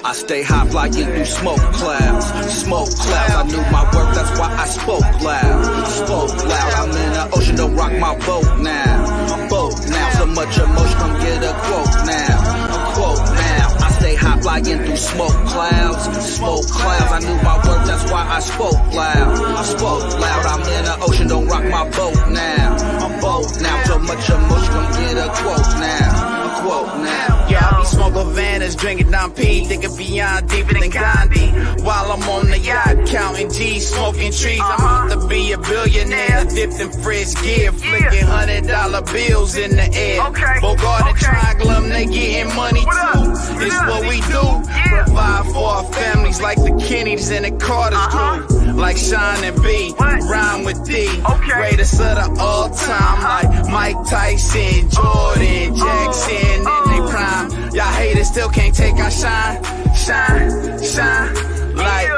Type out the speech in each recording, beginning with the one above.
I stay high flying through smoke clouds. Smoke clouds, I knew my worth, that's why I spoke loud. Spoke loud, I'm in the ocean, don't rock my boat now. Boat now, so much emotion, come get a quote now. A quote now. I stay high flying through smoke clouds. Smoke clouds, I knew my worth, that's why I spoke loud. I spoke loud, I'm in the ocean, don't rock my boat now. I'm boat now, so much emotion, come get a quote now. A quote now. Yeah, I be smoking Vannas, drinking Dom P, thinking beyond deeper than Gandhi. While I'm on the yacht, counting G's, smoking trees. I'm about to be a billionaire, dipped in fresh gear, flicking $100 bills in the air. Bogard and Triangle, they getting money too. It's what we do. Provide for our families like the Kennedys and the Carter's crew. Like Sean and B, rhyme with D. Greatest of the all time, like Mike Tyson, Jordan, Jackson in they prime. Y'all haters still can't take our shine, shine, shine. Like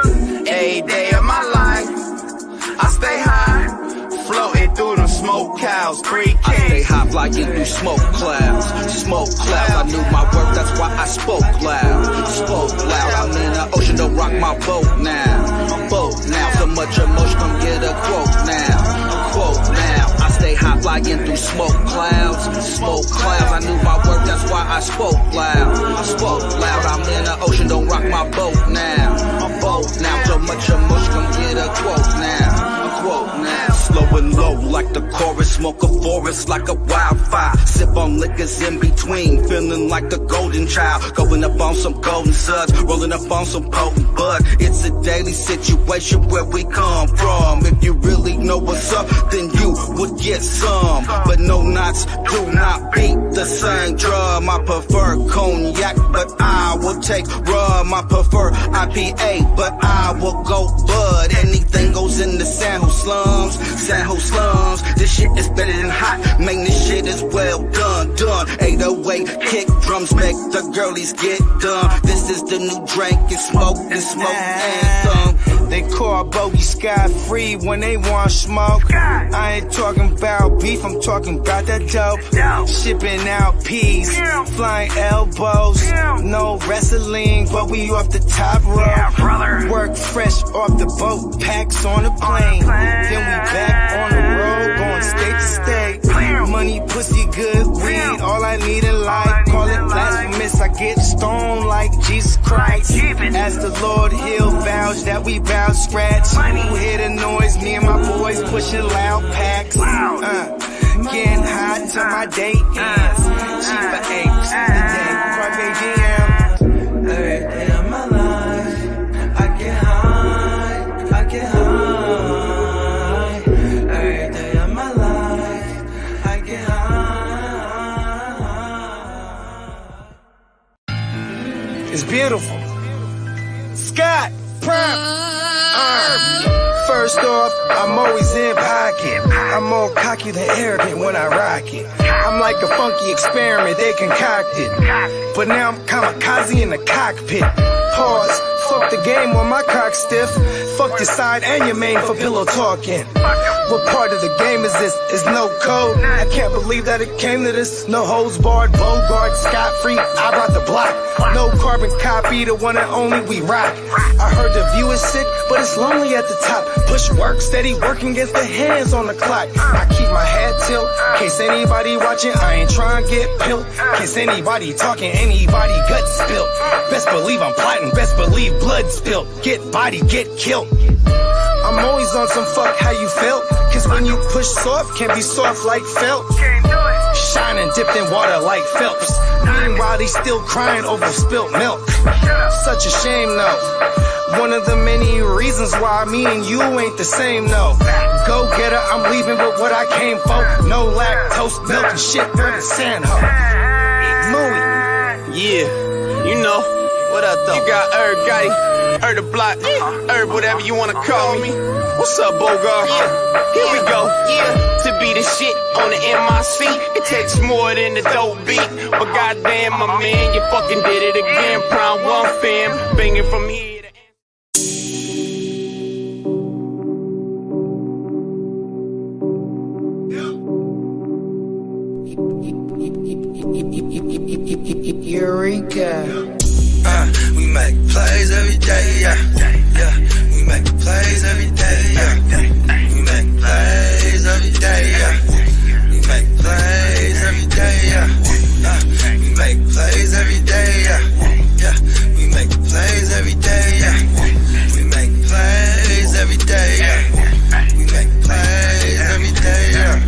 every day of my life, I stay high, floating through them smoke clouds. 3K. I stay high flying through smoke clouds. Smoke clouds, I knew my worth, that's why I spoke loud. Spoke loud, I'm in the ocean, don't rock my boat now. Boat now, so much emotion, come get a quote now. A quote now. I stay high flying through smoke clouds. Smoke clouds, I knew my worth, that's why I spoke loud. I spoke loud, I'm in the ocean, don't rock my boat now. A boat now, so much emotion, come get a quote now. A quote now. Slow and low like the chorus, smoke a forest like a wildfire. Sip on liquors in between, feeling like a golden child. Going up on some golden suds, rolling up on some potent bud. It's a daily situation where we come from. If you really know what's up, then you would get some. But no knots do not beat the same drum. I prefer cognac, but I will take rum. I prefer IPA, but I will go bud. Anything goes in the San Jose slums. San Jose slums, this shit is better than hot. Man, this shit is well done, done. 808 kick drums make the girlies get done. This is the new drink, it's smoke anthem. They call Bogey Sky free when they want smoke. I ain't talking about beef, I'm talking about that dope. Shipping out peas, flying elbows. No wrestling, but we off the top rope. Work fresh off the boat, packs on the plane. Then we back on the road, going state to state. Money, pussy, good weed, all I need in life. Call it blasphemous, I get stoned like Jesus Christ. As the Lord he'll vouch that we bout scratch. Who hear the noise, me and my boys pushing loud packs. Getting hot till my day ends. Cheaper apes, the day private GM. Every day of my life, I get high, I get high. Every day of my life, I get high. It's beautiful. Scott, Prime. First off, I'm always in pocket. I'm more cocky than arrogant when I rock it. I'm like a funky experiment they concocted. But now I'm kamikaze in the cockpit. Pause, fuck the game when my cock stiff. Fuck your side and your main for pillow talking. What part of the game is this? Is no code. I can't believe that it came to this. No holds barred, Bogard, Scott free. I brought the block. No carbon copy, the one and only we rock. I heard the view is sick, but it's lonely at the top. Push work, steady working against the hands on the clock. I keep my head tilt, case anybody watching, I ain't trying to get pilt. Case anybody talking, anybody gut spilt. Best believe I'm plotting, best believe blood spilt. Get body, get killed. I'm always on some fuck how you felt. Cause when you push soft, can't be soft like felt. Shining dipped in water like Phelps. Meanwhile, they still crying over spilt milk. Such a shame, though. One of the many reasons why me and you ain't the same, no. Go getter, I'm leaving with what I came for. No lactose, milk and shit, burn the sand hoe. Louie. Yeah, you know. What up, though? You got Herb Gotti, the block, Herb, whatever you wanna call me. What's up, Bogard? Yeah, here we go. Yeah, to be the shit on the MIC, it takes more than the dope beat. But goddamn, my man, you fucking did it again. Prime one fam, banging from here to Eureka. We make plays every day, yeah. Yeah, we make plays every day, yeah. We make plays every day, yeah. We make plays every day, yeah. We make plays every day, yeah. Yeah, we make plays every day, yeah. We make plays every day, yeah. We make plays every day, yeah.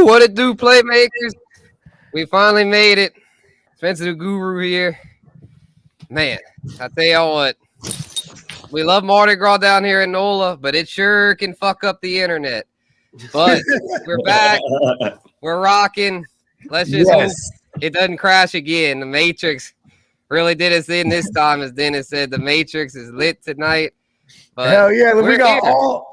What it do, Playmakers? We finally made it. Spencer the Guru here. Man, I tell y'all what. We love Mardi Gras down here in NOLA, but it sure can fuck up the internet. But we're back. We're rocking. Let's just hope it doesn't crash again. The Matrix really did us in this time, as Dennis said. The Matrix is lit tonight. But hell yeah, we got here. all.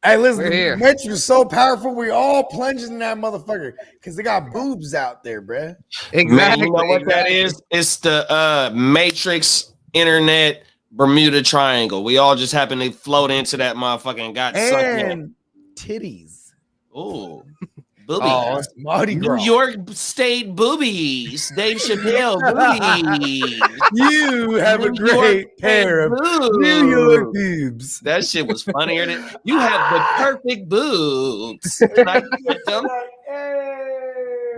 Hey, listen, We're the here. Matrix is so powerful. We all plunging in that motherfucker because they got boobs out there, bruh. Exactly. Man, you know what that is? It's the Matrix Internet Bermuda Triangle. We all just happen to float into that motherfucker and got sucked in. And titties. Ooh, boobies. Oh, Mardi New Gras. York State boobies. Dave Chappelle boobies. You have a New great York pair of boobs. New York boobs. That shit was funnier than you have the perfect boobs. And I get them.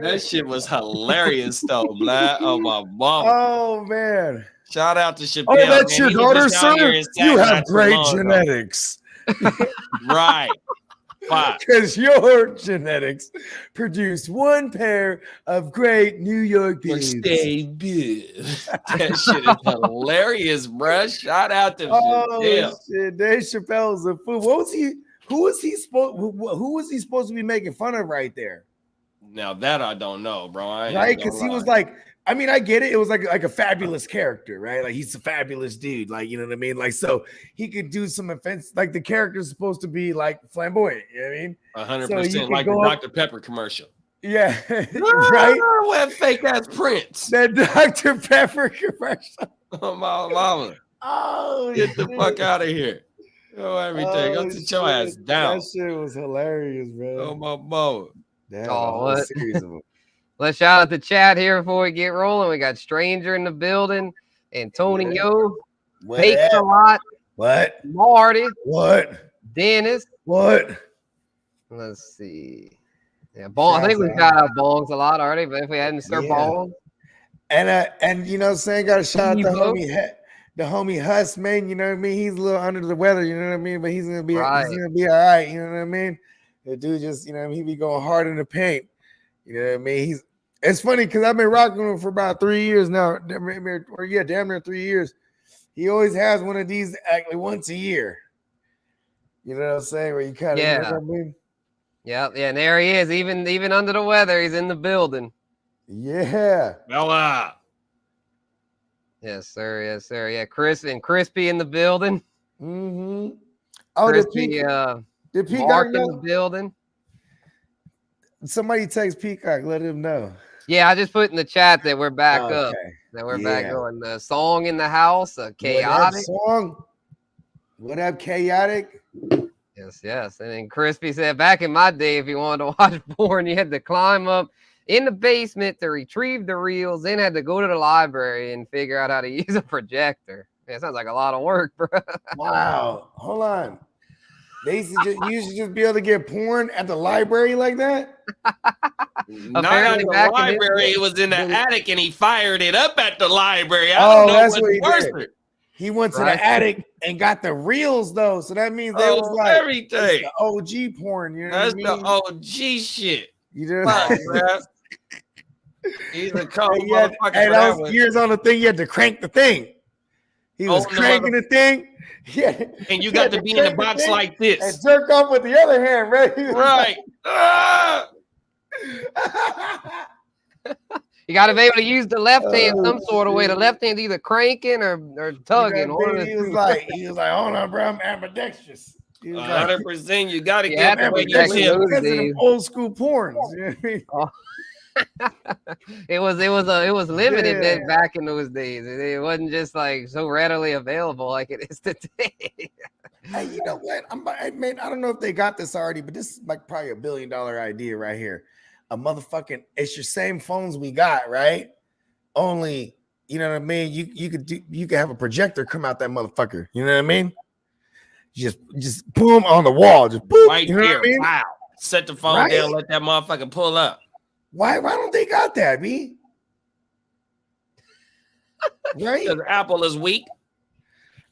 That shit was hilarious though, black. Oh my mom. Oh man. Shout out to Chappelle. Oh, that's man. your He was daughter, just out here sir? in Sac You not have too great long ago. genetics. Right. Fuck. Because your genetics produced one pair of great New York boobs. Stay good. That shit is hilarious, bruh. Shout out to Oh Chappelle. shit, Dave Chappelle's a fool. What was he? Who was he supposed? Who was he supposed to be making fun of right there? Now that I don't know, bro. I ain't Right? gonna Because he was lie. like, I mean, I get it. It was like a fabulous character, right? Like he's a fabulous dude. Like, you know what I mean? Like, so he could do some offense. Like the character's supposed to be like flamboyant. You know what I mean? 100% could like the go up- Dr. Pepper commercial. Yeah, right. What fake ass Prince? That Dr. Pepper commercial. Oh my mama. Oh, Get the shit. fuck out of here. Oh, everything. Go Oh, sit your shit. ass down. That shit was hilarious, bro. Oh my mama. Damn, Oh, a whole what? series of them. Let's shout out the chat here before we get rolling. We got Stranger in the building, Antonio, What? Bakes a lot, What? Marty, What? Dennis. What? Let's see. Yeah, Bong. I think we shout out Bongs a lot already, but if we hadn't Mr. Yeah. Bong. And you know what I'm saying? Got to shout out the Evo. homie Highsman, you know what I mean? He's a little under the weather, you know what I mean? But he's gonna be Right. all right, you know what I mean? The dude just, you know, he be going hard in the paint. You know what I mean? It's funny because I've been rocking him for about 3 years now. Damn near 3 years. He always has one of these actually once a year. You know what I'm saying? Where you kind of, you know what I mean? Yeah, and there he is. Even under the weather, he's in the building. Yeah. Bella. Yes, sir. Yes, sir. Yeah, Chris and Crispy in the building. Mm-hmm. Oh, Crispy, did Peacock Mark in the know? building. Somebody text Peacock, let him know. Yeah, I just put in the chat that we're back up. Okay. That we're back Yeah. going. The song in the house, chaotic. What up, song? What up, chaotic? Yes. And then Crispy said, back in my day, if you wanted to watch porn, you had to climb up in the basement to retrieve the reels, then had to go to the library and figure out how to use a projector. Yeah, sounds like a lot of work, bro. Wow. Hold on. They used to just be able to get porn at the library like that? Not Apparently at the back in his library. day- It was in the attic and he fired it up at the library. I Oh, don't know that's what's what he worse. did. He went to Right. the attic and got the reels though. So that means they was Oh, like everything. it's the OG porn. You know That's what I mean? the OG shit. You know Fuck, what bruh. He's a cold Hey, yeah, motherfucker. hey, for that that was one. years on the thing. You had to crank the thing. He was Oh, the cranking the thing. Yeah. And you got to be in the box like and this. jerk off with the other hand, right? Right. Ah! You got to be able to use the left hand some Oh, sort of way. The shit. left hand's either cranking or tugging. You know what I mean? He was like, hold on, bro, I'm ambidextrous. He was like, 100%. You got to Yeah, get the way you ambidextrous. feel. because of them days. old school porns. You know what I mean? It was limited Yeah. then back in those days. It wasn't just like so readily available like it is today. Hey, you know what? I don't know if they got this already, but this is like probably $1 billion idea right here. A motherfucking, it's your same phones we got, right? Only, you know what I mean? You could have a projector come out that motherfucker. You know what I mean? Just boom on the wall, just boom. Right You know there. what I mean? Wow. Set the phone Right. down, let that motherfucker pull up. Why don't they got that, B? Right? Because Apple is weak.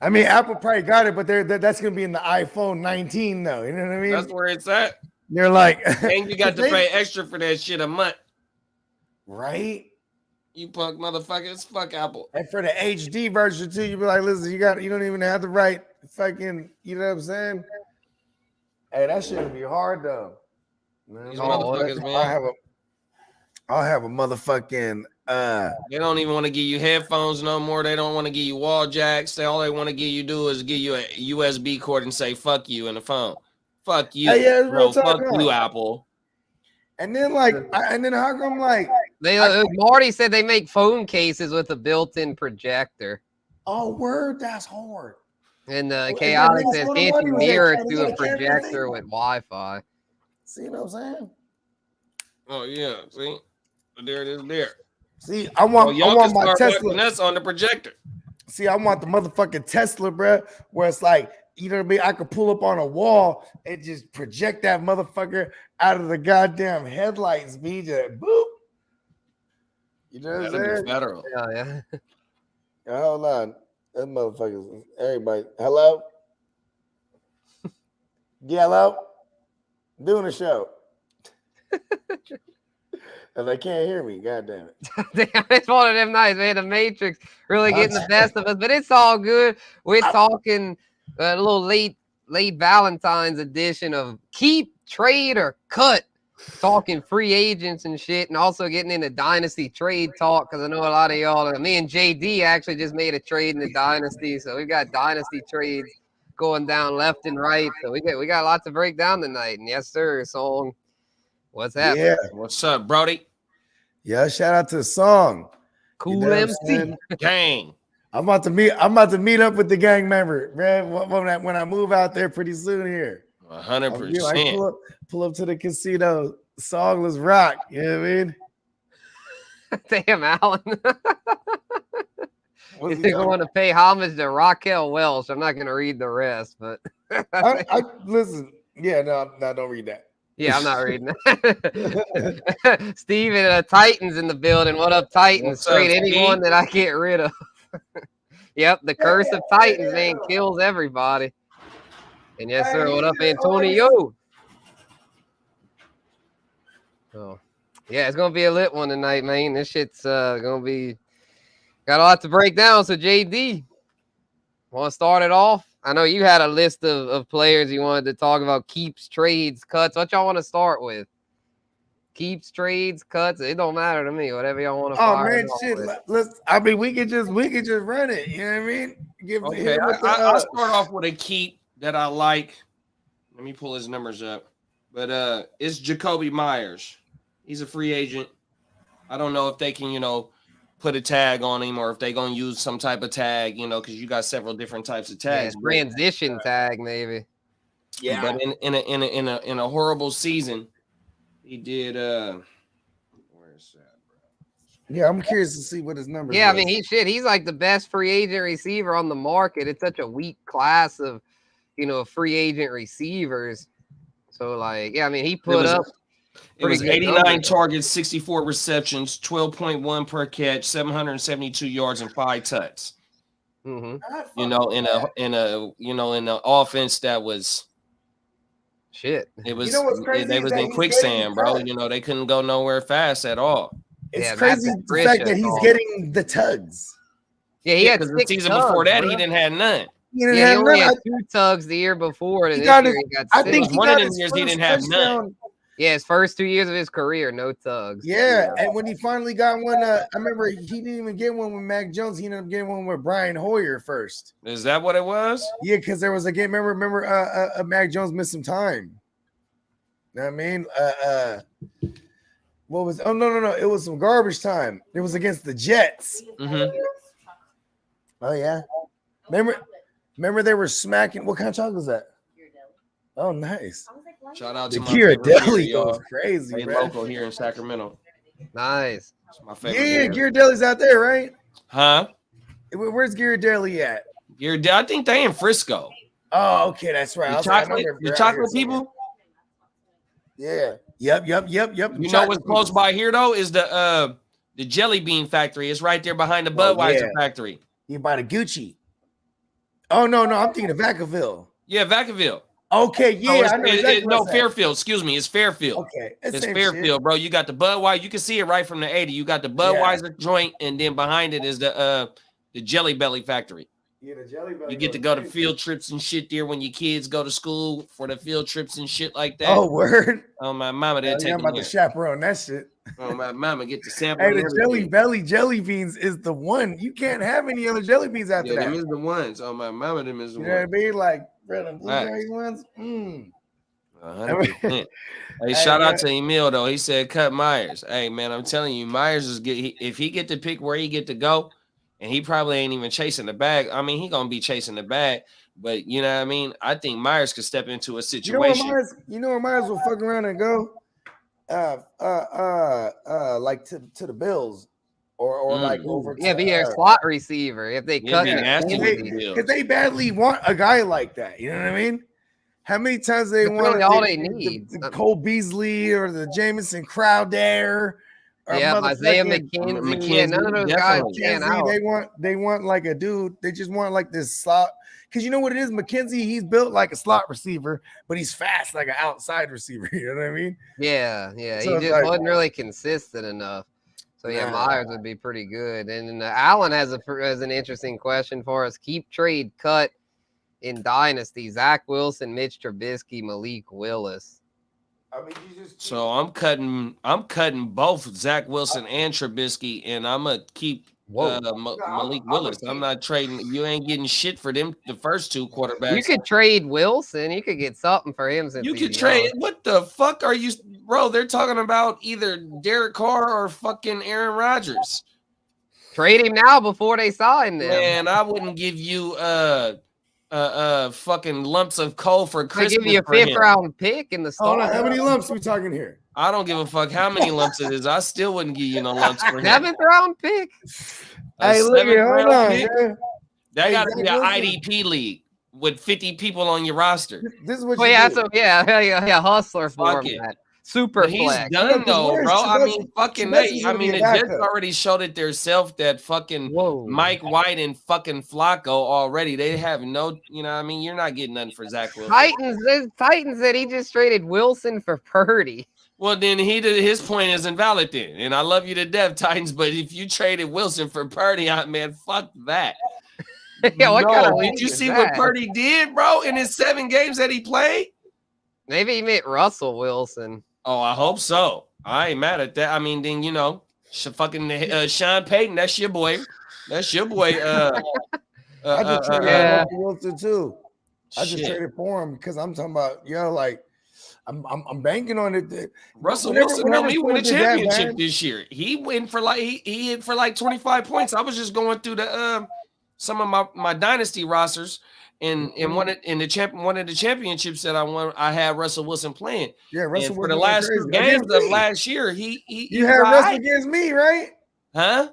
I mean, Apple probably got it, but that's gonna be in the iPhone 19, though. You know what I mean? That's where it's at. They're like, And you got to pay extra for that shit a month. Right? You punk motherfuckers, fuck Apple. And for the HD version too, you be like, listen, you don't even have the right fucking, you know what I'm saying? Hey, that shit would be hard though. These motherfuckers, man. I'll have a motherfucking They don't even want to give you headphones no more. They don't want to give you wall jacks. All they want to give you is give you a USB cord and say fuck you in the phone. Fuck you, bro. Fuck you, Apple. And then how come like Marty said they make phone cases with a built-in projector. Oh, word, that's hard. And Chaotic says, can't you mirror to a projector with Wi-Fi? See what I'm saying? Oh yeah, see, there it is. There. See, I want my Tesla. That's on the projector. See, I want the motherfucking Tesla, bro. Where it's like, you know what I mean? I could pull up on a wall and just project that motherfucker out of the goddamn headlights. Be just boop. You know what I'm saying? Federal. Yeah. Hold on. That motherfuckers, everybody. Hello? Hello? Doing a show. And they can't hear me. God damn it. Damn, it's one of them nights, man. The Matrix really getting the best of us, but it's all good. We're talking a little late Valentine's edition of keep, trade, or cut. Talking free agents and shit, and also getting into dynasty trade talk because I know a lot of y'all. Me and JD actually just made a trade in the dynasty, so we got dynasty trades going down left and right. So we got a lot to break down tonight. And yes, sir, Song. What's happening? Yeah. What's up, Brody? Yeah, shout out to the song. Cool, you know MC. Gang. I'm about to meet up with the gang member, man. When I move out there pretty soon here. 100%. Like, pull up to the casino. Songless rock. You know what I mean? Damn, Alan. You think I want to pay homage to Raquel Welch? I'm not going to read the rest, but I listen. Yeah, no, don't read that. Yeah, I'm not reading that. Steven, Titans in the building. What up, Titans? Straight anyone that I get rid of. Yep, the curse of Titans, man, kills everybody. And yes, sir. What up, Antonio? Oh, yeah, it's gonna be a lit one tonight, man. This shit's gonna be got a lot to break down. So, JD, want to start it off? I know you had a list of players you wanted to talk about. Keeps, trades, cuts. What y'all want to start with? Keeps, trades, cuts. It don't matter to me. Whatever y'all want to. Oh man, shit. Let's. I mean, we could just run it. You know what I mean? I'll start off with a keep that I like. Let me pull his numbers up. But it's Jacoby Myers. He's a free agent. I don't know if they can, put a tag on him or if they're gonna use some type of tag, because you got several different types of tags. Yeah, transition tag, maybe. Yeah, but in a horrible season, he did. Where's that, bro? Yeah, I'm curious to see what his numbers. Yeah, I mean, he's like the best free agent receiver on the market. It's such a weak class of, free agent receivers. So, like, yeah, I mean, he put up. It was 89 targets, 64 receptions, 12.1 per catch, 772 yards, and 5 touchdowns. Mm-hmm. In a offense that was shit. It was. They was in quicksand, bro. They couldn't go nowhere fast at all. It's crazy the fact that he's getting the tugs. Yeah, he had the season before that, he didn't have none. He only had 2 tugs the year before. And this year he got 6. I think one of them years he didn't have none. Yeah, his first 2 years of his career, no tugs. Yeah, and when he finally got one, I remember he didn't even get one with Mac Jones. He ended up getting one with Brian Hoyer first. Is that what it was? Yeah, because there was a game. Remember, Mac Jones missed some time. You know what I mean? What was? Oh no! It was some garbage time. It was against the Jets. Mm-hmm. Oh yeah. Remember they were smacking. What kind of chocolate was that? Oh, nice. Shout out to the Ghirardelli goes crazy, they local here in Sacramento. Nice. It's my favorite. Yeah, Ghirardelli's out there, right? Huh? Where's Ghirardelli at? I think they in Frisco. Oh, okay, that's right. The chocolate people. Yeah. Yep. You know what's close by here though is the Jelly Bean factory. It's right there behind the Budweiser factory. You buy the Gucci. Oh no, I'm thinking of Vacaville. Yeah, Vacaville. Okay, yeah, I know exactly no, what's that. Fairfield. Excuse me, it's Fairfield. Okay, It's same Fairfield, shit. bro. You got the Budweiser. You can see it right from the 80. You got the Budweiser joint, and then behind it is the Jelly Belly factory. Yeah, the Jelly Belly. You get to go to field trips and shit there when your kids go to school for the field trips and shit like that. Oh, word. Oh, my mama, they're taking I'm about to chaperone that shit. Oh, my mama, get the sample. Hey, the Jelly Belly jelly beans is the one. You can't have any other jelly beans after that. Them is the ones. Oh, my mama, them is the ones. You know what I mean? Like, bro, the blueberry ones. 100%. Hey, shout out to Emil though. He said cut Myers. Hey man, I'm telling you, Myers is good. If he get to pick where he get to go, and he probably ain't even chasing the bag. I mean, he gonna be chasing the bag, but you know what I mean. I think Myers could step into a situation. You know where Myers will fuck around and go, like to the Bills, or like over. Yeah, be a slot receiver if they cut him. Because they badly want a guy like that. You know what I mean? How many times they want all they need the Cole Beasley or the Jamison Crowder? Yeah, Isaiah McKenzie. Yeah, none of those guys can out. They want like a dude. They just want like this slot. Because you know what it is, McKenzie. He's built like a slot receiver, but he's fast like an outside receiver. You know what I mean? Yeah. So he just wasn't really consistent enough. So yeah, Myers would be pretty good. And Allen has an interesting question for us. Keep, trade, cut in Dynasty: Zach Wilson, Mitch Trubisky, Malik Willis. I mean, so I'm cutting both Zach Wilson and Trubisky, and I'm gonna keep Malik Willis. I'm not trading. You ain't getting shit for them. The first two quarterbacks. You could trade Wilson. You could get something for him. Since you could trade. What the fuck are you, bro? They're talking about either Derek Carr or fucking Aaron Rodgers. Trade him now before they sign them. Man, I wouldn't give you fucking lumps of coal for Christmas. I give you a 5th round pick in the start. How many lumps are we talking here? I don't give a fuck how many lumps it is. I still wouldn't give you no lumps for him. 7th round pick. Hey, look here, hold on. That got to be an IDP league with 50 people on your roster. This is what hustler for him. Super he's flex. done though, bro. I mean, the Jets already showed it themselves that fucking Mike White and fucking Flacco already. They have no, you know what I mean? You're not getting nothing for Zach Wilson. Titans said he just traded Wilson for Purdy. Well, then his point isn't valid then. And I love you to death, Titans, but if you traded Wilson for Purdy, man, fuck that. Did you see what Purdy did, bro, in his 7 games that he played? Maybe he meant Russell Wilson. Oh, I hope so. I ain't mad at that. I mean, then, fucking Sean Payton, that's your boy. That's your boy. I just traded Wilson too. I just traded for him because I'm talking about, I'm banking on it. Russell Wilson helped me win a championship this year. He went for he hit for like 25 points. I was just going through the some of my dynasty rosters. And one of the championships that I won, I had Russell Wilson playing. Yeah, Russell Wilson for the last 2 games of last year, you had Russell against me, right? Huh?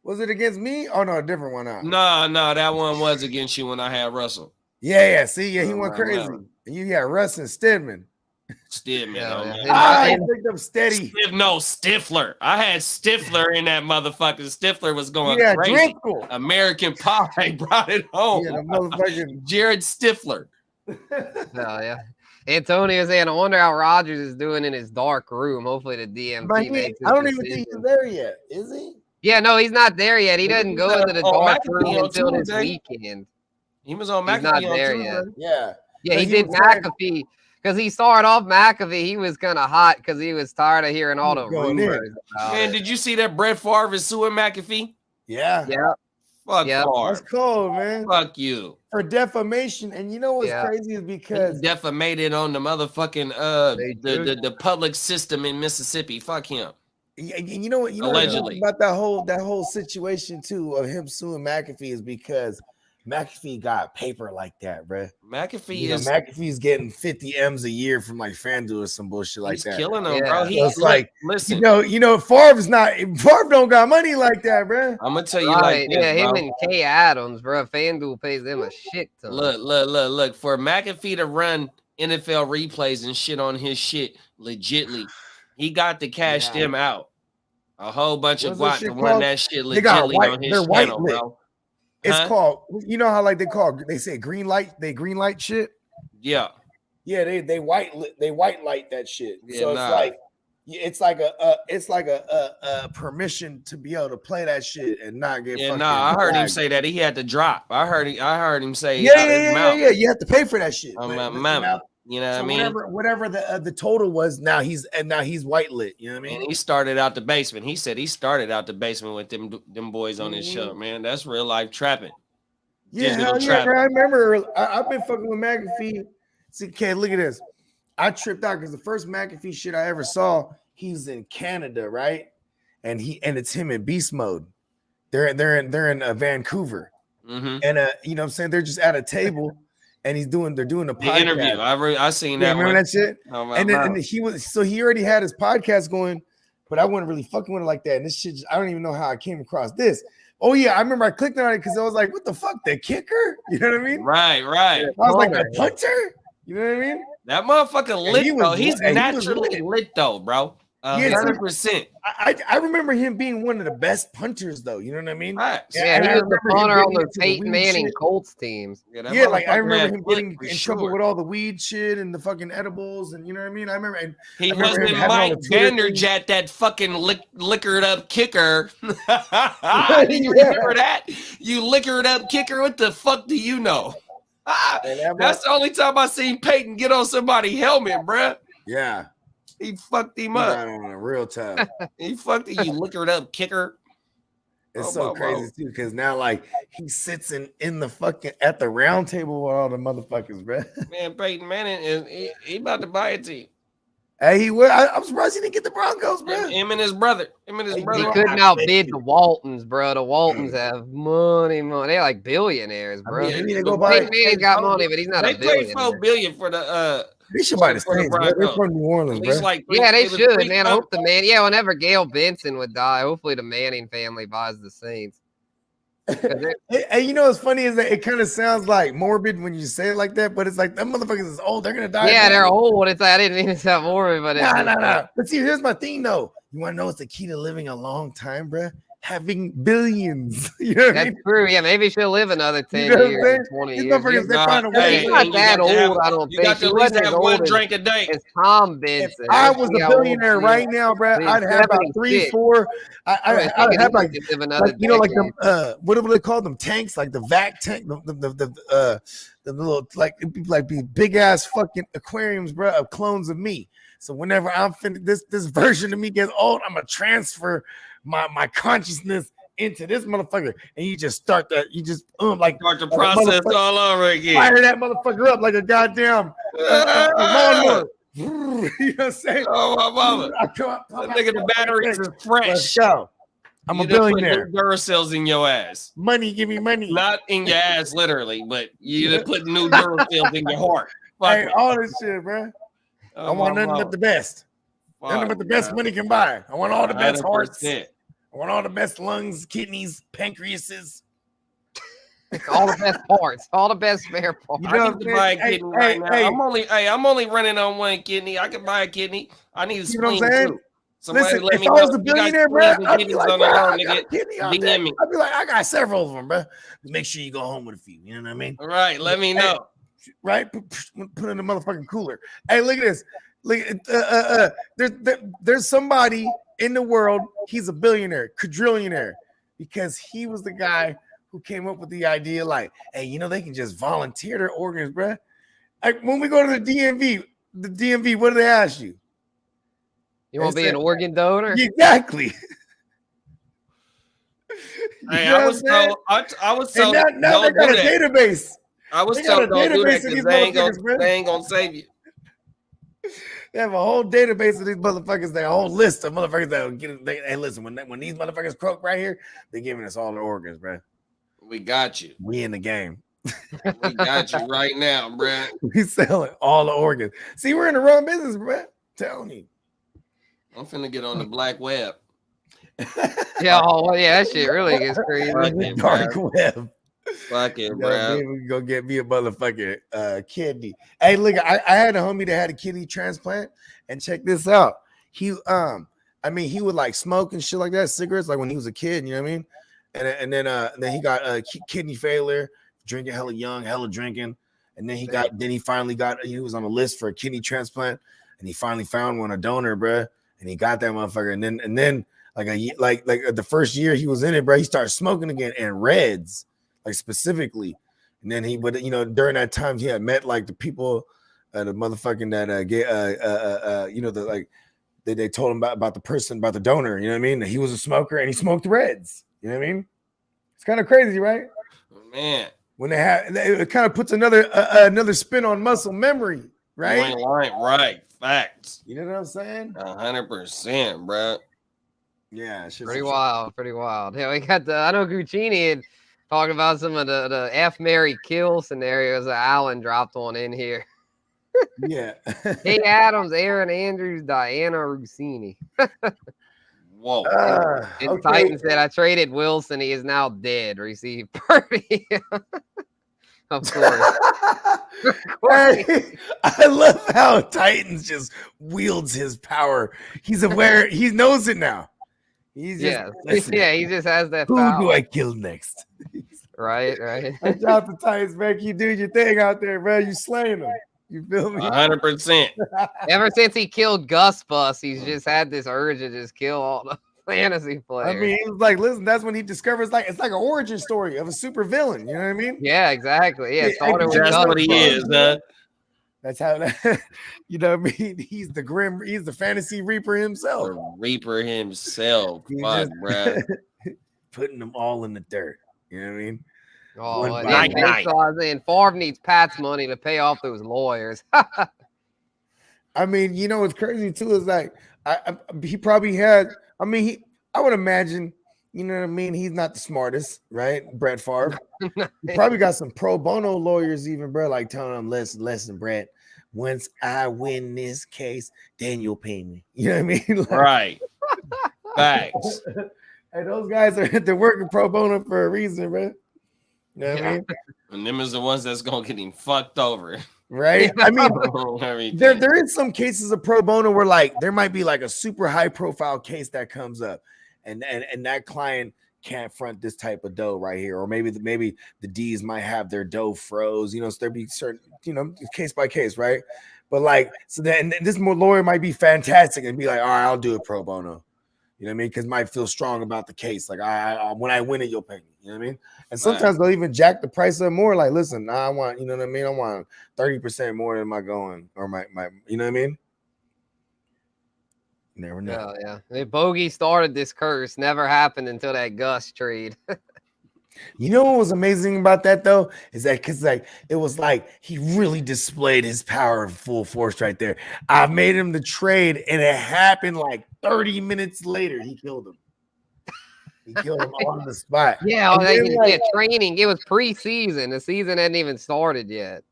Was it against me? Oh no, a different one. No, that one was against you when I had Russell. Yeah. See, he went crazy. And you got Russ and Stidman. I picked up Steady. Stifler. I had Stifler in that motherfucker. Stifler was going crazy. Driscoll. American Pie brought it home. Yeah, the motherfucking Jared Stifler. Antonio saying, I wonder how Rodgers is doing in his dark room. Hopefully the DMT makes I don't even think he's there yet. Is he? Yeah, no, he's not there yet. He doesn't go into the dark room until this weekend. He was on McAfee. He's not there yet. Yeah, he did McAfee. Because he started off McAfee, he was kind of hot because he was tired of hearing all the rumors. Man, did you see that Brett Favre is suing McAfee? Yeah. Fuck Favre. That's cold, man. Fuck you. For defamation. And you know what's crazy is because he defamated on the motherfucking the public system in Mississippi. Fuck him. And you know what? Allegedly. About that whole situation too of him suing McAfee is because McAfee got paper like that, bro. McAfee's getting 50 M's a year from like FanDuel or some bullshit like that. He's killing them, bro. He's listen. Favre don't got money like that, bro. I'm gonna tell you like this, him bro. and Kay Adams, bro. FanDuel pays them a shit ton. Look. For McAfee to run NFL replays and shit on his shit legitly, he got to cash them out. A whole bunch of guap to run that shit legitly on his channel, bro. It's called, you know how like they say green light shit? Yeah. Yeah, they white light that shit. Yeah, So nah. it's like a permission to be able to play that shit and not get Yeah, fucking. I heard him flagged. say that he had to drop. I heard him say Yeah. You have to pay for that shit. On But my mouth. now- You know what so I mean? whatever the total was, now he's white lit. You know what I mean? And he started out the basement. He said he started out the basement with them boys on his show, man. That's real life trapping. Yeah, digital hell yeah, trap. bro. I remember I've been fucking with McAfee. See, okay, look at this. I tripped out because the first McAfee shit I ever saw, he's in Canada, right? And it's him in beast mode. They're in Vancouver, Mm-hmm. and you know what I'm saying, they're just at a table, and they're doing a The podcast. interview. I seen Yeah, that remember one. that shit? Oh, my And then mouth. he already had his podcast going, but I wasn't really fucking with it like that. And this shit, I don't even know how I came across this. Oh yeah, I remember I clicked on it because I was like, "What the fuck, the kicker?" You know what I mean? Right. I was like, "The punter." You know what I mean? That motherfucker And lit he was though. He's lit. And he was naturally lit though, bro. Yeah, 100%. I remember him being one of the best punters, though. You know what I mean? Right. Yeah, and he I was the remember him punter on getting the into the Peyton weed Manning shit. Colts teams. that Yeah, like I motherfucker remember had him flick getting for in trouble sure. with all the weed shit and the fucking edibles, and you know what I mean? I remember, and He I remember wasn't him having all Mike the Twitter things. Vanderjagt, that fucking liquored up kicker. Do you Yeah. remember that? You liquored up kicker. What the fuck do you know? And That's the only time I seen Peyton get on somebody's helmet, bruh. yeah, He fucked him he up. got on a real time. He fucked it. You liquored up kicker. It's Oh, so my crazy God. too, because now like he sits in the fucking at the round table with all the motherfuckers, bro. Man, Peyton Manning is he about to buy a team. Hey, I'm surprised he didn't get the Broncos, bro. Him and his brother. Him and his He brother. He Bro, couldn't I outbid bet the Waltons, bro. The Waltons have money. They're like billionaires, bro. I mean, maybe they the go buy. Peyton Manning's got money, but he's not They a paid billionaire. $4 billion for the They should buy the for the Saints, bro. They're Broncos. from New Orleans, At bro. least like Yeah, they was should, three- man. I hope the man. Yeah, whenever Gail Benson would die, hopefully the Manning family buys the Saints. 'Cause they're- And you know what's funny is that it kind of sounds like morbid when you say it like that, but it's like them motherfuckers is old. They're gonna die. yeah, they're old. It's like, I didn't mean to sound morbid, but it's Nah. But see, here's my thing though. You want to know what's the key to living a long time, bro? Having billions. You know what I that's mean? true. Yeah, maybe she'll live another 10 You know what I'm years, saying? 20 These years. motherfuckers, they Nah, find a hey, way. He's not you that got to have- old, I don't You think. got to He at least wasn't have as one old as- drink a day. as Tom If Benson. I Let's was see a how old billionaire he right is. now, bro, He's I'd have about 3, 76. 4. I I'd think have he like could live another like you know, like decade. them what do they call them, tanks, like the vac tank, the little like it'd be like these big ass fucking aquariums, bro, of clones of me. So whenever I'm this version of me gets old, I'm gonna transfer my consciousness into this motherfucker, and you just start that, you just like Start the like a process motherfucker- all over again. fire that motherfucker up like a goddamn lawnmower. You know what I'm saying? Oh, my mama. I come up, That nigga, the batteries is let's fresh. go. I'm You a done put billionaire. new Duracells in your ass. Money, give me money. Not in your ass, literally, but you done put new Duracells in your heart. Fuck Hey, it. all this shit, bro. Oh, I want my nothing mama. but the best. Nothing Fuck, but the best man. money can buy. I want all the best hearts. 100%. I want all the best lungs, kidneys, pancreases. All the best parts, all the best spare parts. You I know need what to I'm buy a saying? kidney Hey, right now. hey, I'm only running on one kidney. I can buy a kidney. I need a You know what spleen I'm saying? too. Somebody Listen, let if me I know. was a If you got billionaire, bro, spleens and I'd be kidneys like, on the bro, low, I got nigga. a kidney all DM day. me. I'd be like, I got several of them, bro. Make sure you go home with a few. You know what I mean? All right, let me know. Right? Put in the motherfucking cooler. Hey, look at this. Look, there's somebody in the world. He's a billionaire, quadrillionaire, because he was the guy who came up with the idea. Like, hey, you know, they can just volunteer their organs, bro. Like when we go to the DMV, what do they ask you? You want to They be an said- organ donor? Exactly. Hey, You know I what was I'm saying? told. I was And told. now they Don't got do a that. database. I was they got told a don't do database that of because these they ain't motherfuckers, bro. gonna save you. They have a whole database of these motherfuckers. They a whole list of motherfuckers that will get. Hey, listen, when these motherfuckers croak right here, they're giving us all their organs, bro. We got you. We in the game. We got you right now, bruh. We selling all the organs. See, we're in the wrong business, bro. Telling you. I'm finna get on the black web. Yeah, oh, well, yeah, that shit really gets crazy. Fuck it, Dark bruh. web. Fuck it, You know, bruh. we can go get me a motherfucking kidney. Hey, look, I had a homie that had a kidney transplant, and check this out. He he would like smoke and shit like that, cigarettes, like when he was a kid, you know what I mean? And then he got kidney failure, drinking hella young, hella drinking, And then he finally got, he was on a list for a kidney transplant, and he finally found one, a donor, bro. And he got that motherfucker. And then like the first year he was in it, bro, he started smoking again, and reds, like specifically. And then he would, during that time he had met like the people, the motherfucking that they told him about the person, about the donor, you know what I mean? That he was a smoker and he smoked reds. You know what I mean? It's kind of crazy, right? Man. When it kind of puts another spin on muscle memory, right? Right. Facts. You know what I'm saying? 100%, bro. Yeah, it's just Pretty wild. Yeah, we got I know Guccini had talked about some of the F, Mary, kill scenarios that Alan dropped on in here. Yeah. Hey, Adams, Aaron Andrews, Diana Rossini. Whoa. And Titan said, I traded Wilson. He is now dead. Received Purdy. Of course. Hey, I love how Titans just wields his power. He's aware. He knows it now. He's just, he just has that Who power. do I kill next? Right. Watch out the Titans, man. You do your thing out there, bro. You slaying them. You feel me? 100%. Ever since he killed Gus Bus, he's just had this urge to just kill all the fantasy players. I mean, he was like, listen, that's when he discovers it's like an origin story of a super villain. You know what I mean? Yeah, exactly. Yeah, That's what he is, huh? That's how you know what I mean? He's the fantasy reaper himself. The reaper himself. Fuck, bro. Putting them all in the dirt. You know what I mean? Oh, night. Favre needs Pat's money to pay off those lawyers. I mean, what's crazy too is like he probably had. I mean, I would imagine. You know what I mean? He's not the smartest, right? Brett Favre. He probably got some pro bono lawyers, even, bro, like telling him, listen, Brett. Once I win this case, then you'll pay me. You know what I mean? Right. Facts. Hey, those guys they're working pro bono for a reason, bro. You know what I mean? And them is the ones that's gonna get him fucked over. Right? I mean, there is some cases of pro bono where like there might be like a super high profile case that comes up, and that client can't front this type of dough right here, or maybe the D's might have their dough froze, so there be certain, case by case, right? But like, so then this lawyer might be fantastic and be like, all right, I'll do it pro bono. You know what I mean? Because might feel strong about the case. Like, when I win it, you'll pay me. You know what I mean? And sometimes they'll even jack the price up more. Like, listen, I want, you know what I mean? I want 30% more than my going, or my, you know what I mean? You never know. Yeah. Bogey started this curse. Never happened until that Gus trade. You know what was amazing about that though? Is that because it was like he really displayed his power in full force right there. I made him the trade, and it happened like 30 minutes later. He killed him. He killed him on the spot. Yeah, training. It was preseason. The season hadn't even started yet.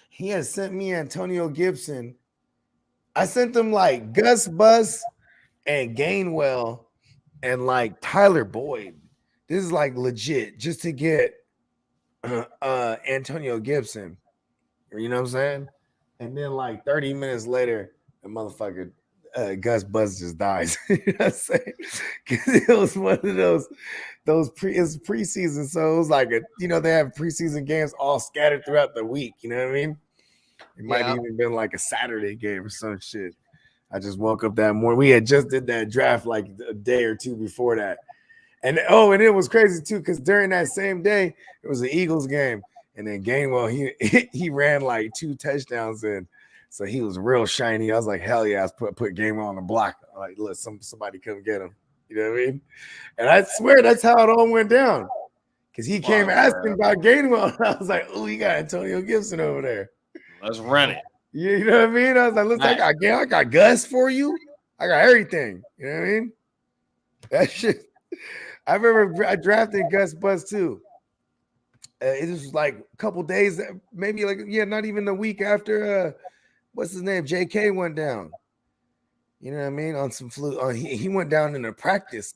He had sent me Antonio Gibson. I sent them like Gus Bus and Gainwell and like Tyler Boyd. This is like legit just to get Antonio Gibson. You know what I'm saying? And then like 30 minutes later, the motherfucker Gus Buzz just dies. You know what I'm saying? Because it was one of those it's preseason. So it was like they have preseason games all scattered throughout the week. You know what I mean? It might have even been like a Saturday game or some shit. I just woke up that morning. We had just did that draft like a day or two before that. And it was crazy too, because during that same day, it was an Eagles game. And then Gainwell, he ran like 2 touchdowns in. So he was real shiny. I was like, hell yeah, I put Gainwell on the block. Like, look, somebody come get him. You know what I mean? And I swear that's how it all went down. Because he came asking about Gainwell. And I was like, oh, you got Antonio Gibson over there. Let's run it. You know what I mean? I was like, look, I got Gus for you. I got everything. You know what I mean? That shit. I remember I drafted Gus Bus too. It was like a couple days, maybe not even a week after what's his name? JK went down. You know what I mean? On some flu. He went down in a practice,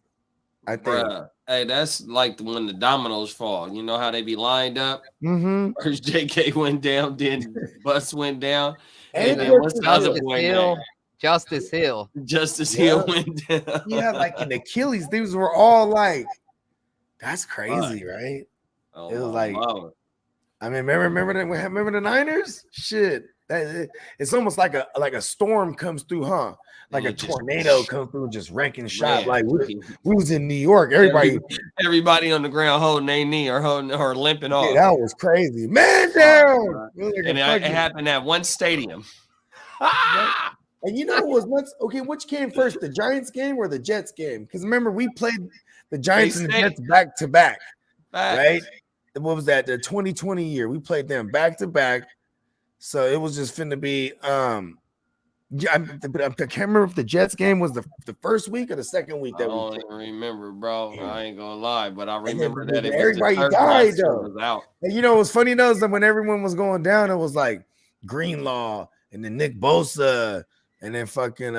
I think. Bruh. Hey, that's like when the dominoes fall. You know how they be lined up? Mm-hmm. First JK went down, then Bus went down. And then what's the other boy name? Justice Hill. Justice Hill went down. Yeah, like in Achilles, these were all like, that's crazy, right? Oh, it was like, I mean, remember the Niners? Shit, it's almost like a storm comes through, huh? Like a tornado comes through, just wrecking shop. Like we was in New York. Everybody on the ground holding their knee or limping off. That was crazy, man. Down. And it happened at one stadium. And you know what was nuts? Okay, which came first, the Giants game or the Jets game? Because remember, we played the Giants and the Jets back to back, right? What was that? The 2020 year. We played them back to back. So it was just finna be I can't remember if the Jets game was the first week or the second week. I don't even remember, bro. I ain't gonna lie, but I remember that everybody died though. Out. And you know what's funny though is that when everyone was going down, it was like Greenlaw and then Nick Bosa and then fucking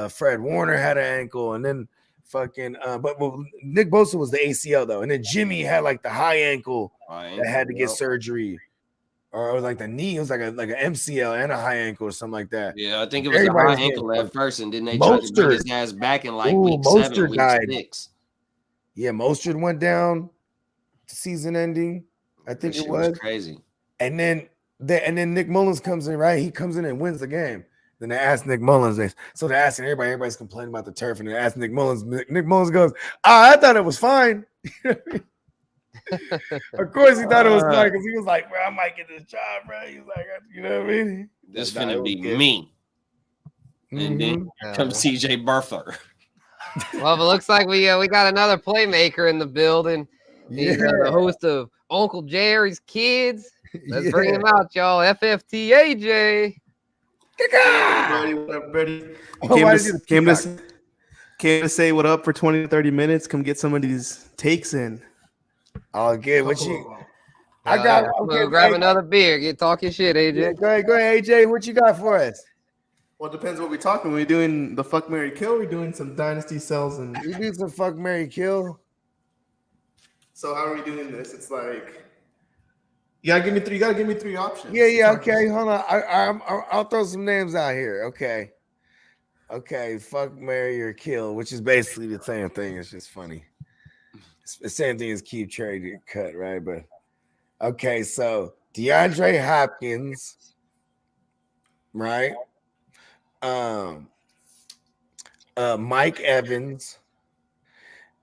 Fred Warner had an ankle and then fucking but Nick Bosa was the ACL though, and then Jimmy had like the high ankle that had to get surgery, or like the knee. It was like an MCL and a high ankle or something like that. Yeah, I think it was a high ankle at first, and then they tried to bring his ass back in like week 7, week 6. Yeah, Mostert went down to season ending. I think it was crazy. And then Nick Mullins comes in, right? He comes in and wins the game. Then they asked Nick Mullins. So they're asking everybody's complaining about the turf, and they asked Nick Mullins. Nick Mullins goes, I thought it was fine. Of course he thought it was fine because he was like, bro, I might get this job, bro. He's like, you know what I mean? This finna be me. And then comes CJ Barther. Well, it looks like we got another playmaker in the building. He's the host of Uncle Jerry's Kids. Let's bring him out, y'all. FFT AJ. Everybody. Came to say what up for 20 to 30 minutes. Come get some of these takes in. Oh, good. What you? Grab another beer. Get talking shit, AJ. Yeah, go ahead, AJ. What you got for us? Well, it depends what we're talking. We're doing the fuck, marry, kill. We're doing some dynasty sells and we do some fuck, marry, kill. So how are we doing this? It's like you gotta give me three options. Yeah. Okay, hold on. I'll throw some names out here. Okay. Fuck, marry, or kill, which is basically the same thing. It's just funny. It's the same thing as keep, trade, cut, right? But okay, so DeAndre Hopkins, right? Mike Evans,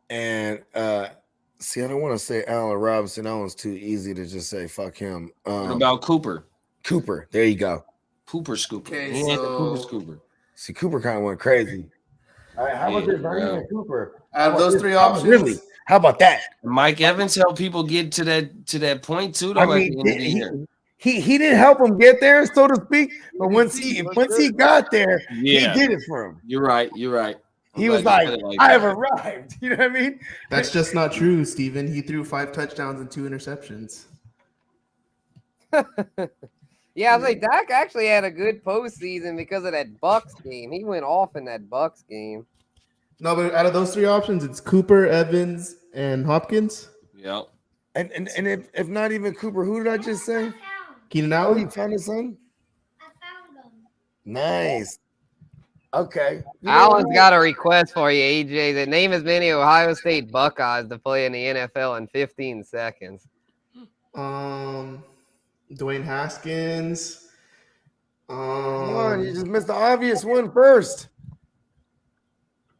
and see, I don't want to say Allen Robinson. That one's too easy to just say fuck him. What about Cooper? Cooper, there you go. Cooper Scooper. Okay, so Cooper. See, Cooper kind of went crazy. All right, how about this, Brandon Cooper? Out of those three options, really? How about that? Mike Evans helped people get to that point too. Though, I mean, he didn't help him get there, so to speak. But once he got there, he did it for him. You're right. He was like, I have arrived. You know what I mean? That's just not true, Steven. He threw 5 touchdowns and 2 interceptions. Yeah, I was like, Dak actually had a good postseason because of that Bucks game. He went off in that Bucks game. No, but out of those 3 options, it's Cooper, Evans, and Hopkins. Yep. And if not even Cooper, who did I just say? Keenan Oh, Allen. you found his son? I found him. Nice. Okay. Alan's got a request for you, AJ. The name as many Ohio State Buckeyes to play in the NFL in 15 seconds. Dwayne Haskins. Come on, you just missed the obvious one first.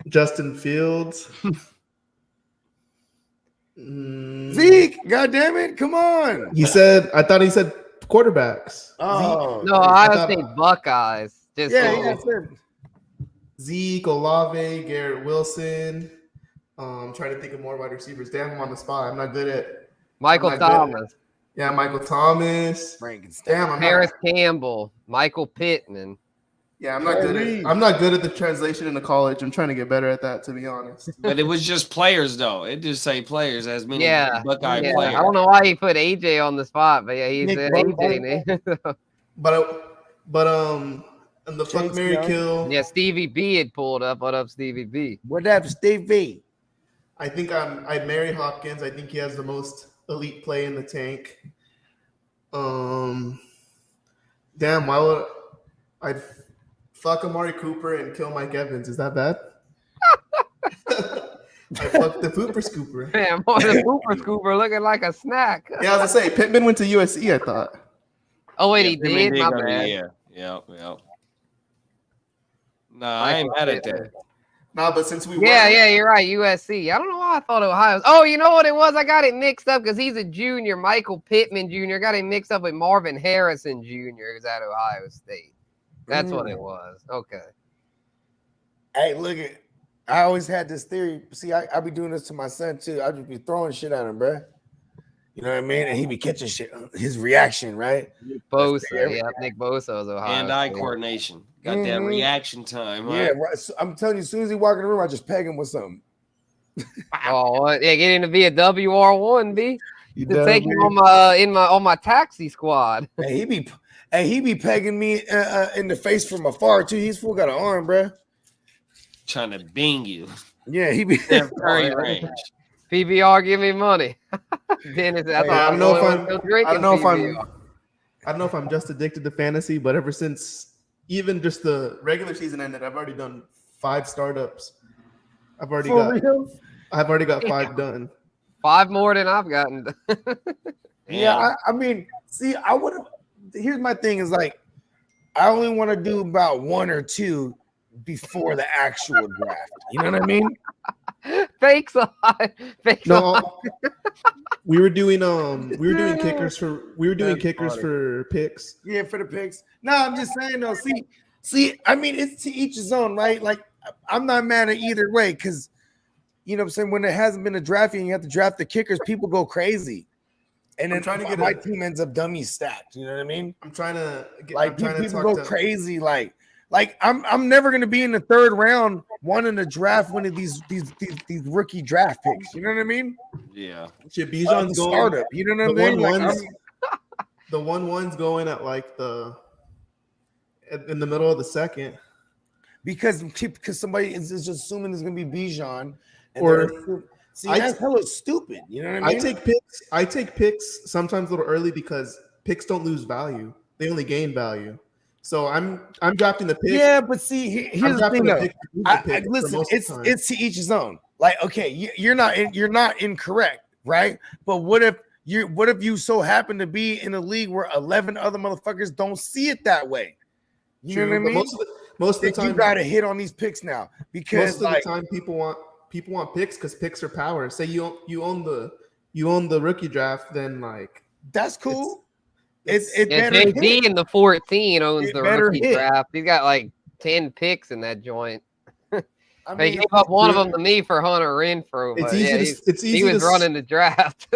Justin Fields. Zeke, God damn it, come on. I thought he said quarterbacks. Oh, no, Ohio State Buckeyes. Just Zeke, Olave, Garrett Wilson. Trying to think of more wide receivers. Damn, I'm on the spot. I'm not good at Michael Thomas. Yeah, Michael Thomas. Damn, Harris Campbell, Michael Pittman. Yeah, I'm not good at the translation into college. I'm trying to get better at that, to be honest. But it was just players, though. It just say players as many Buckeye players. I don't know why he put AJ on the spot, but yeah, he's AJ. But and the fuck, marry, kill. Yeah, Stevie B had pulled up. What up, Stevie B? What up, Stevie? I think I'd marry Hopkins. I think he has the most elite play in the tank. Damn, why would I'd fuck Amari Cooper and kill Mike Evans? Is that bad? I fucked the pooper scooper. Man, more the pooper scooper looking like a snack. Yeah, I was gonna say Pittman went to USC. I thought. Oh wait, Yeah, he Pittman did. My go to- bad. Yeah. Nah, I ain't mad at that. Nah, but since we Yeah, you're right. USC. I don't know why I thought Ohio. Oh, you know what it was? I got it mixed up because he's a junior. Michael Pittman Jr. Got it mixed up with Marvin Harrison Jr. who's at Ohio State. That's what it was. Okay. Hey, look at. I always had this theory. See, I be doing this to my son too. I just be throwing shit at him, bro. You know what I mean? And he be catching shit. His reaction, right? Bosa. Yeah, Nick Bosa was Ohio. Hand-eye State. coordination. Got that reaction time. Huh? Yeah, right. So I'm telling you, as soon as he walk in the room, I just peg him with something. Oh, yeah, get him to be a WR1, B. You To done, take him man? on my taxi squad. Hey, he be pegging me in the face from afar too. He's full got an arm, bro. Trying to bing you. Yeah, he be. Steph Curry range. PBR, give me money. Dennis, I don't know if I'm PBR. just addicted to fantasy, but ever since even just the regular season ended, I've already done 5 startups. I've already got 5 done. 5 more than I've gotten. Yeah, I mean, see, I would have. Here's my thing: is like, I only want to do about 1 or 2 before the actual draft. You know what I mean? Fakes on. No, we were doing kickers for picks. Yeah, for the picks. No, I'm just saying though. See, I mean, it's to each his own, right? Like, I'm not mad at either way because, you know what I'm saying, when there hasn't been a draft and you have to draft the kickers, people go crazy. And then my team ends up dummy stacked. You know what I mean? I'm trying to people go crazy. Like I'm never gonna be in the 3rd round wanting to draft one of these rookie draft picks. You know what I mean? Yeah. Shit, Bijan's going startup. You know what I mean? The 1-1's going at like in the middle of the 2nd. Because somebody is just assuming there's gonna be Bijan, that's hella stupid. You know what I mean? I take picks sometimes a little early because picks don't lose value; they only gain value. So I'm drafting the pick. Yeah, but see, here's the thing though. Listen, it's to each his own. Like, okay, you're not incorrect, right? But what if you so happen to be in a league where 11 other motherfuckers don't see it that way? You know what I mean? Most of the time, you got to hit on these picks now because most of the time people want picks because picks are power. Say you own the rookie draft, then like that's cool. It's JD in the 14 owns the rookie draft. He's got like 10 picks in that joint. I mean, he gave up one of them to me for Hunter Renfrow. He was running the draft.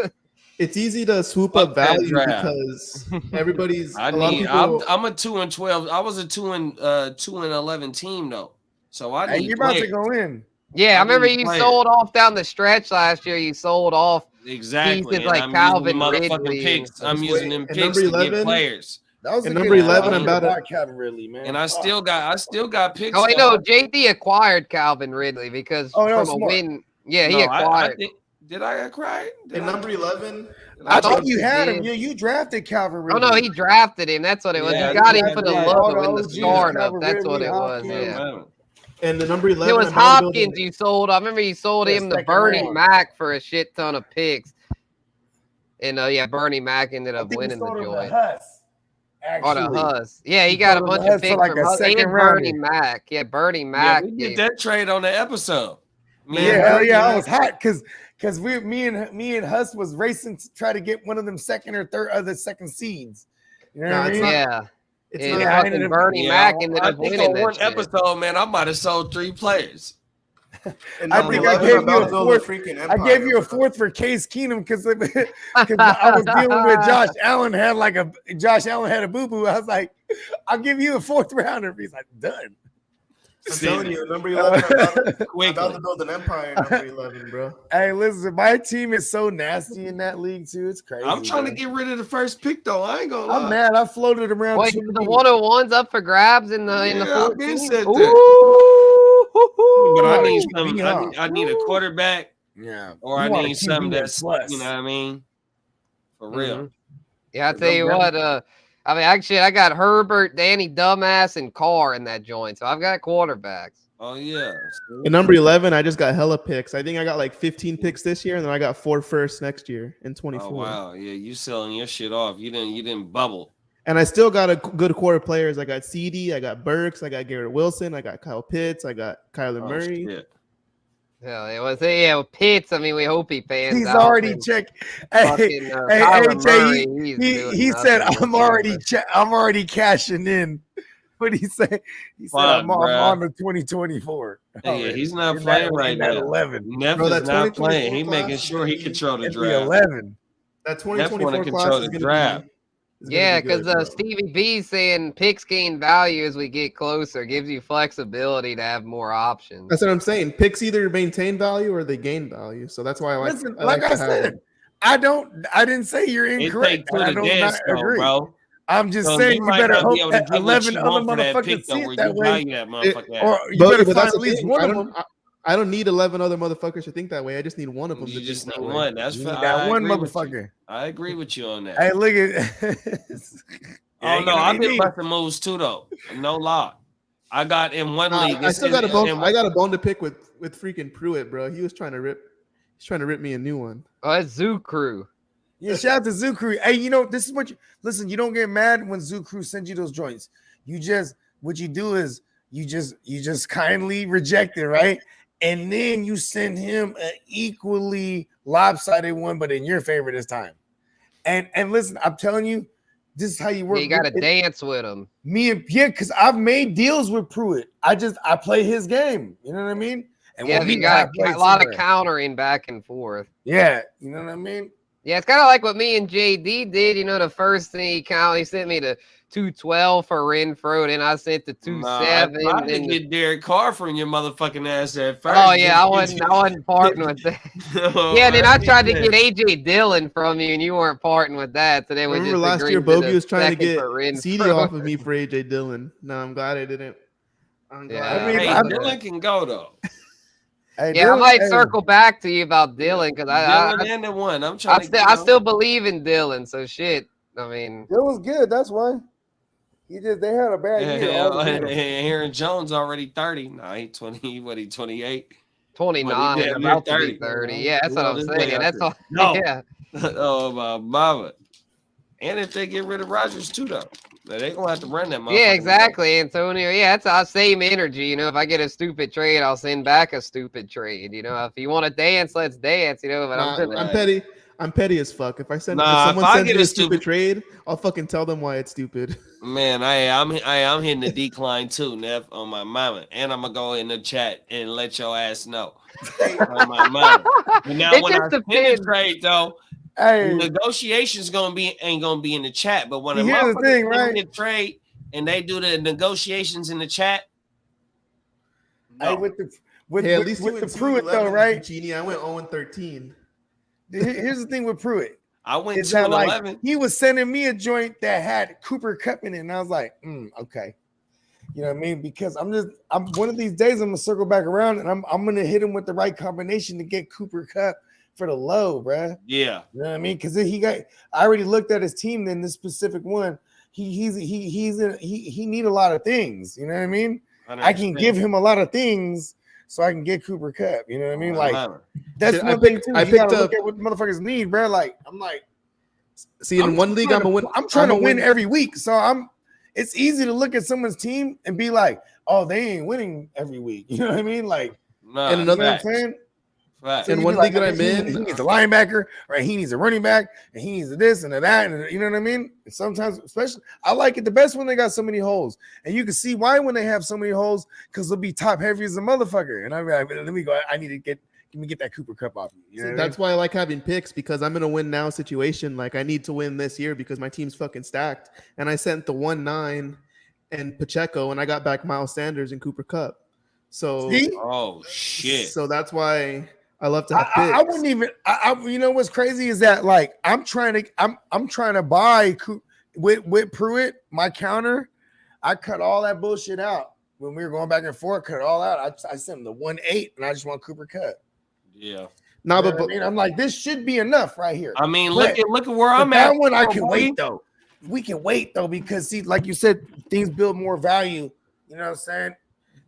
It's easy to swoop up value because everybody's. I'm a 2-12. I was a 2-11 team though, so I need. You're about to go in. Yeah, I remember you sold off down the stretch last year. You sold off exactly pieces like Calvin Ridley. Picks. I'm using them picks to get players. That was number 11. I'm about Calvin Ridley, man. And I still got picks. Oh, no, JD acquired Calvin Ridley because from a win. Yeah, he acquired. Did I acquire? Number 11. I thought you had him. You drafted Calvin Ridley. Oh no, he drafted him. That's what it was. Yeah, you got him for the logo in the startup. That's what it was. Yeah. And the number 11. It was Hopkins you sold. I remember you sold him to Bernie Mac for a shit ton of picks. And Bernie Mac ended up winning the joint. Or the Huss. Yeah, he got a bunch of picks from Huss and Bernie Mac. Yeah, Bernie Mac. We did that trade on the episode. I was hot because me and Huss was racing to try to get one of them second or third other second seeds. You know what I mean? Yeah. Bernie Mac ended up winning on one episode, man. I might have sold 3 players. I think I gave you a fourth. I gave you a fourth for Case Keenum because I was dealing with Josh Allen had a boo boo. I was like, I'll give you a 4th rounder. He's like, done. I'm telling you, number 11. I'm about to build an empire. Number 11, bro. Hey, listen, my team is so nasty in that league too. It's crazy. I'm trying to get rid of the first pick though. I ain't gonna lie. I'm mad. I floated around. Wait, the 101's up for grabs in the 14. But I need some. I need a quarterback. Yeah. Or I need something that's plus. You know what I mean? For real. Mm-hmm. Yeah, I tell you what. I mean, actually, I got Herbert, Danny Dumbass, and Carr in that joint. So I've got quarterbacks. Oh yeah. In number 11, I just got hella picks. I think I got like 15 picks this year, and then I got 4 firsts next year in 24. Oh wow, yeah, you selling your shit off. You didn't bubble. And I still got a good core of players. I got CD, I got Burks, I got Garrett Wilson, I got Kyle Pitts, I got Kyler Murray. Shit. Hell, it was with Pitts. I mean, we hope he pans He's out. already checked. Hey, Kyler Murray, he said, "I'm already cashing in." What did he say? He said, "I'm on the 2024." Yeah, he's not playing right now. 11. Neff is not playing. He's making sure he control the draft. 11. That 2024 control the draft. Yeah, because Stevie B's saying picks gain value as we get closer, gives you flexibility to have more options. That's what I'm saying. Picks either maintain value or they gain value. So that's why I like. Listen, like I said, I didn't say you're incorrect. I don't agree, bro. I'm just saying you better hope that 11 other motherfuckers see it that way. Or you better find at least one of them. I don't need 11 other motherfuckers to think that way. I just need one of them. You just need one. That's fine. That one motherfucker. I agree with you on that. Hey, look at. Oh no, I've been busting moves too, though. No lie. I got in one league. I still got a bone. I got a bone to pick with freaking Pruitt, bro. He was trying to rip. He's trying to rip me a new one. Oh, it's Zoo Crew. Yeah, shout out to Zoo Crew. Hey, you know this is what you listen. You don't get mad when Zoo Crew sends you those joints. You just what you do is you just kindly reject it, right? And then you send him an equally lopsided one, but in your favor this time. And listen, I'm telling you, this is how you work. You got to dance with him. Because I've made deals with Pruitt. I play his game. You know what I mean? And yeah, you got a lot of countering back and forth. Yeah, you know what I mean? Yeah, it's kind of like what me and JD did. You know, the first thing he sent me the 212 for Renfro, then I sent the 27. I didn't get Derek Carr from your motherfucking ass at first. Oh yeah, I wasn't parting with that. Yeah, then I tried to get AJ Dillon from you, and you weren't parting with that. So then we remember last year, Bogey was trying to get CD off of me for AJ Dillon. No, I'm glad I didn't. Yeah, Dillon can go though. Hey, yeah, Dillon, I might circle back to you about Dillon because Dillon and the one. I still believe in Dillon. So shit. I mean, it was good. That's why. They had a bad year. Aaron Jones already 30. No, he 20. What he 28? 29. About 30. Yeah, that's what I'm saying. That's all. No. Yeah. Oh my mama. And if they get rid of Rodgers too, though, they gonna have to run that. Yeah, exactly, Antonio. Yeah, that's our same energy. You know, if I get a stupid trade, I'll send back a stupid trade. You know, if you want to dance, let's dance. You know, but I'm petty. I'm petty as fuck. If someone sends me a stupid trade, I'll fucking tell them why it's stupid. Man, I'm hitting the decline too, Neff, on my mama, and I'm gonna go in the chat and let your ass know on my mama. But now when I send a trade though, the negotiations ain't gonna be in the chat. But when a motherfucker send the trade and they do the negotiations in the chat, no. Hey, with the Pruitt though, right? Guccini, I went 0-13. Here's the thing with Pruitt. I went 2-11. He was sending me a joint that had Cooper Kupp in it, and I was like, okay. You know what I mean? Because I'm one of these days I'm gonna circle back around and I'm gonna hit him with the right combination to get Cooper Kupp for the low, bruh. Yeah. You know what I mean? Because I already looked at his team in this specific one. He need a lot of things. You know what I mean? I can give him a lot of things. So I can get Cooper Kupp, you know what I mean? Like that's one thing too. You gotta look at what motherfuckers need, bro. Like I'm like, see, in one league, I'm trying to win every week. So it's easy to look at someone's team and be like, oh, they ain't winning every week. You know what I mean? Like, and another, you know what I'm saying? Right. In one league that I'm in, he needs a linebacker, right? He needs a running back, and he needs a this and a that, and you know what I mean? And sometimes, especially, I like it the best when they got so many holes, and you can see why when they have so many holes, because they'll be top heavy as a motherfucker. And I'm like, let me go. I need to get that Cooper Kupp off you. Know that's why I like having picks, because I'm in a win now situation. Like I need to win this year because my team's fucking stacked. And I sent the 1-9 and Pacheco, and I got back Miles Sanders and Cooper Kupp. So oh shit. So that's why I love to have picks. I wouldn't even. You know what's crazy is that like I'm trying to buy with Pruitt my counter. I cut all that bullshit out when we were going back and forth. Cut it all out. I sent him the 1-8, and I just want Cooper Kupp. Yeah. No, but I mean, I'm like, this should be enough right here. I mean, look at where I'm at. That one I can wait though. We can wait though because see, like you said, things build more value. You know what I'm saying?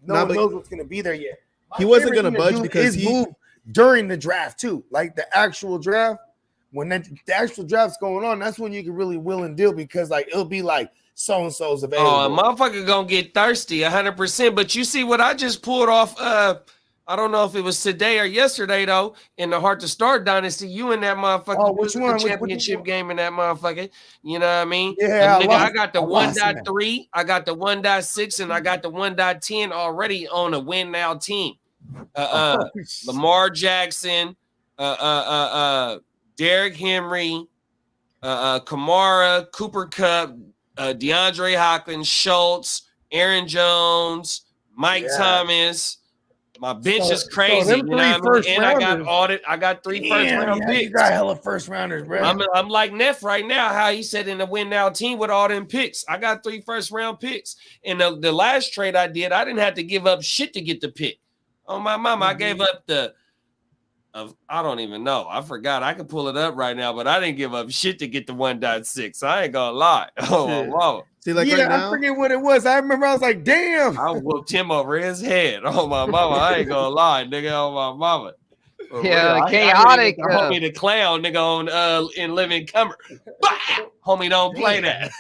No one knows what's going to be there yet. He wasn't going to budge because he moved during the draft too. Like the actual draft, when the actual draft's going on, that's when you can really will and deal because like it'll be like so and so's available. Oh, a motherfucker gonna get thirsty 100%. But you see what I just pulled off? I don't know if it was today or yesterday though. In the Heart to Start Dynasty, you in that motherfucker? Oh, which one? Championship game in that motherfucker. You know what I mean? Yeah, nigga, I got the 1.3, I got the 1.6, and I got the 1.10 already on a win now team. Lamar Jackson, Derrick Henry, Kamara, Cooper Kupp, DeAndre Hopkins, Schultz, Aaron Jones, Mike Thomas. My bench is crazy. You know what I mean? And I got 3 first round picks. You got hella first rounders, bro. I'm like Neff right now, how he said in the win now team with all them picks. I got 3 first round picks. And the last trade I did, I didn't have to give up shit to get the pick. Oh, my mama, I gave up I don't even know. I forgot. I could pull it up right now, but I didn't give up shit to get the 1.6. I ain't gonna lie. Oh, wow. See, like right now, I forget what it was. I remember I was like, damn. I whooped him over his head. Oh, my mama. I ain't gonna lie, nigga. Oh, my mama. Chaotic. Homie the clown, nigga, on in Living Color. Homie, don't play that.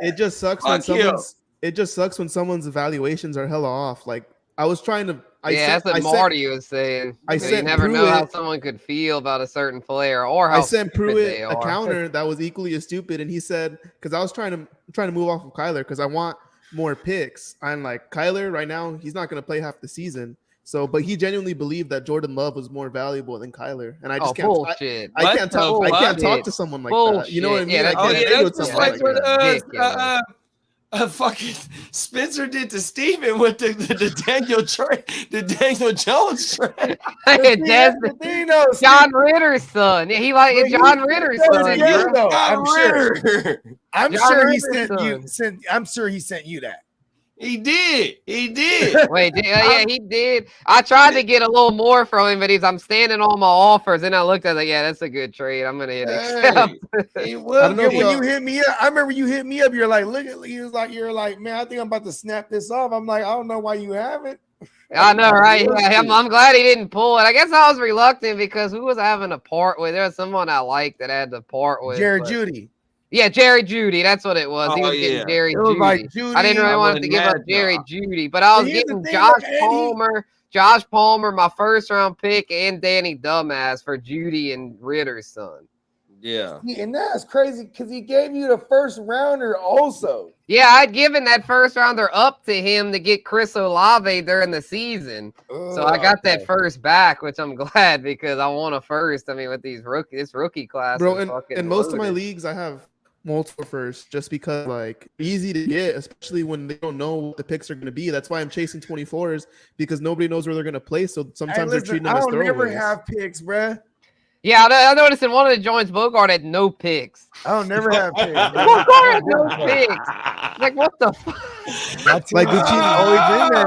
it just sucks when someone's evaluations are hella off. Like I was trying to. That's what Marty was saying. You never know how someone could feel about a certain player, or how I sent Pruitt a counter that was equally as stupid, and he said, because I was trying to move off of Kyler because I want more picks. I'm like, Kyler right now, he's not going to play half the season. So, but he genuinely believed that Jordan Love was more valuable than Kyler, and I just can't. Bullshit. I can't talk to someone like that. You know what I mean? That's just like what fucking Spencer did to Steven with the Daniel Jones trade. John Ritter's son. He like John Ritter's son. I'm sure he sent you that. He did. Wait, he did. I tried to get a little more from him, but I'm standing on my offers, and I looked at it, that's a good trade. I'm gonna hit accept. When you hit me up, I remember you hit me up. You're like, look at, you're like, man, I think I'm about to snap this off. I'm like, I don't know why you haven't. I know, right? Yeah, I'm glad he didn't pull it. I guess I was reluctant because who was I having to part with? There was someone I liked that I had to part with. Jared Judy. Yeah, Jerry Judy. That's what it was. He was getting Jerry Judy. Like Judy. I didn't really want to give up Jerry Judy, but I was getting Josh Palmer, my first round pick, and Danny Dumbass for Judy and Ritter's son. Yeah. And that's crazy because he gave you the first rounder also. Yeah, I'd given that first rounder up to him to get Chris Olave during the season. So I got that first back, which I'm glad because I want a first. I mean, with this rookie class. Bro, in most of my leagues, I have multiple firsts just because like easy to get, especially when they don't know what the picks are going to be. That's why I'm chasing 24s because nobody knows where they're going to play. So sometimes they're treating them as throwaways. I don't never have picks, bruh. Yeah, I noticed in one of the joints, Bogard had no picks. I don't never have picks. Bogard had no picks. Like, what the fuck? Like Guccini always in there,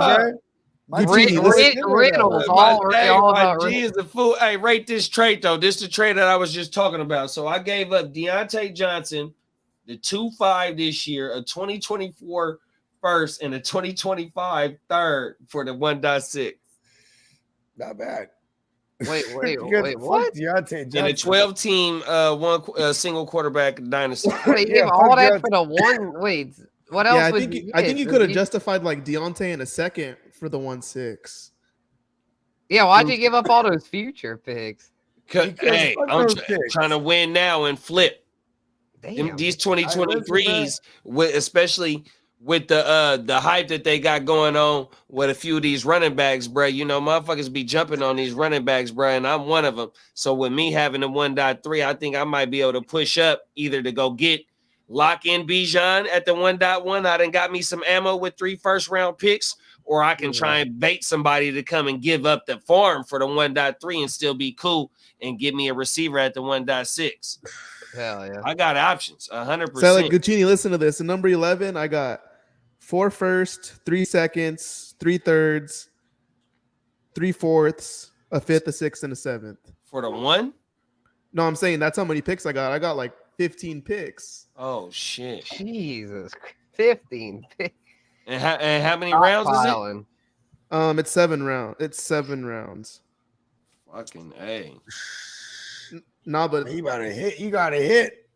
bro. Reynolds, my G is a fool. Hey, rate this trade though. This is the trade that I was just talking about. So I gave up Deontay Johnson, the 2.5 this year, a 2024 first, and a 2025 third for the 1.6. Not bad. Wait, what? Deontay Johnson. And a 12-team, one single quarterback dynasty. Wait, you give all that for the one? Wait, what else? Yeah, I think you could have justified like Deontay in a second for the 1.6. Yeah, why'd you give up all those future picks? Hey, I'm trying to win now and flip. Damn. These 2023s, especially with the hype that they got going on with a few of these running backs, bro. You know, motherfuckers be jumping on these running backs, bro, and I'm one of them. So with me having the 1.3, I think I might be able to push up either to go lock in Bijan at the 1.1. I done got me some ammo with 3 first-round picks, or I can try and bait somebody to come and give up the farm for the 1.3 and still be cool and give me a receiver at the 1.6. Hell yeah. I got options, 100%. So like Guccini, listen to this. In number 11, I got 4 firsts, 3 seconds, 3 thirds, 3 fourths, a 5th, a 6th, and a 7th. For the 1? No, I'm saying that's how many picks I got. I got like 15 picks. Oh, shit. Jesus. 15 picks. And how many rounds is it? Piling. It's 7 rounds. It's 7 rounds. Fucking A. Nah, but You gotta hit. You gotta hit.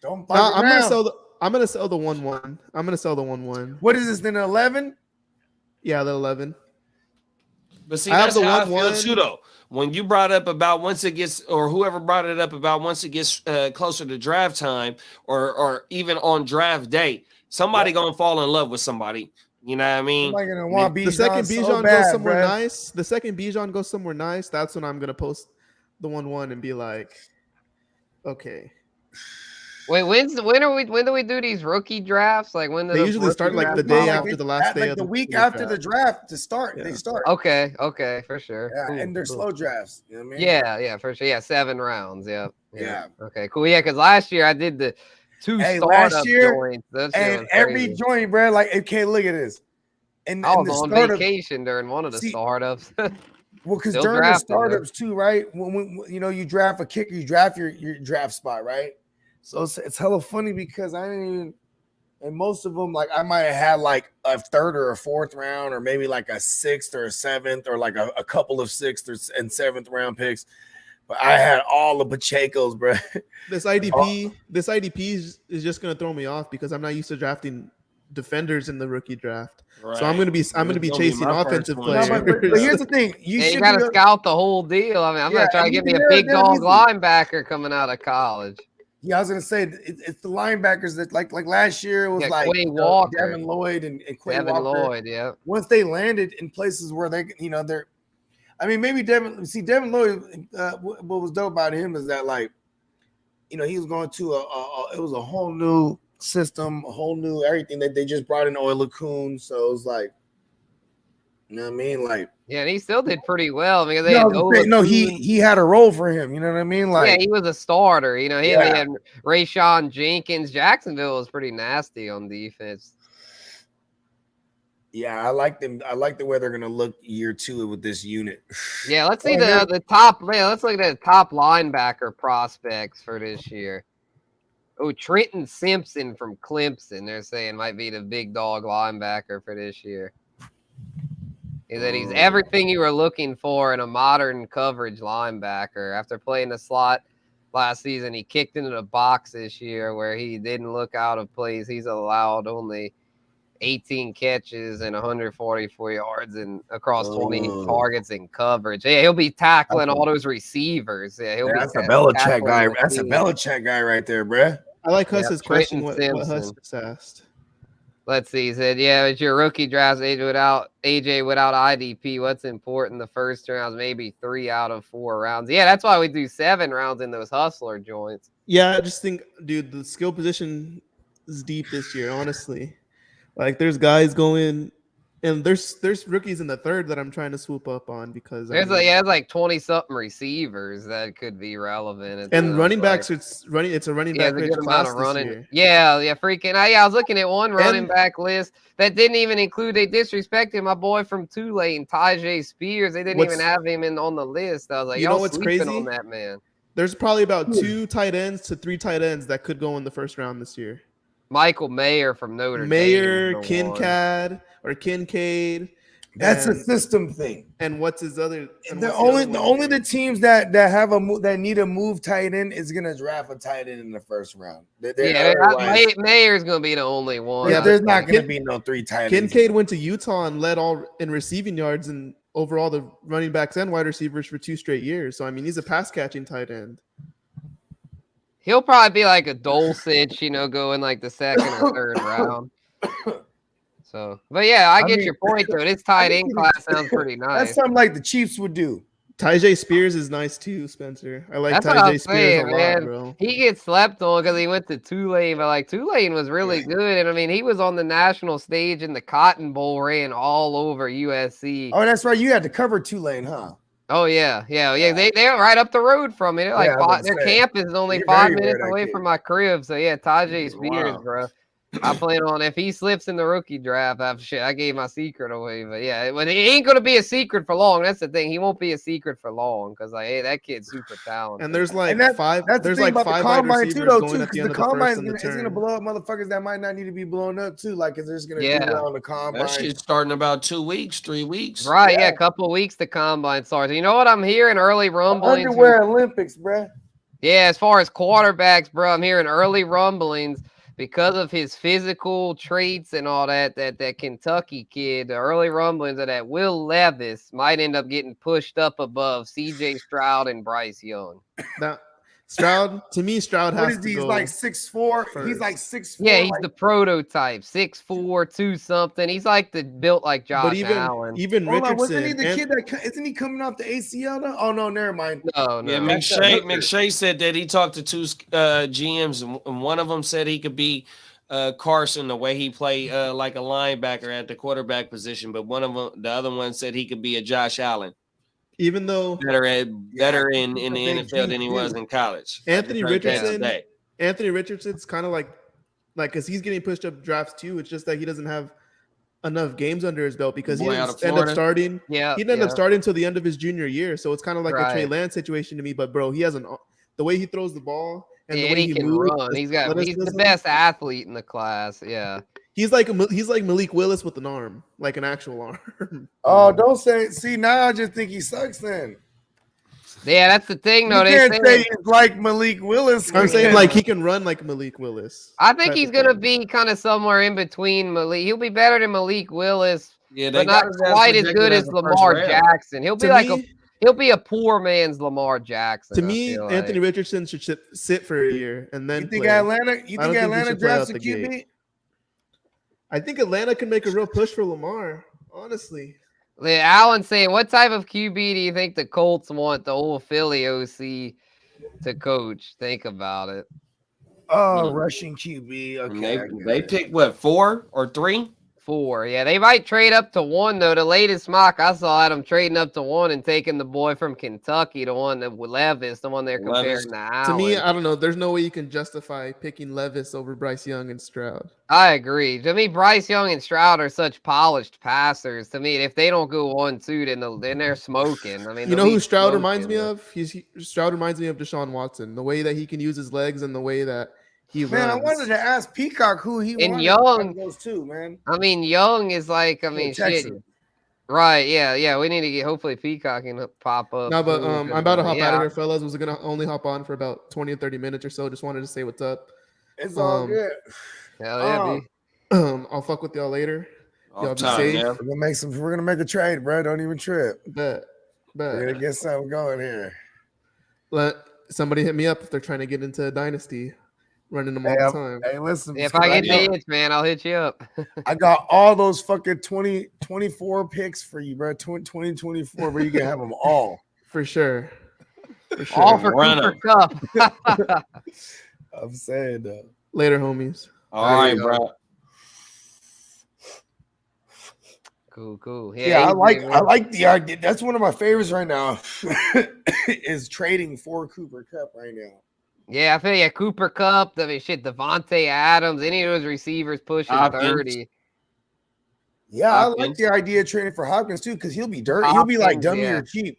Don't fuck nah, I'm gonna around. sell the. I'm gonna sell the 1-1. I'm gonna sell the 1-1. What is this? Then 11? Yeah, the 11. But see, I have that's the how I feel 1-1. too, though. When you brought up about once it gets, or whoever brought it up about once it gets closer to draft time, or even on draft day, somebody gonna fall in love with somebody. You know what I mean? Somebody gonna want The second Bijan Bijan so goes bad, somewhere bruh. nice. The second Bijan goes somewhere nice. That's when I'm gonna post the 1-1 and be like, okay. Wait, when do we do these rookie drafts? Like when do They those usually rookie start like the drafts day start? after the last day like of the week draft. after the draft to start. Yeah. They start. Okay, for sure. Yeah, Cool, and they're cool. slow drafts. You know what I mean? Yeah, for sure. Yeah, 7 rounds. Yeah. Yeah. Okay, cool. Yeah, because last year I did the 2 Hey, startup last year, joints. That shit And was every crazy. joint, bro, like, okay, look at this. And, I and was the on startup, vacation during one of the See, startups. well, because still during the drafting, though. startups too, right? When you know you draft a kicker, you draft your draft spot, right? So it's hella funny because I didn't even, and most of them, like I might have had like a 3rd or a 4th round, or maybe like a 6th or a 7th, or like a couple of 6th and 7th round picks. But I had all the Pachecos, bro. This IDP is just gonna throw me off because I'm not used to drafting defenders in the rookie draft. Right. So I'm gonna be It's gonna be chasing my first offensive one. players. No, but here's the thing: you Yeah, you should got to be, scout the whole deal. I mean, I'm Yeah, not trying to and get me a they're big dog easy. linebacker coming out of college. Yeah, I was gonna say it's the linebackers that like last year it was Yeah, like Quay Walker. Devin Lloyd and Quay Devin Walker. Lloyd, yeah. Once they landed in places where they, you know, they're, I mean, maybe Devin Lloyd. What was dope about him is that, like, you know, he was going to it was a whole new system, a whole new everything that they just brought in Oila Kuhn. So it was like, you know what I mean, like. Yeah, and he still did pretty well because they No, had I'm saying, no, Kuhn. he had a role for him. You know what I mean? Like, Yeah, he was a starter. You know, he Yeah. had Rayshawn Jenkins. Jacksonville was pretty nasty on defense. yeah, I like them. I like the way they're gonna look year 2 with this unit. Yeah, let's see Oh, the top. Man, let's look at the top linebacker prospects for this year. Oh, Trenton Simpson from Clemson. They're saying might be the big dog linebacker for this year. Is that he's everything you were looking for in a modern coverage linebacker. After playing the slot last season, he kicked into the box this year where he didn't look out of place. He's allowed only 18 catches and 144 yards and across 20 targets in coverage. Yeah, he'll be tackling all those receivers. Yeah, he'll be That's a Belichick guy. tackling That's a receivers. Belichick guy right there, bruh. I like Huss's question. Trenton What Huss Simpson. just asked. Let's see. He said, yeah, it's your rookie draft without IDP. What's important? The first rounds, maybe 3 out of 4 rounds. Yeah, that's why we do 7 rounds in those hustler joints. Yeah, I just think, dude, the skill position is deep this year, honestly. Like, there's guys going, and there's rookies in the 3rd that I'm trying to swoop up on because There's like 20-something receivers that could be relevant. and running backs. It's a running back a rich good amount class of this running. year. Yeah, freaking. I was looking at one running And- back list that didn't even include. They disrespected my boy from Tulane, Tajay Spears. They didn't even have him on the list. I was like, You know y'all what's sleeping crazy? on that man. There's probably about 2 tight ends to 3 tight ends that could go in the first round this year. Michael Mayer from Notre Dame. Mayer, is the one. Kincaid. That's a and- system thing. And what's his other? and The what's only other one? the teams that need a move tight end is gonna draft a tight end in the first round. Mayer's gonna be the only one. Yeah, There's not gonna Kin- be no 3 tight ends. Kincaid went to Utah and led all in receiving yards and overall the running backs and wide receivers for 2 straight years. So I mean, he's a pass catching tight end. He'll probably be like a Dulcich, go in like the 2nd or 3rd round. So, but yeah, I get your point though. This tight end class sounds pretty That's nice. something like the Chiefs would do. Tajay Spears is nice too, Spencer. I like That's what I'm Tajay Spears saying, a lot, man. bro. He gets slept on because he went to Tulane, but like Tulane was really good. And I mean, he was on the national stage in the Cotton Bowl, ran all over USC. Oh, that's right. You had to cover Tulane, huh? Oh yeah. They're right up the road from me. They're like Yeah, I was their gonna say, campus is only you're 5 very minutes rare, that away kid. from my crib. So yeah, Tajay Spears, Wow. bro. I plan on if he slips in the rookie draft. I gave my secret away, but yeah, but he ain't gonna be a secret for long. That's the thing. He won't be a secret for long because like, hey, that kid's super talented. And there's like And that's five. the There's thing like about the 5 wide combine receivers too, though, going at because the end the of the combine first and the is gonna turn. blow up motherfuckers that might not need to be blown up too. Like, cause there's gonna be well on the combine. That shit's starting about 2 weeks, 3 weeks. Right, yeah, a couple of weeks the combine starts. You know what I'm hearing? Early rumblings. Underwear Olympics, bruh. Yeah, as far as quarterbacks, bro, I'm hearing early rumblings because of his physical traits and all that Kentucky kid. The early rumblings of that Will Levis might end up getting pushed up above C.J. Stroud and Bryce Young. That Stroud, to me, Stroud What has is to he? He's go like 6'4". He's first. like 6'4". Yeah, he's like, the prototype, 6'4", 2 something. He's like built like Josh But Allen. even hold on, Richardson, wasn't he the kid that isn't he coming off the ACL now? Oh no, never mind. No, Yeah, no. McShay said that he talked to 2 GMs, and one of them said he could be Carson the way he played like a linebacker at the quarterback position, but the other one said he could be a Josh Allen. even though Better in the NFL than he was in college. Anthony Richardson's kind of like because he's getting pushed up drafts too. It's just that he doesn't have enough games under his belt because he didn't end up starting. Yeah, he didn't end up starting until the end of his junior year. So it's kind of like a Trey Right. Lance situation to me. But bro, he has the way he throws the ball and Yeah, the way he can moves, run. He's the athleticism. best athlete in the class. Yeah. He's like Malik Willis with an arm, like an actual arm. Oh, don't say. See, now I just think he sucks. Then Yeah, that's the thing, though. you They can't say say he's like Malik Willis. I'm saying like he can run like Malik Willis. I think type he's of gonna thing. be kind of somewhere in between Malik. He'll be better than Malik Willis, Yeah, but not quite as good as Lamar Jackson. He'll be he'll be a poor man's Lamar Jackson. To me, Anthony Richardson should sit for a year and then. You think play. Atlanta? You I don't think think he Atlanta should play drafts out a the gate. QB? I think Atlanta can make a real push for Lamar. Honestly, Allen saying, what type of QB do you think the Colts want the old Philly OC to coach? Think about it. Oh, rushing QB. Okay, They picked what, 4 or 3? 4. Yeah, they might trade up to 1 though. The latest mock I saw had them trading up to 1 and taking the boy from Kentucky, the one that with Levis, the one they're comparing to Allen. to me, I don't know. There's no way you can justify picking Levis over Bryce Young and Stroud. I agree. To me, Bryce Young and Stroud are such polished passers. To me, if they don't go 1-2, then they're smoking. I mean, You know who Stroud reminds me of? Stroud reminds me of Deshaun Watson. The way that he can use his legs and the way that he runs. I wanted to ask Peacock who he and wanted Young. those two, man. I mean, Young is like, shit. Right? Yeah. We need to get. Hopefully, Peacock can pop up. No, but I'm about to hop out of here, fellas. Was gonna only hop on for about 20 or 30 minutes or so. Just wanted to say what's up. It's all good. Hell yeah, I'll fuck with y'all later. Y'all be time, safe. yeah. We're gonna make a trade, bro. Don't even trip. Bet. We're gonna get something going here. Let somebody hit me up if they're trying to get into a dynasty. Running them all the time. Hey, listen. If I get the itch, man, I'll hit you up. I got all those fucking 2024 picks for you, bro. 2024, where you can have them all. For sure. All for Cooper Cup. I'm saying though. Later, homies. All right, bro. Cool. Yeah, I like the idea. That's one of my favorites right now. Is trading for Cooper Cup right now. Yeah, I feel you. Cooper Cup, Devontae Adams, any of those receivers pushing Hopkins. 30. Yeah, Hopkins. I like the idea of trading for Hopkins too, because he'll be dirty. He'll be like dummy or cheap.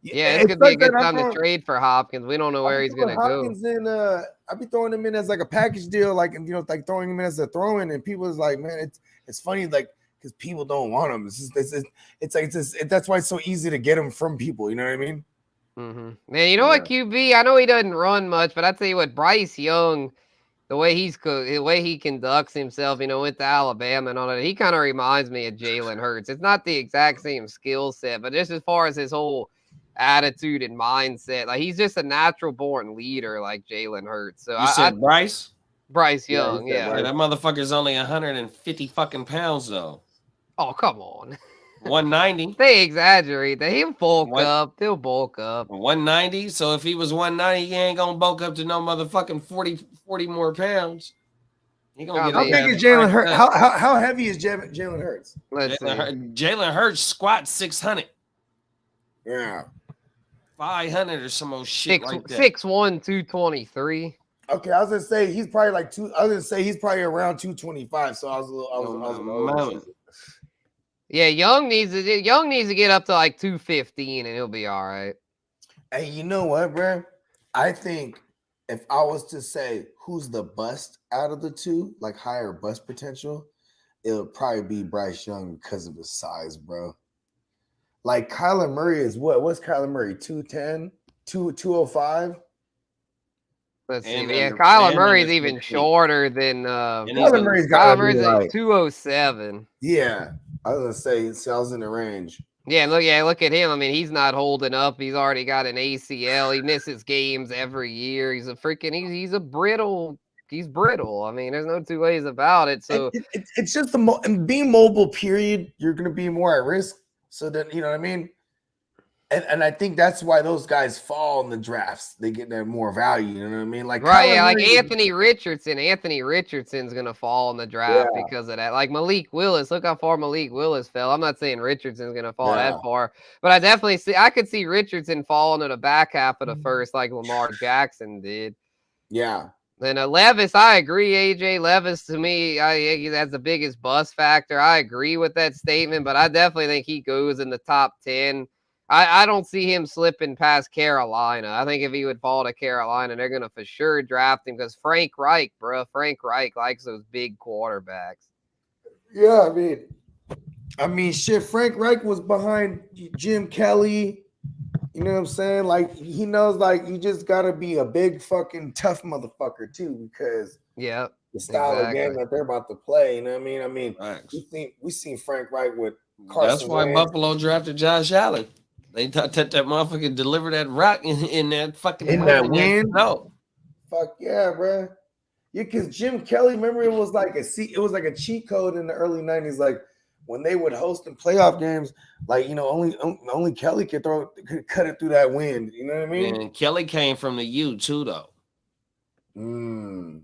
Yeah, it could be a good time to trade for Hopkins. We don't know where he's gonna go. In, I'll be throwing him in as like a package deal, like like throwing him in as a throw-in, and people is like, man, it's funny, like because people don't want him. That's why it's so easy to get him from people. You know what I mean? Mm-hmm. Man, you know what, QB? I know he doesn't run much, but I tell you what, Bryce Young, the way he conducts himself, with the Alabama and all that, he kind of reminds me of Jalen Hurts. It's not the exact same skill set, but just as far as his whole attitude and mindset, like he's just a natural born leader, like Jalen Hurts. So you said Bryce Young, yeah. That motherfucker's only 150 fucking pounds though. Oh, come on. 190. They exaggerate that. He'll bulk up. He'll bulk up. 190. So if he was 190, he ain't gonna bulk up to no motherfucking 40 more pounds. He gonna get how big is Jalen Hurts? How heavy is Jalen Hurts? Jalen Hurts squats 600. Yeah. 500 or some old shit like that. 6'1", 223. Okay, I was gonna say he's probably like two. I was gonna say he's probably around 225. So I was a little. Yeah, Young needs to get up to like 215 and he'll be all right. Hey, you know what, bro? I think if I was to say who's the bust out of the two, like higher bust potential, it would probably be Bryce Young because of his size, bro. Like Kyler Murray is what? What's Kyler Murray? 210, 205? Let's see. And Yeah, under- Kyler and Murray's under even 50. shorter than Kyler Murray's Kyler got Murray's to be at like 207. Yeah, I was gonna say so I was in the range. Yeah, look at him. I mean, he's not holding up. He's already got an ACL. He misses games every year. He's a freaking he's brittle. He's brittle. I mean, there's no two ways about it. So it's just and being mobile. Period. You're gonna be more at risk. So then you know what I mean. And I think that's why those guys fall in the drafts. They get that more value. You know what I mean? Like right, Kyler yeah, like Murray, Anthony Richardson. Anthony Richardson's gonna fall in the draft because of that. Like Malik Willis. Look how far Malik Willis fell. I'm not saying Richardson's gonna fall that far, but I could see Richardson falling in the back half of the first, like Lamar Jackson did. Yeah. Then Levis, I agree, AJ. Levis, to me, that's the biggest bust factor. I agree with that statement, but I definitely think he goes in the top 10. I don't see him slipping past Carolina. I think if he would fall to Carolina, they're going to for sure draft him because Frank Reich, bro. Frank Reich likes those big quarterbacks. Yeah, I mean, shit, Frank Reich was behind Jim Kelly. You know what I'm saying? Like, he knows, like, you just got to be a big fucking tough motherfucker, too, because the style of game that they're about to play, you know what I mean? We seen Frank Reich with Carson That's why Wentz. Buffalo drafted Josh Allen. They thought that motherfucker delivered that rock in that fucking wind. No, fuck yeah, bro. Yeah, because Jim Kelly, remember, it was like a cheat code in the early 90s. Like when they would host in playoff games, like only Kelly could cut it through that wind. You know what I mean? And Kelly came from the U too, though. 100%.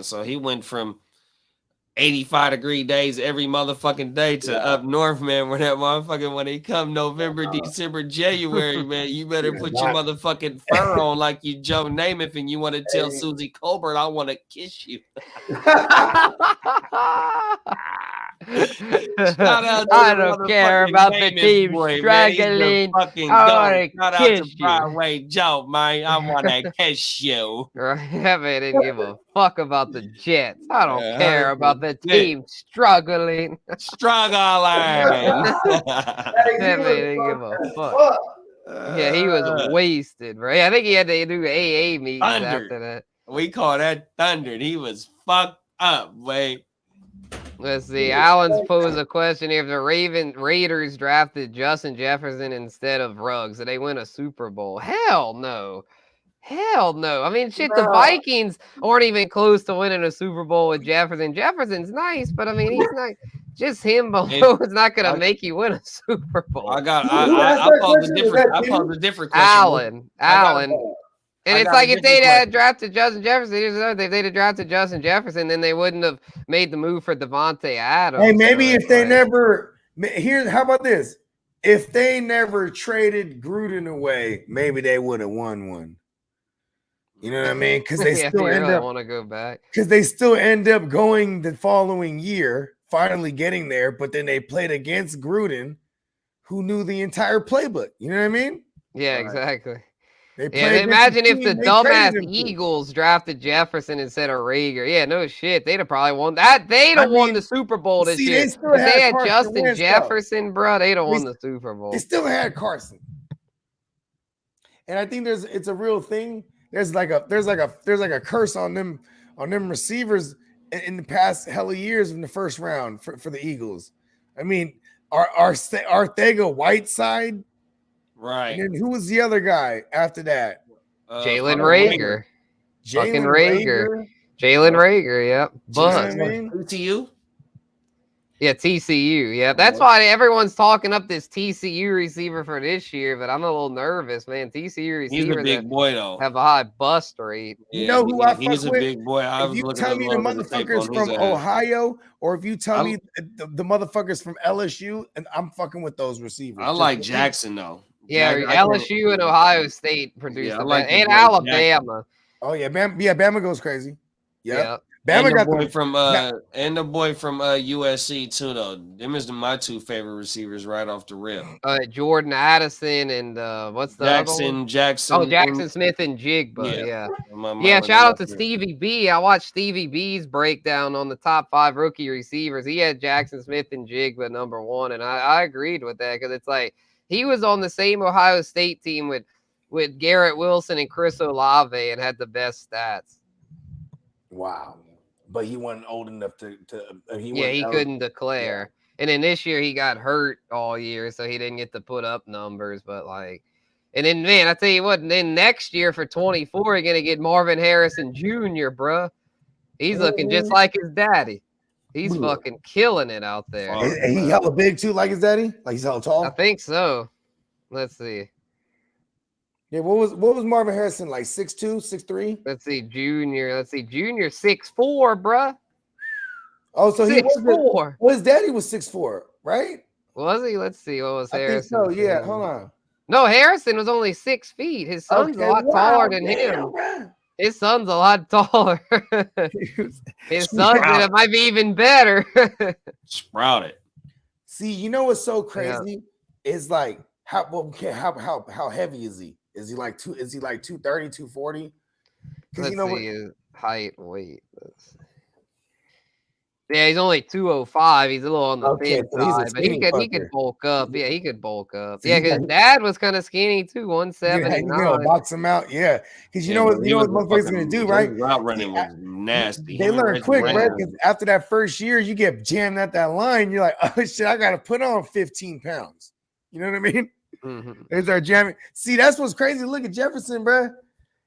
So he went from 85-degree days every motherfucking day to up north, man, where that motherfucking when they come November, December, January, man, you better put your motherfucking fur on like you Joe Namath and you want to tell Susie Colbert, I want to kiss you. I don't care about the team struggling. I want to kiss you. Broadway Joe, man, I want to kiss you. Right? That man didn't give a fuck about the Jets. I don't care about the team struggling. Struggling. That man didn't give a fuck. Yeah, he was wasted, right? I think he had to do AA meetings after that. We call that thunder. He was fucked up, wait. Let's see. Allen's posed a question: if the Raiders drafted Justin Jefferson instead of Ruggs, did they win a Super Bowl? Hell no. Hell no. I mean, shit, the Vikings aren't even close to winning a Super Bowl with Jefferson. Jefferson's nice, but I mean, he's not just him below. It's not going to make you win a Super Bowl. I posed a different question. Allen. And it's like if they'd had drafted Justin Jefferson, if they'd have drafted Justin Jefferson, then they wouldn't have made the move for Devontae Adams. Hey, maybe if they never how about this? If they never traded Gruden away, maybe they would have won one. You know what I mean? Because they still want to go back. Because they still end up going the following year, finally getting there, but then they played against Gruden, who knew the entire playbook. You know what I mean? Yeah, exactly. Imagine if the dumbass Eagles drafted Jefferson instead of Rager. Yeah, no shit. They'd have probably won that. They'd have won the Super Bowl this year. If they had Justin Jefferson, bro, they'd have won the Super Bowl. They still had Carson. And I think it's a real thing. There's like a curse on them receivers in the past hella years in the first round for the Eagles. I mean, Arthega Whiteside. Right. And then who was the other guy after that? Jalen Rager. Fucking Rager. Jalen Rager, yep. Buzz. TCU? Yeah, TCU. Yeah, that's why everyone's talking up this TCU receiver for this year, but I'm a little nervous, man. TCU receiver. He's a big boy, though. Have a high bust rate. You know who I fuck with? He's a big boy. If you tell me the motherfuckers from Ohio, or if you tell me the motherfuckers from LSU, and I'm fucking with those receivers. I like Jackson, though. Yeah, LSU and Ohio State produced and Alabama. Oh yeah, Bama goes crazy. Yep. Yeah. Bama And the got boy the from USC too, though. Them is my two favorite receivers right off the rip. Jordan Addison and what's the other one? Jackson. Oh, Jackson Smith and Jigba. Yeah. My Shout out to Stevie B. I watched Stevie B's breakdown on the top 5 rookie receivers. He had Jackson Smith and Jigba number 1, and I agreed with that because it's like he was on the same Ohio State team with Garrett Wilson and Chris Olave and had the best stats. Wow. But he wasn't old enough to he couldn't declare. Yeah. And then this year he got hurt all year, so he didn't get to put up numbers. But and then, man, I tell you what, then next year for 24, you're going to get Marvin Harrison Jr., bruh. He's looking just like his daddy. He's fucking killing it out there. And he hella big too, like his daddy? Like he's hella tall? I think so. Let's see. Yeah, what was Marvin Harrison like? 6'2", 6'3"? Let's see, Junior. 6'4", bruh. Oh, so 6'4". Well, his daddy was 6'4", right? Was he? Let's see. What was Harrison? I think so, yeah. Hold on. No, Harrison was only 6 feet. His son's a lot taller than him. Bro. His son's a lot taller. His son's might be even better. Sprouted. See, you know what's so crazy? Is like how heavy is he? Is he like 230, 240? Let's see his height and weight. Yeah, he's only 205. He's a little on the thin side, but he could bulk up. Yeah, he could bulk up. Yeah, because dad was kind of skinny too, 179. You know, box him out. Yeah, because you know what motherfuckers gonna do, right? Route running was nasty. They learn quick, right? Because after that first year, you get jammed at that line. You're like, oh shit, I gotta put on 15 pounds. You know what I mean? Mm-hmm. They start jamming. See, that's what's crazy. Look at Jefferson, bro.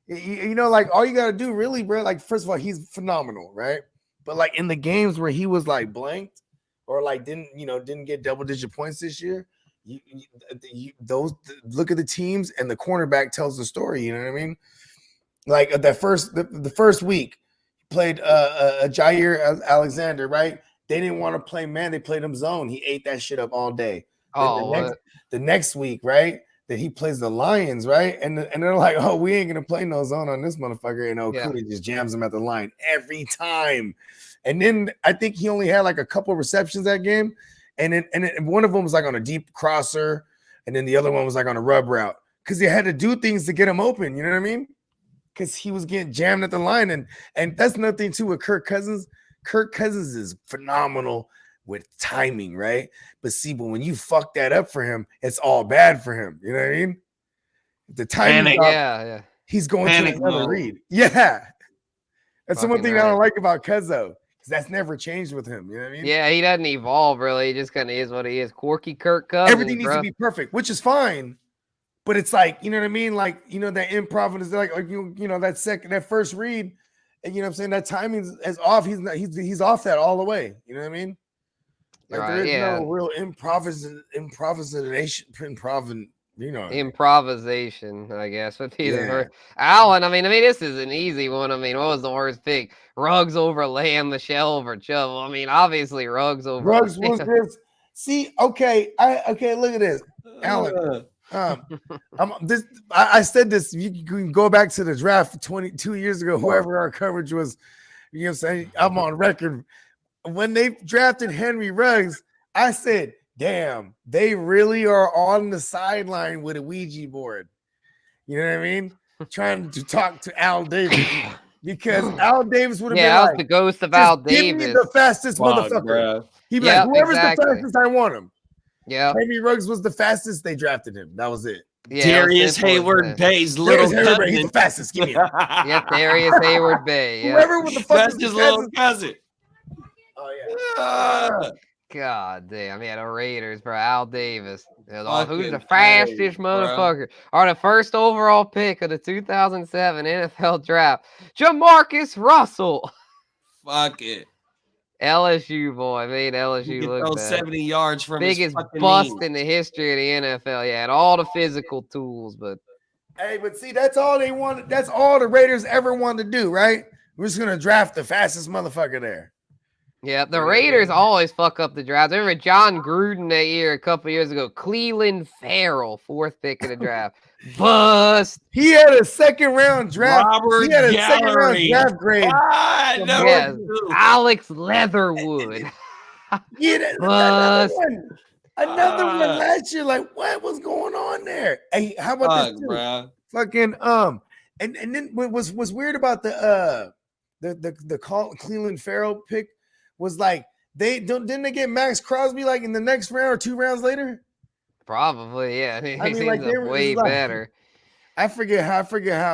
You know, like all you gotta do, really, bro. Like first of all, he's phenomenal, right? But like in the games where he was like blanked or like didn't get double-digit points this year, those look at the teams and the cornerback tells the story. You know what I mean? Like the first week, played Jair Alexander, right? They didn't want to play man; they played him zone. He ate that shit up all day. The next week, right? That he plays the Lions, right? And they're like, oh, we ain't gonna play no zone on this motherfucker. And Okuda just jams him at the line every time. And then I think he only had like a couple of receptions that game. And then one of them was like on a deep crosser, and then the other one was like on a rub route. Because he had to do things to get him open, you know what I mean? Because he was getting jammed at the line. And that's nothing too with Kirk Cousins. Kirk Cousins is phenomenal with timing, right? But when you fuck that up for him, it's all bad for him. You know what I mean? The timing, he's going to another read. Yeah, that's the one thing I don't like about Cuzzo, because that's never changed with him. You know what I mean? Yeah, he doesn't evolve really. He just kind of is what he is. Quirky Kirk Cousins. Everything needs to be perfect, which is fine. But it's like, you know what I mean? Like, you know, that improv is like you know, that first read, and you know what I'm saying? That timing is off. He's off that all the way. You know what I mean? Like there is no real improvisation, improvisation, I guess would be the word. Allen, I mean, this is an easy one. I mean, what was the worst pick? Ruggs over Lamb, Michelle over Chubb. I mean, obviously Ruggs over Ruggs was this. See, okay, look at this, Allen. I said this. You can go back to the draft 22 years ago. Whoever our coverage was, you know what I'm saying? I'm on record. When they drafted Henry Ruggs, I said, damn, they really are on the sideline with a Ouija board. You know what I mean? Trying to talk to Al Davis. Because Al Davis would have been like, the ghost of Al Davis. Give me the fastest motherfucker. Bro. He'd be like, whoever's the fastest, I want him. Yeah. Henry Ruggs was the fastest, they drafted him. That was it. Yeah, Darius Hayward Bay's little cousin. He's the fastest. Give me him. Darius Hayward Bay. Yeah. Whoever with the fuck is his little cousin. Oh yeah. God damn, the Raiders, bro. Al Davis. Who's the fastest motherfucker? Or the first overall pick of the 2007 NFL draft, Jamarcus Russell. Fuck it. LSU boy, made LSU look bad. 70 yards from biggest bust in the history of the NFL. Yeah, and all the physical tools, but hey, but see, that's all they wanted. That's all the Raiders ever wanted to do, right? We're just gonna draft the fastest motherfucker there. Yeah, the Raiders always fuck up the draft. Remember John Gruden that year a couple years ago? Cleveland Farrell, 4th pick of the draft. Bust. He had a second round draft. Robert He had a second round Gallery. draft grade. Ah, number Yes. 2. Alex Leatherwood. Yeah, another Bust. one. Another one last year. Like, what was going on there? Hey, how about this too? Bro. Fucking and then what was weird about the Cleveland Farrell pick was like didn't they get Max Crosby like in the next round or 2 rounds later? Probably, yeah. He I mean, seems like, they were way like- better. I forget how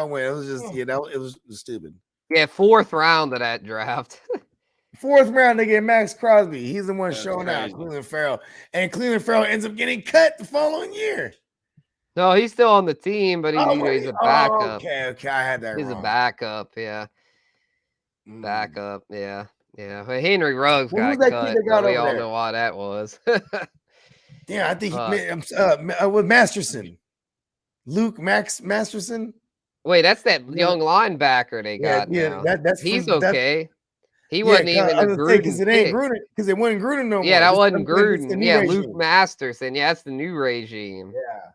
it went. It was just it was stupid. Yeah, 4th round of that draft. 4th round, they get Max Crosby. He's the one That's showing out. crazy. Cleveland Farrell, and Cleveland Farrell ends up getting cut the following year. No, he's still on the team, but he's a backup. Okay, I had that He's wrong. a backup, yeah. Mm. Backup, yeah. Yeah. But Henry Ruggs Well, who's got that kid cut. they got But we over all there? know why that was. Yeah, I think with Masterson, Masterson. Wait, that's that young linebacker they got Yeah, now. that's He's from- that's- okay. He wasn't even the Gruden because it ain't pick. Gruden because it wasn't Gruden no more. Yeah, that This- wasn't I'm saying it's the Gruden. new Yeah, regime. Luke Masterson. Yeah, that's the new regime. Yeah.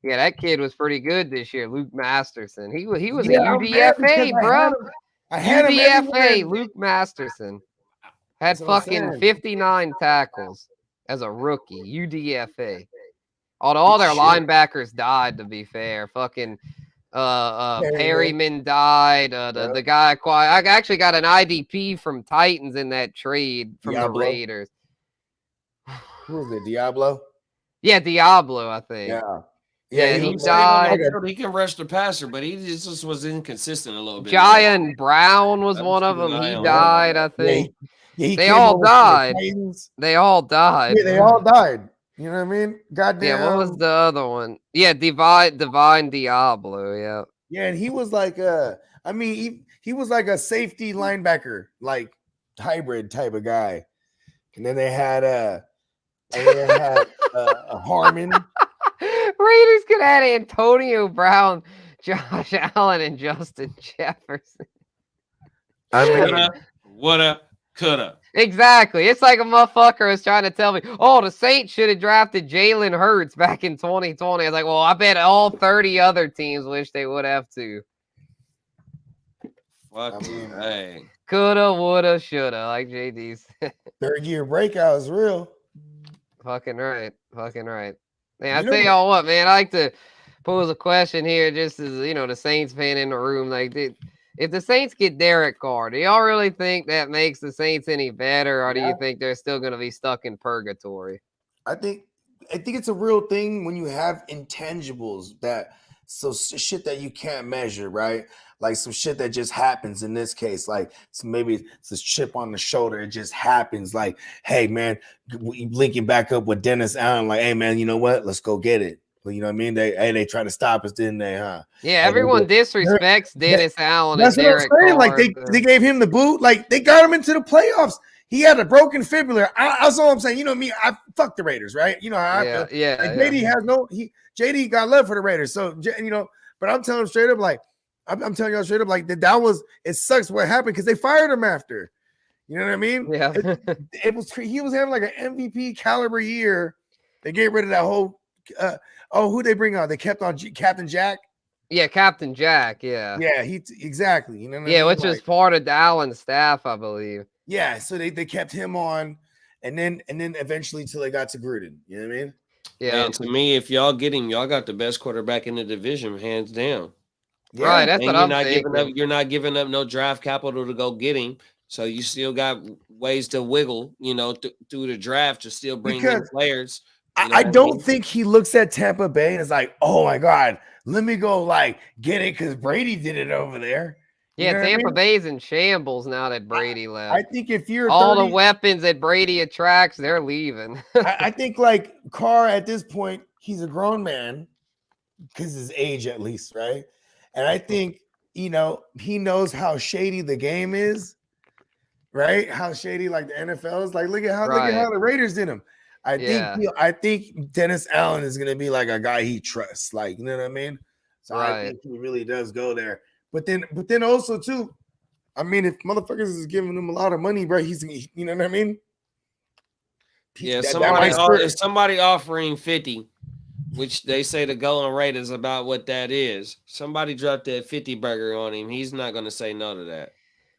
Yeah, that kid was pretty good this year, Luke Masterson. He was Yeah, a I'm mad because UDFA, bro. I had him UDFA, everywhere. Luke Masterson. Had That's what I'm fucking saying. 59 tackles as a rookie. UDFA. All their Shit. linebackers died, to be fair. Fucking Perryman died. The guy I actually got an IDP from Titans in that trade from Diablo? the Raiders. Who was it? Diablo? Yeah, Diablo, I think. Yeah, he was- died. He can rush the passer, but he just was inconsistent a little bit. Giant Brown was I'm one of keeping them. an eye He on died, I Yeah, think. he They came all over to the died. Titans. They all died. Yeah, they all died. You know what I mean? Goddamn. Yeah, what was the other one? Yeah, Divine Diablo. Yeah. Yeah, and he was like he was like a safety linebacker, like hybrid type of guy. And then they had a Harmon. Raiders could add Antonio Brown, Josh Allen, and Justin Jefferson. I mean, Woulda, coulda. Exactly. It's like a motherfucker was trying to tell me, oh, the Saints should have drafted Jalen Hurts back in 2020. I was like, well, I bet all 30 other teams wish they would have to. Fuck, hey. Coulda, woulda, shoulda, like JD's. third year breakout is real. Fucking right. Fucking right. Man, I You know tell what- y'all what, man, I like to pose a question here just as, the Saints fan in the room. Like, if the Saints get Derek Carr, do y'all really think that makes the Saints any better, or do you think they're still going to be stuck in purgatory? I think it's a real thing when you have intangibles shit that you can't measure, right? Like some shit that just happens in this case, like maybe it's a chip on the shoulder. It just happens. Like, hey man, linking back up with Dennis Allen, like, hey man, you know what? Let's go get it. Well, you know what I mean? They tried to stop us, didn't they? Huh? Yeah, everyone disrespects Dennis Allen and That's what I'm Derek saying. Carr. Like they gave him the boot. Like they got him into the playoffs. He had a broken fibula. That's all I'm saying. You know me. I fuck the Raiders, right? You know how I feel. Like, JD has JD got love for the Raiders. So but I'm telling him straight up, like I'm telling y'all straight up, like it sucks what happened because they fired him after. You know what I mean? Yeah. He was having like an MVP caliber year. They get rid of that whole. Who they bring on? They kept on Captain Jack. Yeah, Captain Jack. Yeah. Yeah, exactly. You know what I Yeah, mean? which was part of Allen's staff, I believe. Yeah, so they kept him on, and then eventually till they got to Gruden. You know what I mean? Yeah. And to me, if y'all get him, y'all got the best quarterback in the division, hands down. Yeah. Right, that's And what you're I'm not thinking. giving up. You're not giving up no draft capital to go get him. So you still got ways to wiggle, through the draft to still bring in Because players. I don't think he looks at Tampa Bay and is like, oh my God, let me go get it because Brady did it over there. You Yeah, know what I Tampa mean? Bay's in shambles now that Brady left. I think if you're all 30, the weapons that Brady attracts, they're leaving. I think like Carr at this point, he's a grown man because his age at least, right? And I think he knows how shady the game is, right? How shady like the NFL is. Like look at how the Raiders did him. I think Dennis Allen is gonna be like a guy he trusts, like you know what I mean. So I think he really does go there. But then also too, I mean, if motherfuckers is giving him a lot of money, bro, you know what I mean? Yeah, That somebody might spur- if somebody offering 50, which they say the going rate is about what that is. Somebody dropped that 50 burger on him. He's not gonna say no to that.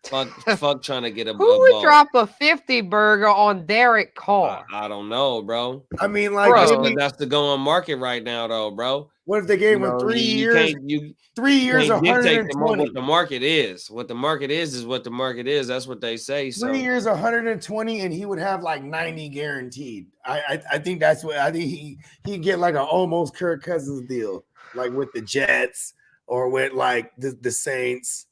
Fuck trying to get a Who would ball. drop a 50 burger on Derek Carr? I don't know, bro. I mean, like, Bro. That's the going market right now, though, bro. what if they gave him 3 years? 3 years, can't dictate 120. what the market is. What the market is what the market is. That's what they say. So 3 years, 120, and he would have like 90 guaranteed. I think that's what I think he'd get like an almost Kirk Cousins deal, like with the Jets or with like the Saints.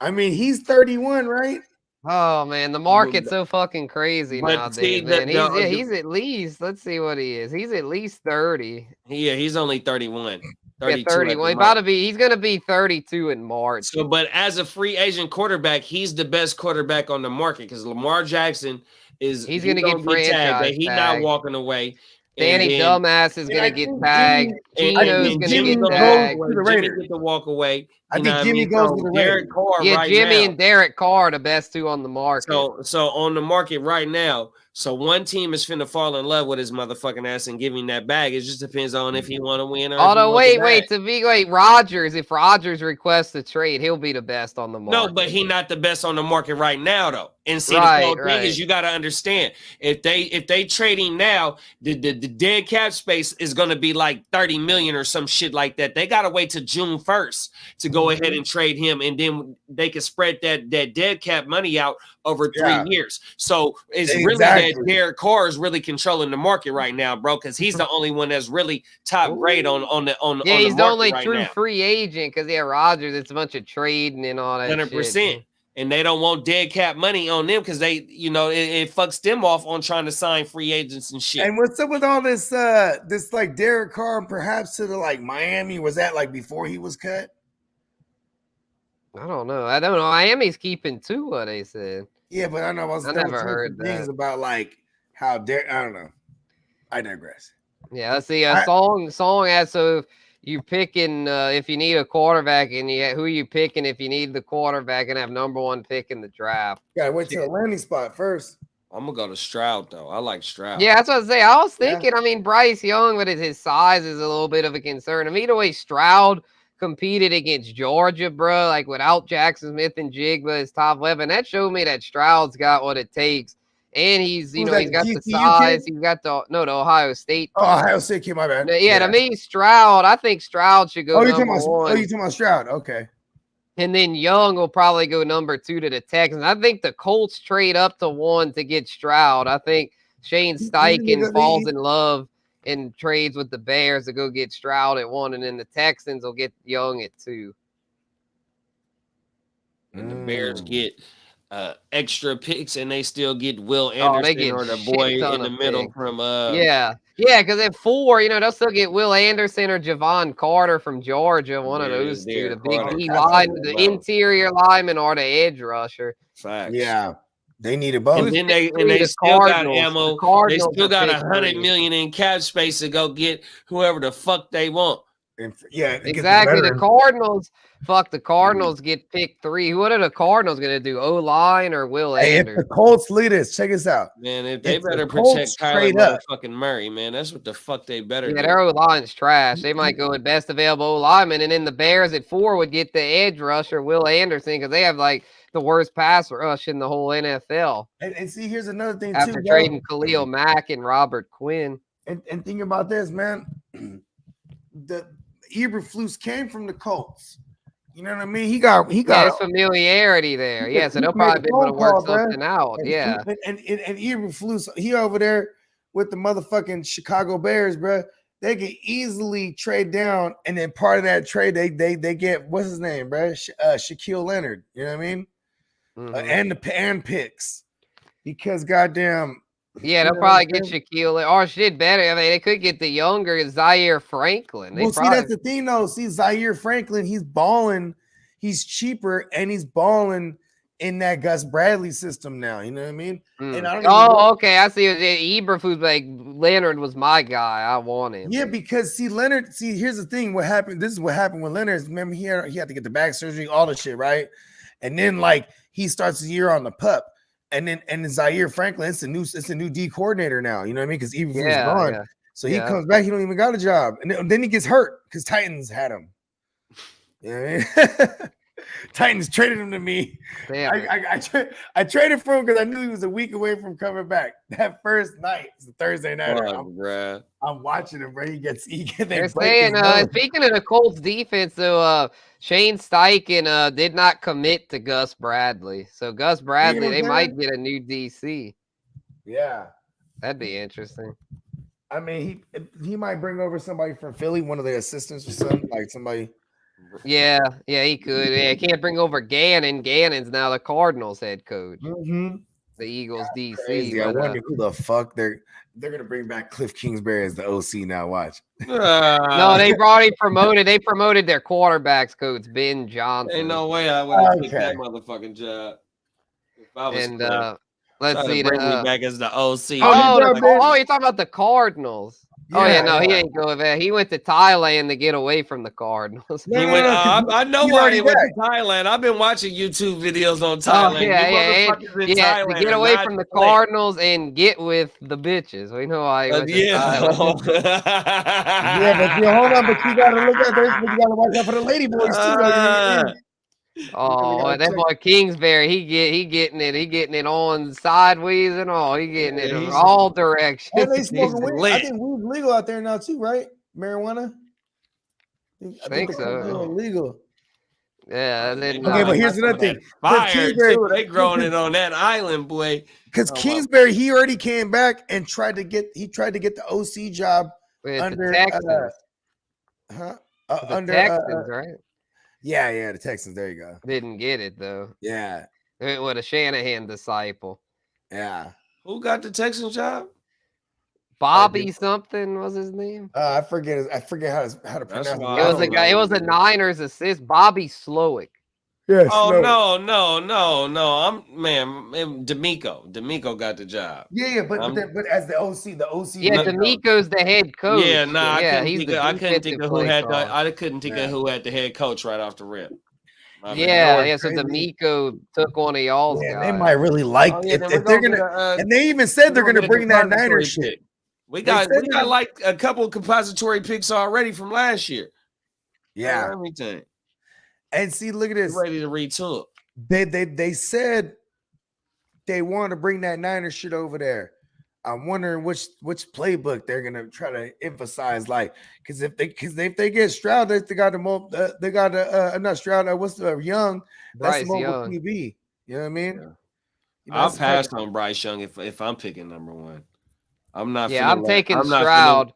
I mean, he's 31, right? Oh man, the market's so fucking crazy But nowadays, see, man. the- He's at least, let's see what he is. He's at least 30. yeah, he's only 31. 32 Yeah, 30. at the Well, most. he's gonna be 32 in March. So, but as a free agent quarterback, he's the best quarterback on the market because Lamar Jackson is He's gonna get tagged. franchise He's not tag. walking away. Danny And then- Dumbass is I gonna get think tagged. and Gino's then gonna Jimmy get goes tagged. to the Jimmy Raiders. get to walk away. I You think know what Jimmy mean? goes So to the Derek Raiders. Carr Yeah, right Jimmy now. and Derek Carr are the best two on the market. So on the market right now, so one team is finna fall in love with his motherfucking ass and give him that bag. It just depends on if he want to win or. if he Although, want the wait, bag. Rodgers. If Rodgers requests a trade, he'll be the best on the market. No, but he not the best on the market right now, though. And see, Right, the whole thing right. is you got to understand if they trading now, the dead cap space is going to be like 30 million or some shit like that. They got to wait till June 1st to go ahead and trade him, and then they can spread that dead cap money out over 3 years. So it's really that Derek Carr is really controlling the market right now, bro, because he's the only one that's really top grade on the Yeah, he's the the only right true now. free agent because Rodgers, it's a bunch of trading and all that. 100%. Shit. And they don't want dead cap money on them because they, it fucks them off on trying to sign free agents and shit. And what's up with all this this like Derek Carr perhaps to the like Miami? Was that like before he was cut? I don't know. Miami's keeping Tua, they said. Yeah, but I know I never heard things that. about like how I don't know. I digress. Yeah, let's see. Song as so you picking if you need a quarterback, and who you picking if you need the quarterback and have number one pick in the draft. Gotta wait till the landing spot first. I'm gonna go to Stroud though. I like Stroud. Yeah, that's what I say. I was thinking. I mean, Bryce Young, but his size is a little bit of a concern. I mean, the way Stroud competed against Georgia, bro, like without Jackson Smith and Jigba as top weapon, that showed me that Stroud's got what it takes. And he's got the size. He's got the Ohio State. Oh, Ohio State kid, my bad. Yeah, to me, Stroud. I think Stroud should go number one. Oh, you talking about Stroud? Okay. And then Young will probably go number 2 to the Texans. I think the Colts trade up to 1 to get Stroud. I think Shane Steichen falls in love and trades with the Bears to go get Stroud at 1, and then the Texans will get Young at 2. And the Bears get extra picks, and they still get Will Anderson or the boy in the middle picks. from yeah, because at 4, they'll still get Will Anderson or Javon Carter from Georgia, one of those two, the big D lineman, the interior lineman or the edge rusher. Facts. Yeah, they needed both. And then they still got ammo. They still got $100 million in cap space to go get whoever the fuck they want. Yeah, exactly. The Cardinals, the Cardinals get pick 3. What are the Cardinals gonna do? O-line or Will Anderson? If the Colts lead us, check us out. Man, if they better protect Kyler fucking Murray, man, that's what the fuck they better do. Their O-line's trash. They might go with best available O-lineman, and then the Bears at 4 would get the edge rusher Will Anderson because they have like the worst pass rush in the whole NFL. And see, here's another thing after trading Khalil Mack and Robert Quinn. And think about this, man. The Eberflus came from the Colts. You know what I mean? He got his familiarity there. Yeah, so they'll probably be able to work something out. Yeah. And Eberflus, he over there with the motherfucking Chicago Bears, bro. They can easily trade down, and then part of that trade, they get what's his name, bro? Shaquille Leonard. You know what I mean? And picks because goddamn. Yeah, they'll probably get Shaquille or shit better. I mean, they could get the younger Zaire Franklin. Well, see, that's the thing, though. See, Zaire Franklin, he's balling. He's cheaper, and he's balling in that Gus Bradley system now. You know what I mean? And I don't okay. I see. Eberflus, like Leonard was my guy. I want him. Yeah, because Leonard. See, here's the thing. What happened? This is what happened with Leonard. Remember, he had to get the back surgery, all the shit, right? And then like he starts the year on the pup. And then Zaire Franklin, it's a new D coordinator now. You know what I mean? Because Eberflus is gone. Yeah. So he comes back, he don't even got a job. And then he gets hurt because Titans had him. You know what I mean? Titans traded him to me. I traded for him because I knew he was a week away from coming back. That first night, it's a Thursday night. I'm watching him, bro. They're saying, speaking of the Colts defense, though, Shane Steichen did not commit to Gus Bradley. So Gus Bradley, they might get a new DC. Yeah. That'd be interesting. I mean, he might bring over somebody from Philly, one of the assistants or something, like somebody. Yeah, he could. Yeah, can't bring over Gannon. Gannon's now the Cardinals head coach. Mm-hmm. The Eagles DC. Crazy. I wonder who the fuck they're gonna bring back Cliff Kingsbury as the OC now. Watch. No, they've already promoted. They promoted their quarterbacks coach, Ben Johnson. Ain't no way I would have picked that motherfucking job. If I was let's see. Bring me back as the OC. You're talking about the Cardinals. Yeah, he ain't going there. He went to Thailand to get away from the Cardinals. I know why he went to Thailand. I've been watching YouTube videos on Thailand. To get away from the Cardinals and get with the bitches. We know why he went to Thailand. But hold on, but you gotta look at this. You gotta watch out for the lady boys too. That boy Kingsbury, he getting it on sideways and all. He getting it in all directions. And they smoking weed. I think weed's legal out there now too, right? Marijuana. I think so. Legal. Yeah. Then, but here's another thing. Fire too. They growing it on that island, boy. Because Kingsbury, he already came back and tried to get the OC job under the Texans. Under Texans, right? Yeah, the Texans. There you go. Didn't get it though. Yeah. It was a Shanahan disciple. Yeah. Who got the Texans job? Bobby something was his name. I forget how to pronounce it. It was a guy. It was a Niners assist. Bobby Slowick. Yes. Oh no! D'Amico got the job. Yeah, but as the OC. Yeah, D'Amico's the head coach. Yeah, I couldn't think of who had the head coach right off the rip. So D'Amico took one of y'all's guys. They might really like it. If they're gonna, and they even said they're gonna bring that Niners shit. We got like a couple of compository picks already from last year. Yeah, everything. And see, look at this. Ready to retool. They said they want to bring that Niners shit over there. I'm wondering which playbook they're gonna try to emphasize, like, because if they get Stroud, they got not Stroud. What's the Young? Bryce That's Young. QB. You know what I mean? Yeah. You know, I'll pass on Bryce Young if I'm picking number one. I'm not. Yeah, I'm taking Stroud.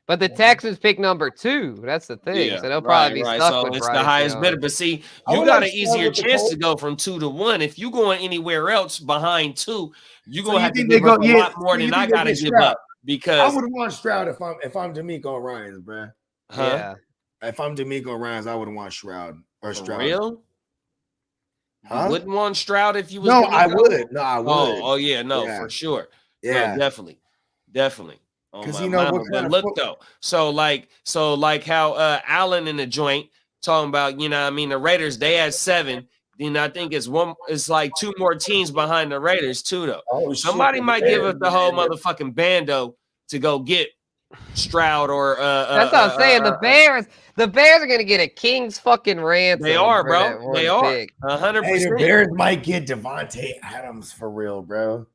But the Texans pick number 2. That's the thing. Yeah, so they'll probably be stuck with it's Bryce the highest Young. bidder. But see, you got an easier chance to go from 2 to 1. If you going anywhere else behind 2, you're gonna have to give up a lot more than I gotta give up. Because I would want Stroud if I'm D'Amico Ryans, bro. Yeah. If I'm D'Amico Ryans, I would want Stroud or Stroud. For real? Huh? You wouldn't want Stroud if you was I would. No, I would. Oh yeah, for sure. Yeah, no, definitely. Because you know what kind of look though. So like how Allen in the joint talking about, you know what I mean, the Raiders, they had 7. Then I think it's like 2 more teams behind the Raiders too though. Somebody might give us the whole motherfucking bando to go get Stroud or that's what I'm saying. The Bears are gonna get a king's fucking ransom. They are, bro. They are 100%. The Bears might get Devontae Adams for real, bro.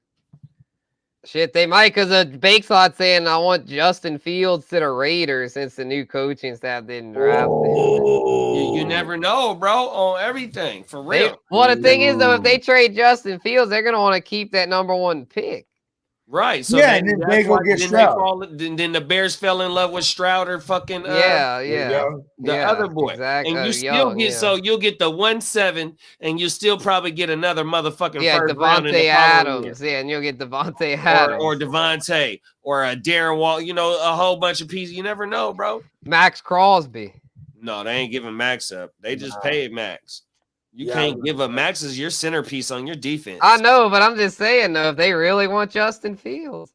Shit, they might, because Bakeslot saying I want Justin Fields to the Raiders since the new coaching staff didn't draft him. You never know, bro, on everything, for real. The thing is, though, if they trade Justin Fields, they're going to want to keep that number 1 pick. Right. So yeah, and then they go get Stroud. Then the Bears fell in love with Stroud or fucking the other boy. Exactly. And you still get you'll get the 1-7, and you'll still probably get another motherfucking first round in the Adams. Yeah, and you'll get Devontae Adams or Devontae or a Darren Wall. You know, a whole bunch of pieces. You never know, bro. Max Crosby. No, they ain't giving Max up. They just paid Max. You can't give up Max as your centerpiece on your defense. I know, but I'm just saying, though, if they really want Justin Fields.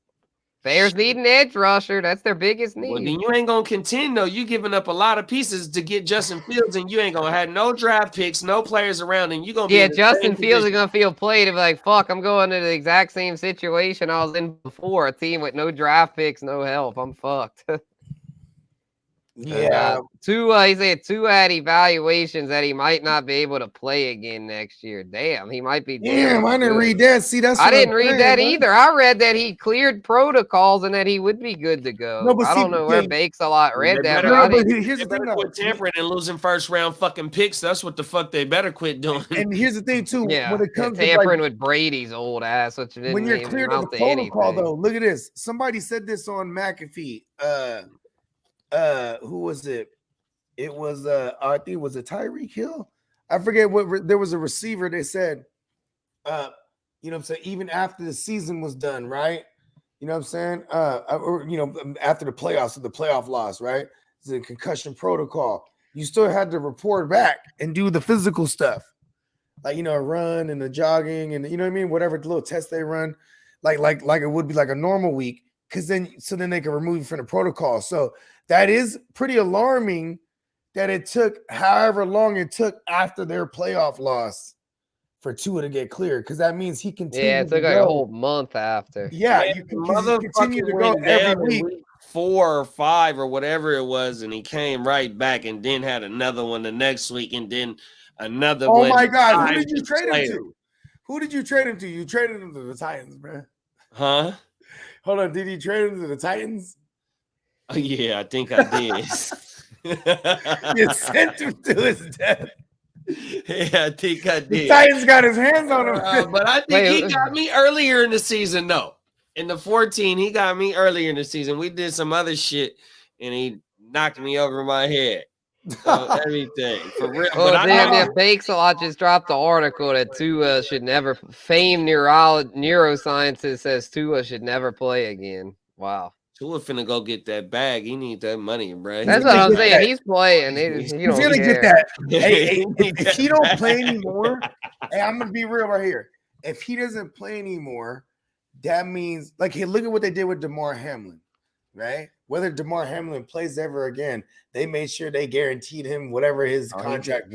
Bears need an edge rusher. That's their biggest need. Well, then you ain't gonna contend though. You giving up a lot of pieces to get Justin Fields, and you ain't gonna have no draft picks, no players around, and you gonna be Justin Fields is gonna feel played and be like, "Fuck, I'm going to the exact same situation I was in before. A team with no draft picks, no help. I'm fucked." Yeah. He said Tua had evaluations that he might not be able to play again next year. Damn, he might be. Damn, I didn't read that. See, that's I what didn't I'm read saying, that man. either. I read that he cleared protocols and that he would be good to go. No, but I don't see, know where yeah, Bakes a lot read that. better- But I No, but didn't- here's They the thing, better though. quit tampering and losing first round fucking picks. That's what the fuck they better quit doing. And here's the thing too. yeah, When it comes to tampering like, with Brady's old ass, which didn't when you're even cleared of amount the to protocol, anything. though, look at this. Somebody said this on McAfee. Who was it? It was I think it was a Tyreek Hill. I forget what. There was a receiver. They said, you know what I'm saying, even after the season was done, right? You know what I'm saying? Or, you know, after the playoffs, the playoff loss, right? It's a concussion protocol. You still had to report back and do the physical stuff, like, you know, run and the jogging and, you know what I mean, whatever little test they run, like it would be like a normal week, because then they can remove you from the protocol. So that is pretty alarming. That it took however long it took after their playoff loss for Tua to get cleared, because that means he continued. Yeah, it took like a whole month after. Yeah, Man, you the continue to motherfucker go went down every in week. 4 or 5 or whatever it was, and he came right back and then had another one the next week, and then another one. Oh my God, who 5 did you weeks trade him later. to? Who did you trade him to? You traded him to the Titans, bro. Huh? Hold on, did you trade him to the Titans? Oh, yeah, I think I did. You sent him to his death. Yeah, I think I The did. Titans got his hands on him. But I think he got me earlier in the season, though. In the 14, he got me earlier in the season. We did some other shit, and he knocked me over my head. So everything. For real. Well, But I then know- if Bakes a lot just dropped the article that Tua should never, famed neuroscientist says Tua should never play again. Wow. Tua finna go get that bag. He need that money, bro. That's what I'm saying. He's playing. He He's don't gonna care. get that. Hey, if he don't play anymore, hey, I'm gonna be real right here. If he doesn't play anymore, that means, like, hey, look at what they did with DeMar Hamlin, right? Whether DeMar Hamlin plays ever again, they made sure they guaranteed him whatever his contract,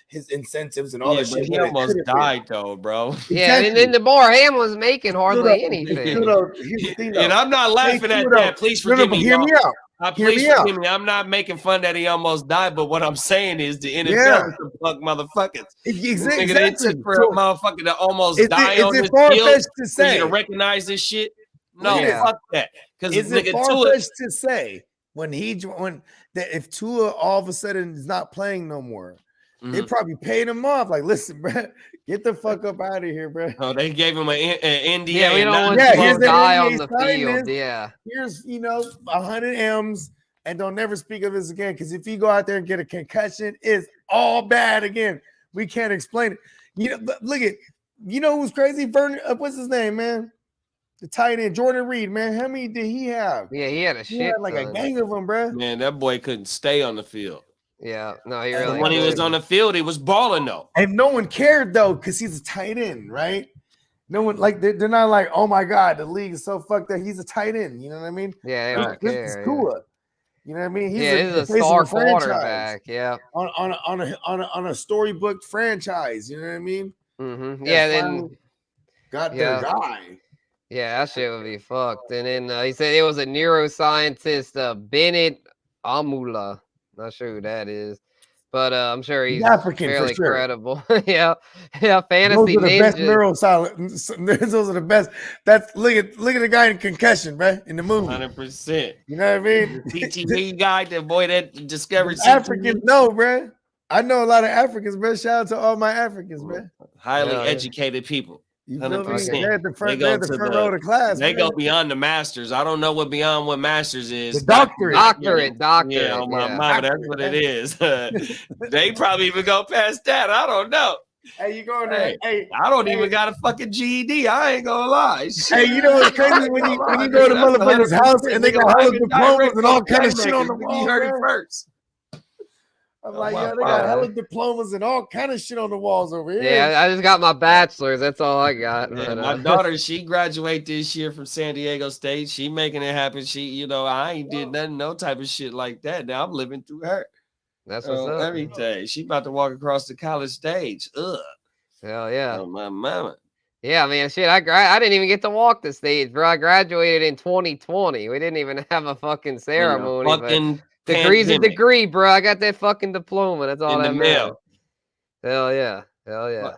his incentives and all that shit. He almost died though, bro. Yeah, and then DeMar Hamlin's making hardly anything. Here's the thing, though. And I'm not laughing at that. Please forgive me. Hear me y'all. out. Please forgive me. I'm not making fun that he almost died, but what I'm saying is the NFL is the fuck motherfuckers. Exactly. Nigga, they took for a motherfucker to almost die on this far-fetched field to for say? you to recognize this shit. No, Yeah. fuck that. Because Is it nigga, far-fetched to say that if Tua all of a sudden is not playing no more, they probably paid him off? Like, listen, bro, get the fuck up out of here, bro. Oh, they gave him an NDA. Yeah, we don't want here's to the die NDA on the sign field. this. Yeah. Here's 100 M's, and don't never speak of this again. Because if you go out there and get a concussion, it's all bad again. We can't explain it. But look at, who's crazy? Vernon, what's his name, man? The tight end, Jordan Reed, man. How many did he have? Yeah, he had a He shit. had like a gang of them, bro. Man, that boy couldn't stay on the field. Yeah, no, he And really. When he was couldn't. on the field, he was balling though. And no one cared though, because he's a tight end, right? No one, like, they're not like, oh my God, the league is so fucked that he's a tight end. You know what I mean? Yeah, they don't This care. is yeah. Tua. You know what I mean? He's He's a face of star a franchise quarterback. Yeah. on a storybook franchise. You know what I mean? Mm-hmm. That Yeah. Then. finally got their guy. Yeah, that shit would be fucked. And then he said it was a neuroscientist, Bennett Amula. Not sure who that is, but I'm sure he's African for fairly sure. credible. yeah, fantasy Those are the best ninja. neuroscience. Those are the best. That's look at the guy in Concussion, bro, in the movie. 100%. You know what I mean? The CTE guy, the boy that discovered Africans CTE. know, bro. I know a lot of Africans, bro. Shout out to all my Africans, bro. Highly Yeah. educated people. You feel me? 100%. They're at the front, They go they're at the to front the- row of the class. They man. go beyond the masters. I don't know what beyond what masters is. The doctorate. Doctorate. Yeah, on my yeah. mama, that's what it is. They probably even go past that. I don't know. Hey, you going there? Hey, I don't even got a fucking GED. I ain't gonna lie. hey, you know what's crazy when you go to motherfucker's house and they got hella diplomas and all kind of shit on the wall. You heard it bro. first. I'm like, yeah, they got hella diplomas and all kind of shit on the walls over here. Yeah, I just got my bachelor's. That's all I got. Yeah, But, my daughter, she graduated this year from San Diego State. She making it happen. She, you know, I ain't did nothing, no type of shit like that. Now I'm living through her. That's what's up. Every day. She about to walk across the college stage. Ugh. Hell yeah. Oh, my mama. Yeah, man, shit, I didn't even get to walk the stage, bro. I graduated in 2020. We didn't even have a fucking ceremony. Fucking degree's a pandemic. degree, bro. I got that fucking diploma. That's all In that the matters. mail. Hell yeah. Hell yeah.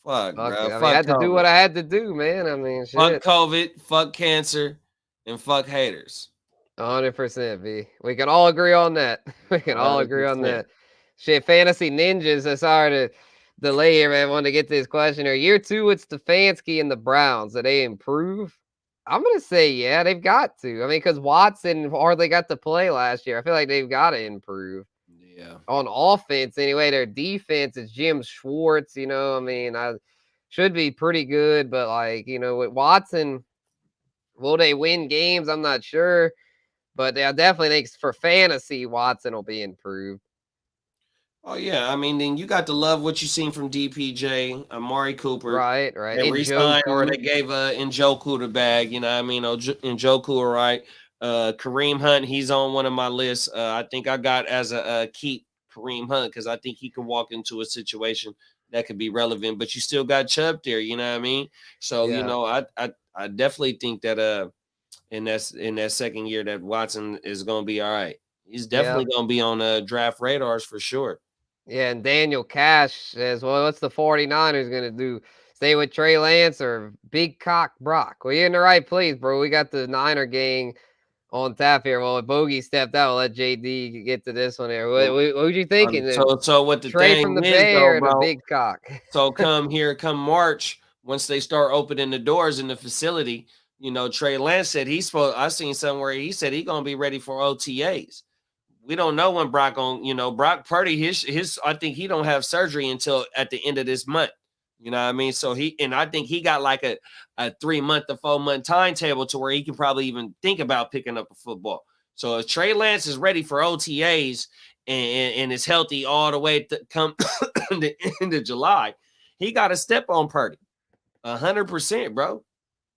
Fuck, bro. I mean, Fuck I had to do COVID. what I had to do, man. I mean, shit. Fuck COVID, fuck cancer, and fuck haters. 100%, B. We can all agree on that. We can all agree on 100%. that. Shit, Fantasy Ninjas, sorry to delay here, man. I wanted to get to this question here. Year 2, it's Stefanski and the Browns. Did they improve? I'm going to say, yeah, they've got to. I mean, because Watson hardly got to play last year. I feel like they've got to improve. Yeah. On offense, anyway, their defense is Jim Schwartz, you know. I mean, I should be pretty good, but, like, you know, with Watson, will they win games? I'm not sure. But I definitely think for fantasy, Watson will be improved. Oh, yeah. I mean, then you got to love what you seen from DPJ, Amari Cooper. Right. They re-signed or they gave Njoku the bag. You know what I mean? Njoku, all right. Kareem Hunt, he's on one of my lists. I think I got as a keep Kareem Hunt because I think he could walk into a situation that could be relevant. But you still got Chubb there. You know what I mean? So, you know, I definitely think that in that second year that Watson is going to be all right. He's definitely going to be on draft radars for sure. Yeah, and Daniel Cash says, well, what's the 49ers going to do? Stay with Trey Lance or Big Cock Brock? Well, you're in the right place, bro. We got the Niner gang on tap here. Well, if Bogey stepped out, we'll let JD get to this one here. What would you thinking? So what the Trey thing from the is, Bay though, or bro, the Big Cock? So come March, once they start opening the doors in the facility, you know, Trey Lance said I seen somewhere he said he's gonna be ready for OTAs. We don't know when Brock Brock Purdy, his I think he don't have surgery until at the end of this month. You know what I mean? So I think he got like a 3-month to 4-month timetable to where he can probably even think about picking up a football. So if Trey Lance is ready for OTAs and is healthy all the way to come the end of July, he got to step on Purdy 100%, bro.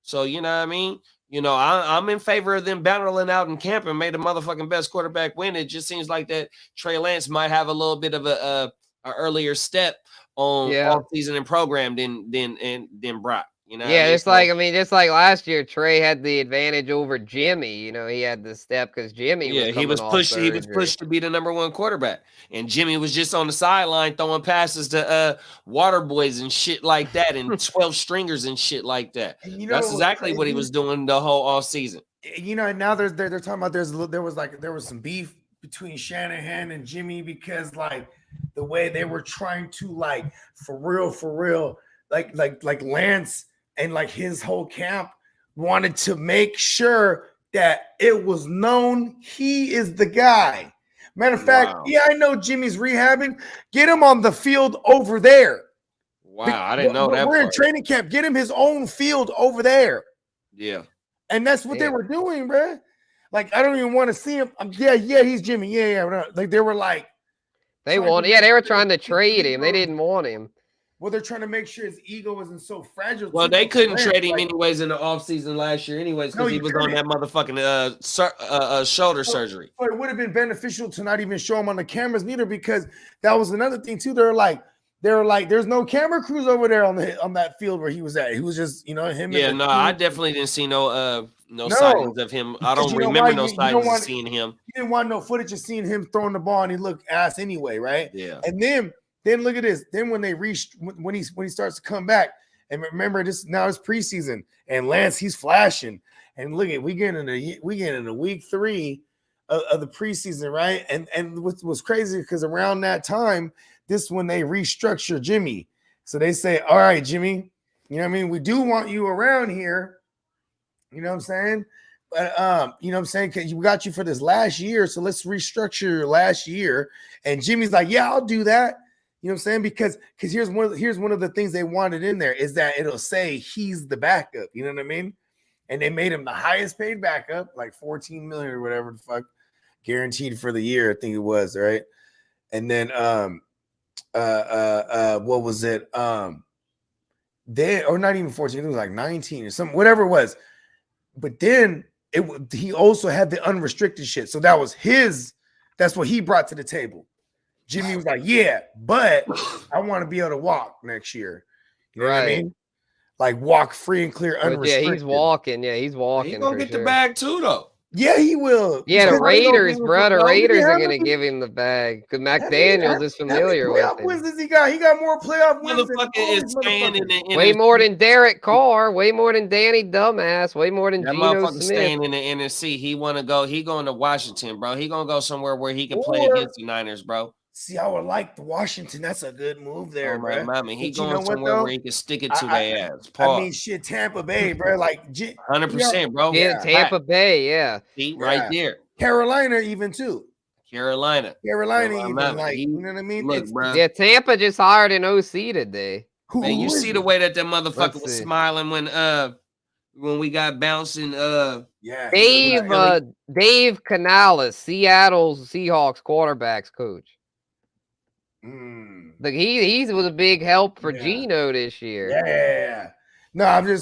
So, you know what I mean? You know, I'm in favor of them battling out in camp and made the motherfucking best quarterback win. It just seems like that Trey Lance might have a little bit of a earlier step on off season and program than Brock. You know, just like last year, Trey had the advantage over Jimmy. You know, he had the step because Jimmy was pushed. He was pushed to be the number 1 quarterback, and Jimmy was just on the sideline throwing passes to water boys and shit like that, and 12 stringers and shit like that. You know, that's exactly what he was doing the whole off season. You know, and now they're talking about there was some beef between Shanahan and Jimmy because like the way they were trying to like for real like Lance and like his whole camp wanted to make sure that it was known he is the guy. Matter of fact, I know Jimmy's rehabbing. Get him on the field over there. Wow, I didn't know that. We're in training camp. Get him his own field over there. Yeah. And that's what they were doing, bro. Like, I don't even want to see him. He's Jimmy. Yeah. Like, they were like. They were trying to trade him. They didn't want him. Well, they're trying to make sure his ego isn't so fragile. Well, they couldn't trade him anyways in the offseason last year anyways because he was on that motherfucking shoulder surgery. But it would have been beneficial to not even show him on the cameras neither because that was another thing too. They're like, there's no camera crews over there on that field where he was at. He was just, him. Yeah, no, I definitely didn't see no sightings of him. I don't remember no sightings of seeing him. You didn't want no footage of seeing him throwing the ball and he looked ass anyway, right? Yeah. And then look at this. Then when he starts to come back, and remember this now is preseason, and Lance he's flashing, and look at we get into week 3 of the preseason, right? And what was crazy because around that time, this is when they restructure Jimmy. So they say, all right, Jimmy, you know what I mean? We do want you around here. You know what I'm saying? But you know what I'm saying? Because we got you for this last year, so let's restructure your last year. And Jimmy's like, yeah, I'll do that. You know what I'm saying? Because here's one of the things they wanted in there is that it'll say he's the backup. You know what I mean? And they made him the highest paid backup, like $14 million or whatever the fuck, guaranteed for the year. I think it was, right? And then what was it? Then or not even 14, it was like 19 or something, whatever it was. But then he also had the unrestricted shit. So that was that's what he brought to the table. Jimmy was like, yeah, but I want to be able to walk next year. You know what I mean? Like walk free and clear, unrestricted. Yeah, he's walking. Yeah, he's walking. He's gonna get the bag too, though. Yeah, he will. Yeah, the Raiders, bro. The Raiders are gonna give him the bag because McDaniels is familiar with him. Wins does he got? He got more playoff wins. Motherfucker is staying in way more than Derek Carr, way more than Danny Dumbass, way more than that Geno motherfucker Smith. staying in the NFC. He want to go. He going to Washington, bro. He gonna go somewhere where he can play against the Niners, bro. See, I would like the Washington. That's a good move there, bro. He going somewhere where he can stick it to their ass. Pause. I mean, shit, Tampa Bay, bro. Like 100%, bro. Yeah, Tampa Bay, yeah. See, right there. Carolina, even too. Carolina, even like, you know what I mean? Look, bro. Yeah, Tampa just hired an OC today. Man, you see the way that motherfucker was smiling when we got bouncing. Dave Canales, Seattle's Seahawks quarterbacks coach. Like he was a big help for Geno this year. Yeah. No,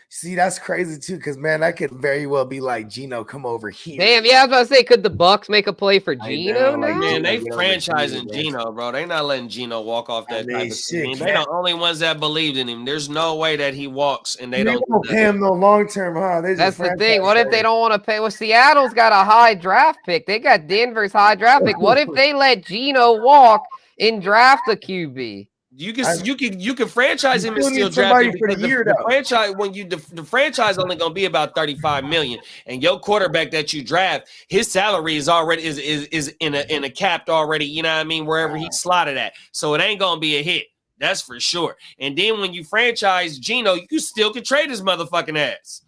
see, that's crazy too, because man, that could very well be like Geno, come over here. Damn, yeah, I was about to say, could the Bucks make a play for Geno now? Man, they franchising Geno, bro. They not letting Geno walk off that type of thing. They're the only ones that believed in him. There's no way that he walks and they don't pay him no long term, huh? That's the thing. What if they don't want to pay? Well, Seattle's got a high draft pick. They got Denver's high draft pick. What if they let Geno walk and draft a QB? You can franchise him and still draft him because the franchise the franchise only gonna be about 35 million, and your quarterback that you draft, his salary is already is in a capped already. You know what I mean? Wherever he's slotted at, so it ain't gonna be a hit. That's for sure. And then when you franchise Geno, you still can trade his motherfucking ass.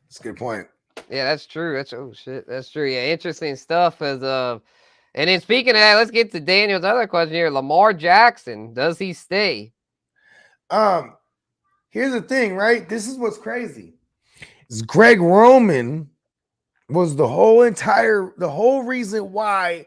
That's a good point. Yeah, that's true. That's true. Yeah, interesting stuff as And then speaking of that, let's get to Daniel's other question here. Lamar Jackson, does he stay? Here's the thing, right? This is what's crazy. Greg Roman was the whole reason why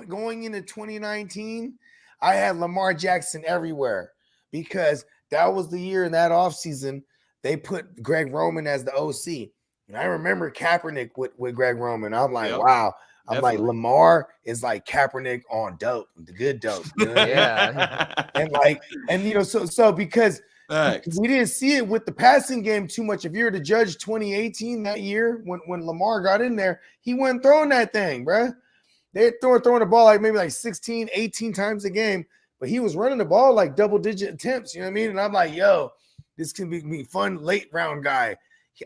going into 2019, I had Lamar Jackson everywhere, because that was the year in that offseason they put Greg Roman as the OC. And I remember Kaepernick with Greg Roman. I'm like, wow. I'm like, Lamar is like Kaepernick on dope, the good dope. You know? Yeah. and you know, so because we didn't see it with the passing game too much. If you were to judge 2018, that year when Lamar got in there, he wasn't throwing that thing, bro. They're throwing the ball like maybe like 16, 18 times a game, but he was running the ball like double-digit attempts. You know what I mean? And I'm like, yo, this can be fun late round guy.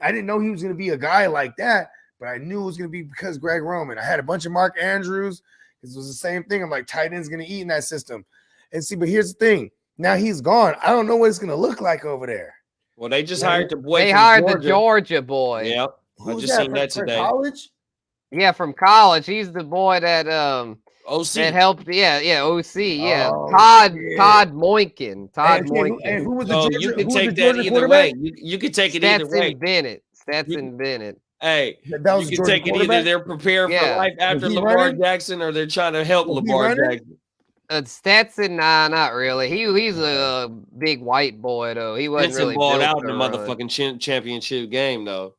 I didn't know he was going to be a guy like that, but I knew it was going to be because Greg Roman. I had a bunch of Mark Andrews. It was the same thing. I'm like, tight end's going to eat in that system. And see, but here's the thing. Now he's gone. I don't know what it's going to look like over there. Well, they just hired the boy. They hired the Georgia boy. Yep. I just seen that today. College? Yeah, from college. He's the boy that OC that helped. Yeah, OC. Yeah, Oh, Todd Moinkin. Moinkin. And who was the So Georgia, you can who was take the that Georgia either way. You can take it either way. Stetson Bennett. Hey, That was you can Georgia take it either quarterback? they're preparing for Yeah. life after Was he Lamar running? Jackson, or they're trying to help Was he Lamar running? Jackson. Stetson, nah, not really. He's a big white boy though. He wasn't Vincent really balled built out in to the run. motherfucking championship game though.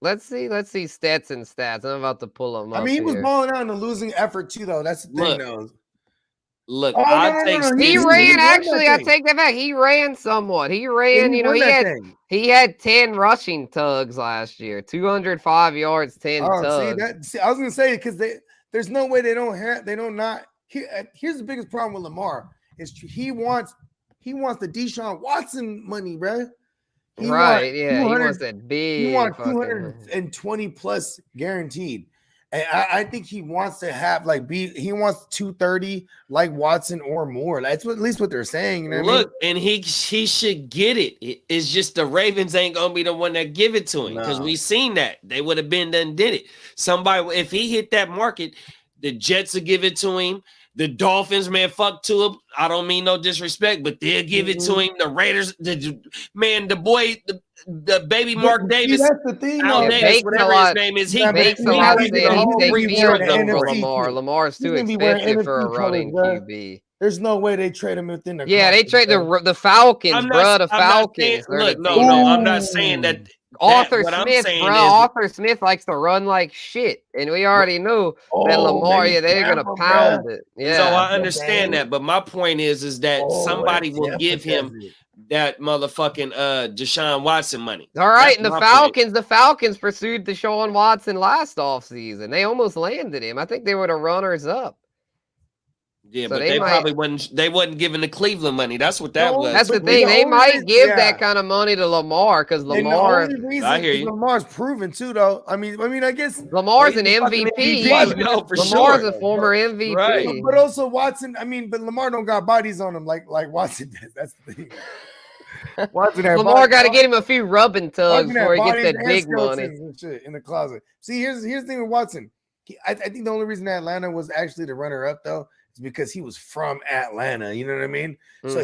Let's see Stetson stats. I'm about to pull them up. I mean, he was here. balling out in a losing effort too, though. That's the thing, though. Look, Oh, I'll no, take no, no, He He ran won actually. that I thing. take that back. He ran somewhat. He ran. He You know, won he that had thing. he had 10 rushing tugs last year. 205 yards, 10 Oh, tugs. I was gonna say, because there's no way they don't not. Here's the biggest problem with Lamar is he wants the Deshaun Watson money, bro. He wants that big. He wants fucking- 220 plus guaranteed. And I think he wants to have he wants 230 like Watson or more. That's at least what they're saying. You know what Look, and he should get it. It's just the Ravens ain't gonna be the one that give it to him, because No. we seen that they would have been done did it. Somebody, if he hit that market, the Jets will give it to him. The Dolphins, man, fuck to him. I don't mean no disrespect, but they'll give it to him. The Raiders, the boy, the baby Mark See, Davis, that's the thing, Al though. It Davis, makes a whatever lot- his name is, Yeah, but Makes see, a he lot of gotta sense. be the He's whole too three years expensive in the for NFC Lamar. too. Lamar's He's too gonna be wearing expensive for a NFC running colors, bruh. QB. There's no way they trade him within the. Yeah, they conference, trade bruh. the Falcons, I'm bro. not. The I'm not saying. Falcons. They're the Look, team. no, I'm not saying that. Arthur what I'm Smith, saying bro. is, Arthur Smith likes to run like shit, and we already know that Lamar. maybe Yeah, they're gonna Tampa, pound bruh. it. so Yeah, I understand that, but my point is that somebody will Tampa give him does it. that motherfucking Deshaun Watson money. all right. That's And the my point. Falcons pursued Deshaun Watson last offseason. They almost landed him. I think they were the runners up. Yeah, So but they they might- probably wasn't. They wasn't giving the Cleveland money. That's what that No, was. That's the But thing. the They only might reason- give yeah. that kind of money to Lamar because And the Lamar. only reason I hear is you. Lamar's proven too, though. I mean, I guess Lamar's he's an a fucking MVP. MVP. No, for Lamar's sure. a former MVP. Right. But also Watson. I mean, but Lamar don't got bodies on him like Watson does. That's the thing. Watson had Lamar bodies- got to get him a few rubbing tugs Watson had before he gets bodies that and big money. skeletons and shit in the closet. See, here's the thing with Watson. I think the only reason that Atlanta was actually the runner-up though is because he was from Atlanta. You know what I mean? So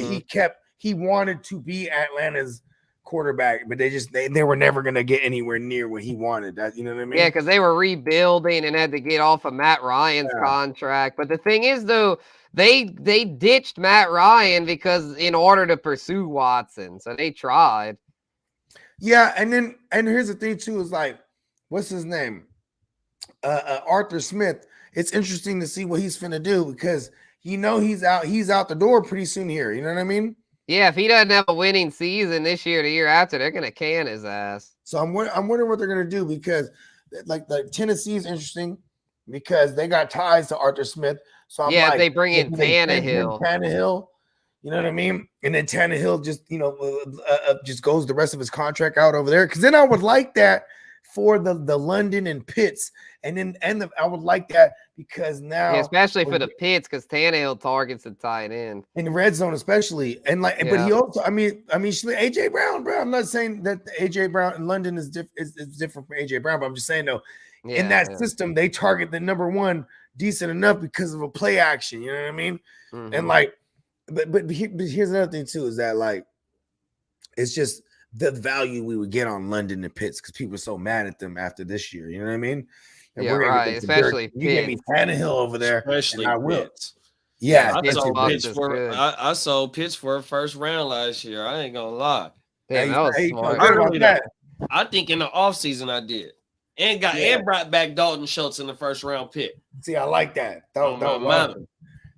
he wanted to be Atlanta's quarterback, but they were never gonna get anywhere near what he wanted. That, you know what I mean? Yeah, because they were rebuilding and had to get off of Matt Ryan's contract. But the thing is, though, they ditched Matt Ryan because in order to pursue Watson, so they tried. Yeah, and here's the thing too is like, what's his name? Arthur Smith. It's interesting to see what he's finna do because he's out the door pretty soon here. You know what I mean? Yeah, if he doesn't have a winning season this year, the year after, they're gonna can his ass. So I'm wondering what they're gonna do because like Tennessee is interesting because they got ties to Arthur Smith. So I'm Yeah, if like, they bring in if they bring in Tannehill. Tannehill, you know what I mean? And then Tannehill just just goes the rest of his contract out over there because then I would like that for the London and Pitts, and I would like that because now, Yeah, especially for the Pits, because Tannehill targets the tight end. in the red zone, especially, and like, but he also, I mean, AJ Brown, bro. I'm not saying that AJ Brown in London is different from AJ Brown, but I'm just saying though, in that system, they target the number one decent enough because of a play action. You know what I mean? And like, but here's another thing too is that like, it's just the value we would get on London and Pitts because people are so mad at them after this year. You know what I mean? And Yeah, we're gonna right. get Especially you get me Tannehill over there, Especially and I will. Pitts. Yeah, I Pitts sold Bucks Pitts is for good. I sold Pitts for a first round last year. I ain't gonna lie. Damn, that was Hey, smart. good about that. I think in the offseason I did. And brought back Dalton Schultz in the first round pick. See, I like that. That my was mama.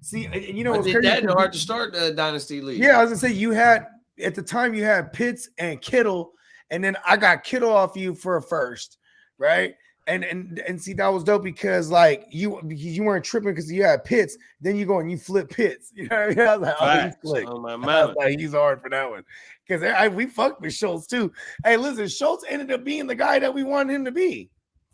See, and you know I what's did crazy? that in hard to start the dynasty league. Yeah, I was gonna say you had at the time you had Pitts and Kittle, and then I got Kittle off you for a first, right? And see that was dope because like you weren't tripping because you had Pitts, then you go and you flip Pitts. You know what I mean? I was like, oh, he's slick. Oh, my I mama. was like, he's hard for that one because we fucked with Schultz too. Hey, listen, Schultz ended up being the guy that we wanted him to be.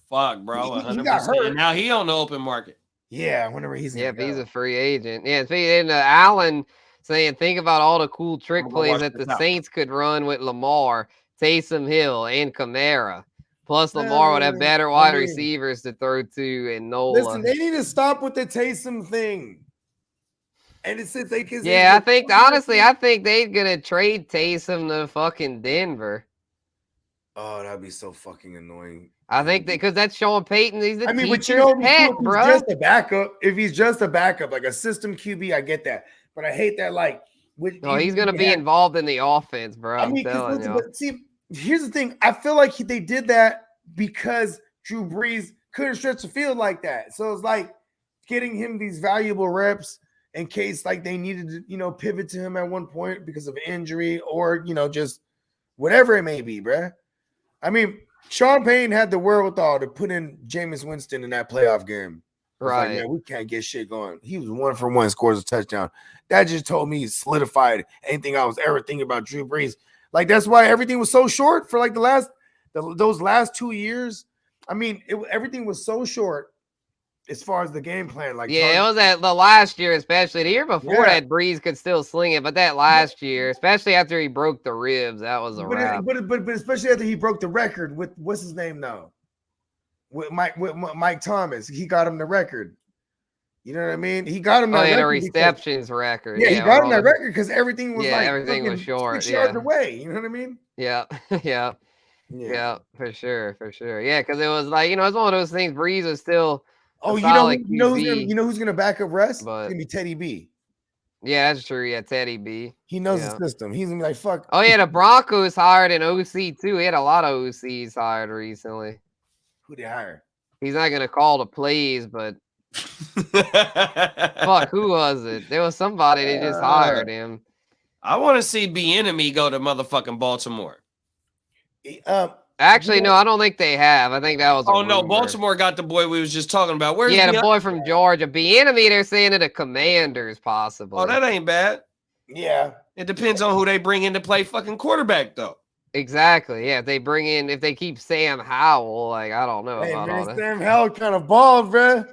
Fuck, bro. He 100%. got hurt. And now he on the open market. Yeah, whenever he's Yeah, if he's a free agent. Yeah, and Allen saying, think about all the cool trick I'm gonna plays watch that this the out. Saints could run with Lamar, Taysom Hill, and Kamara. Plus, Lamar would have better wide receivers to throw to and Nola. Listen, they need to stop with the Taysom thing. And it's since they can. Yeah, I think they're gonna trade Taysom to fucking Denver. Oh, that'd be so fucking annoying. I think that because that's Sean Payton. He's the I mean, but teacher's you know, pet, if he's bro. just a backup, if he's just a backup, like a system QB, I get that. But I hate that, like, No, he's gonna be involved in the offense, bro. I mean, I'm telling you. but see, here's the thing. I feel like they did that because Drew Brees couldn't stretch the field like that. So it's like getting him these valuable reps in case like they needed to, pivot to him at one point because of injury or, just whatever it may be, bruh. I mean, Sean Payne had the wherewithal to put in Jameis Winston in that playoff game. Right. Like, man, we can't get shit going. He was 1-for-1, scores a touchdown. That just told me he solidified anything I was ever thinking about Drew Brees. Like, that's why everything was so short for like those last 2 years. I mean, everything was so short as far as the game plan. Like, yeah, it was at the last year, especially the year before Yeah. that Breeze could still sling it, but that last year, especially after he broke the ribs, that was a wrap. But especially after he broke the record with what's his name now, with Mike Thomas, he got him the record. You know what I mean? He got him Oh, that yeah, the record because- receptions record. Yeah, he with got him all that the- record because everything was Yeah, like everything was fucking short, 6 yards yeah. away. You know what I mean? Yeah, yeah, yeah, for sure. Yeah, because it was like, it's one of those things. Breeze was still Oh, a you know, solid who's QB, gonna back up Russ? but It's gonna be Teddy B. yeah, that's true. Yeah, Teddy B. He knows Yeah. the system. He's gonna be like, fuck. Oh yeah, the Broncos hired an OC too. He had a lot of OCs hired recently. Who they hire? He's not gonna call the plays, but fuck, who was it? There was somebody they just hired him. I want to see B-Enemy go to motherfucking Baltimore. Actually, no, I don't think they have. I think that was. Oh no, Baltimore got the boy we was just talking about. Where's the boy from Georgia? B-Enemy, they're saying to the Commanders, possibly. Oh, that ain't bad. Yeah, it depends on who they bring in to play fucking quarterback, though. Exactly. Yeah, if they keep Sam Howell, like I don't know about all that. Sam Howell kind of balled, bro.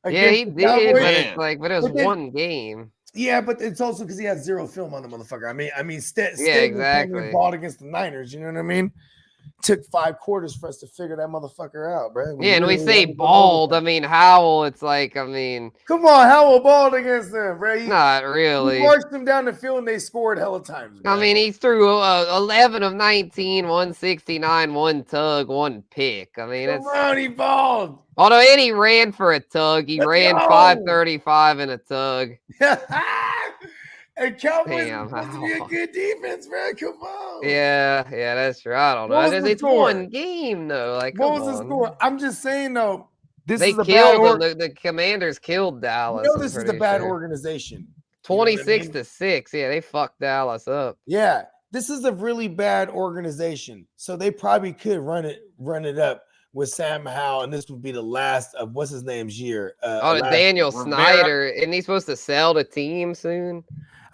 Yeah, he did, but it was one game. Yeah, but it's also because he had zero film on the motherfucker. I mean, exactly. Balled against the Niners. You know what I mean? Took 5 quarters for us to figure that motherfucker out, bro. Yeah, and we say bald. I mean, Howell. It's like, come on, Howell balled against them, bro. Not really. He marched them down the field and they scored hella times. Bro. I mean, he threw 11 of 19, 169, 1 tug, 1 pick. I mean, come on, he balled. Although, and he ran for a tug. He ran 535 in a tug. And Cowboys are supposed to be a good defense, man. Come on. Yeah, that's true. I don't know. It's one game, though. Like, what was the score? I'm just saying, though. They killed them. The Commanders killed Dallas. You know, this is a bad organization. 26-6. Yeah, they fucked Dallas up. Yeah, this is a really bad organization. So they probably could run it up with Sam Howell, and this would be the last of what's his name's year. Daniel Snyder, isn't he supposed to sell the team soon?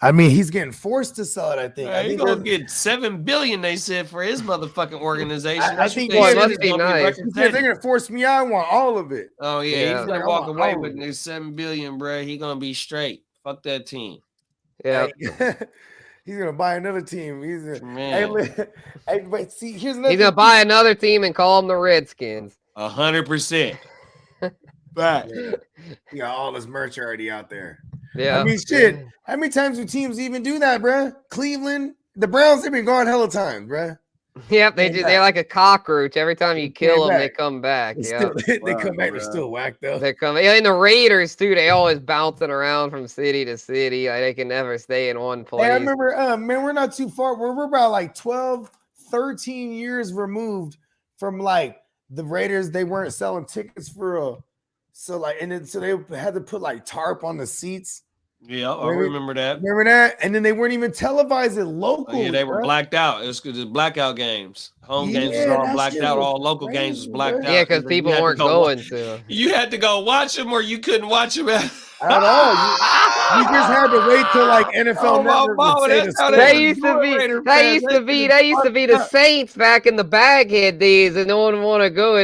I mean, he's getting forced to sell it. I think. He's gonna get $7 billion. They said for his motherfucking organization. I think it must be nice. They're gonna force me. I want all of it. Oh yeah, he's gonna walk away with this $7 billion, bro. He's gonna be straight. Fuck that team. Yeah. He's gonna buy another team. He's but see, here's another. He's gonna buy another team and call them the Redskins. 100%. But he got all his merch already out there. Yeah. I mean, shit. How many times do teams even do that, bro? Cleveland, the Browns, they've been gone hella times, bro. Yep, they're like a cockroach. Every time you kill them, they come back. Yeah, they come back. They're still whack though. They come. Yeah, and the Raiders too. They always bouncing around from city to city. Like they can never stay in one place. Hey, I remember, man, we're not too far. We're about like 12, 13 years removed from like the Raiders. They weren't selling tickets for so they had to put like tarp on the seats. Yeah, I remember that. Remember that? And then they weren't even televising local. Yeah, they were blacked out. It was because blackout games. Home games was all blacked out. All local games was blacked out. Yeah, because people weren't going to. You had to go watch them, or you couldn't watch them at all. You just had to wait till like NFL Network. That used to be the Saints back in the Baghead days, and no one want to go.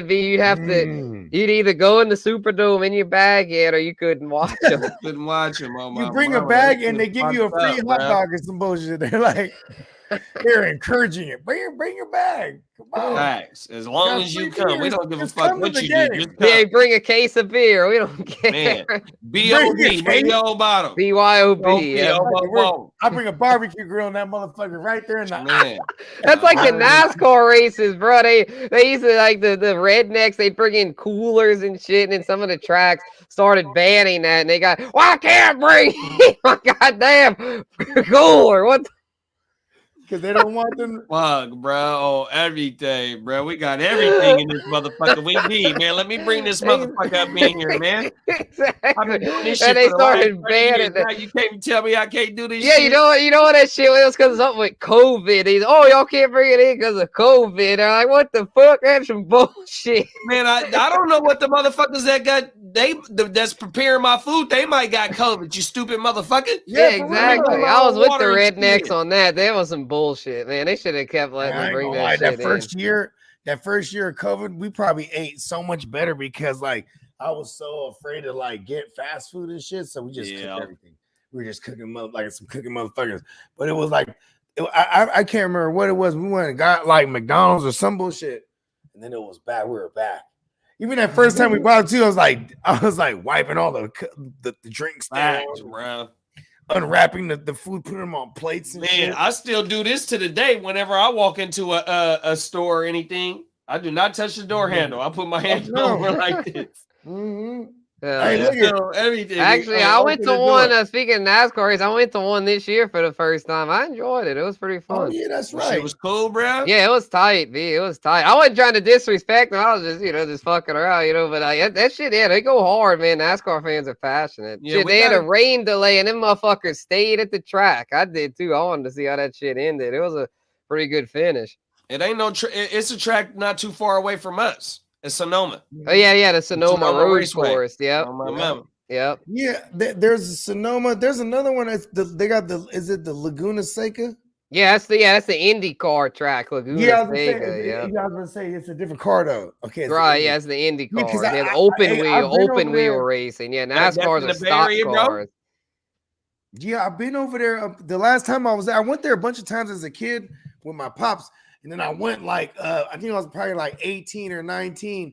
You'd either go in the Superdome in your Baghead, or you couldn't watch them. Couldn't watch them. You bring a bag and they give you a free hot dog or some bullshit. They're like, they're encouraging it. Bring your bag. Come on. Facts. As long as you come, we don't give a fuck what you do. Yeah, bring a case of beer. We don't care. Man, B.O.B. Bring your old bottle. B.Y.O.B. I bring a barbecue grill in that motherfucker right there. Man. That's like the NASCAR races, bro. They used to like the rednecks. They bring in coolers and shit, and then some of the tracks started banning that, and they got, well, I can't bring my goddamn cooler. What? Because they don't want them. Fuck, bro. Oh, everything, bro. We got everything in this motherfucker we need, man. Let me bring this motherfucker up in here, man. Exactly. I've been doing this shit and they for started banning it. You can't tell me I can't do this shit. Yeah, you know what that shit was? Because of something with COVID. Y'all can't bring it in because of COVID. They're like, what the fuck? That's some bullshit. Man, I don't know what the motherfuckers that got that's preparing my food. They might got COVID, you stupid motherfucker. Yeah, exactly. I was with the rednecks on that. There was some bullshit, man. They should have kept letting me bring that shit in. That first year of COVID, we probably ate so much better because like I was so afraid to like get fast food and shit. So we just cooked everything. We were just cooking them up like some cooking motherfuckers. But it was like I can't remember what it was. We went and got like McDonald's or some bullshit, and then it was bad. We were back. Even that first time we bought it too, I was like wiping all the drinks down, Facts, bro. unwrapping the food, putting them on plates and Man, shit. I still do this to the day. Whenever I walk into a store or anything, I do not touch the door handle. I put my hand over like this. Mm-hmm. Yeah. Hey, look at So everything. Actually, I went to one. Speaking of NASCAR race, I went to one this year for the first time. I enjoyed it. It was pretty Oh fun. yeah, that's It right. was cool, bro. Yeah, it was tight, B. It was tight. I wasn't trying to disrespect them. I was just, just fucking around, But that shit, yeah, they go hard, man. NASCAR fans are passionate. Yeah, shit, we they had a gotta- rain delay, and them motherfuckers stayed at the track. I did too. I wanted to see how that shit ended. It was a pretty good finish. It ain't no. It's a track not too far away from us. It's Sonoma. Oh yeah, the Sonoma Sonoma Road Raceway. Course. Yep. On my mama. Yep. Yeah, there's Sonoma. There's another one. They got is it the Laguna Seca? Yeah, that's the IndyCar track, Laguna Yeah, I was Seca. Yeah. gonna say it's a different car though. Okay, it's Right, the- yeah, it's the IndyCar. 'cause Yeah, the I've open been over wheel there. racing. Yeah, That's NASCAR's in are the Bay stock Area, bro? cars. Yeah, I've been over there. The last time I was there, I went there a bunch of times as a kid with my pops, and then I went like I think I was probably like 18 or 19,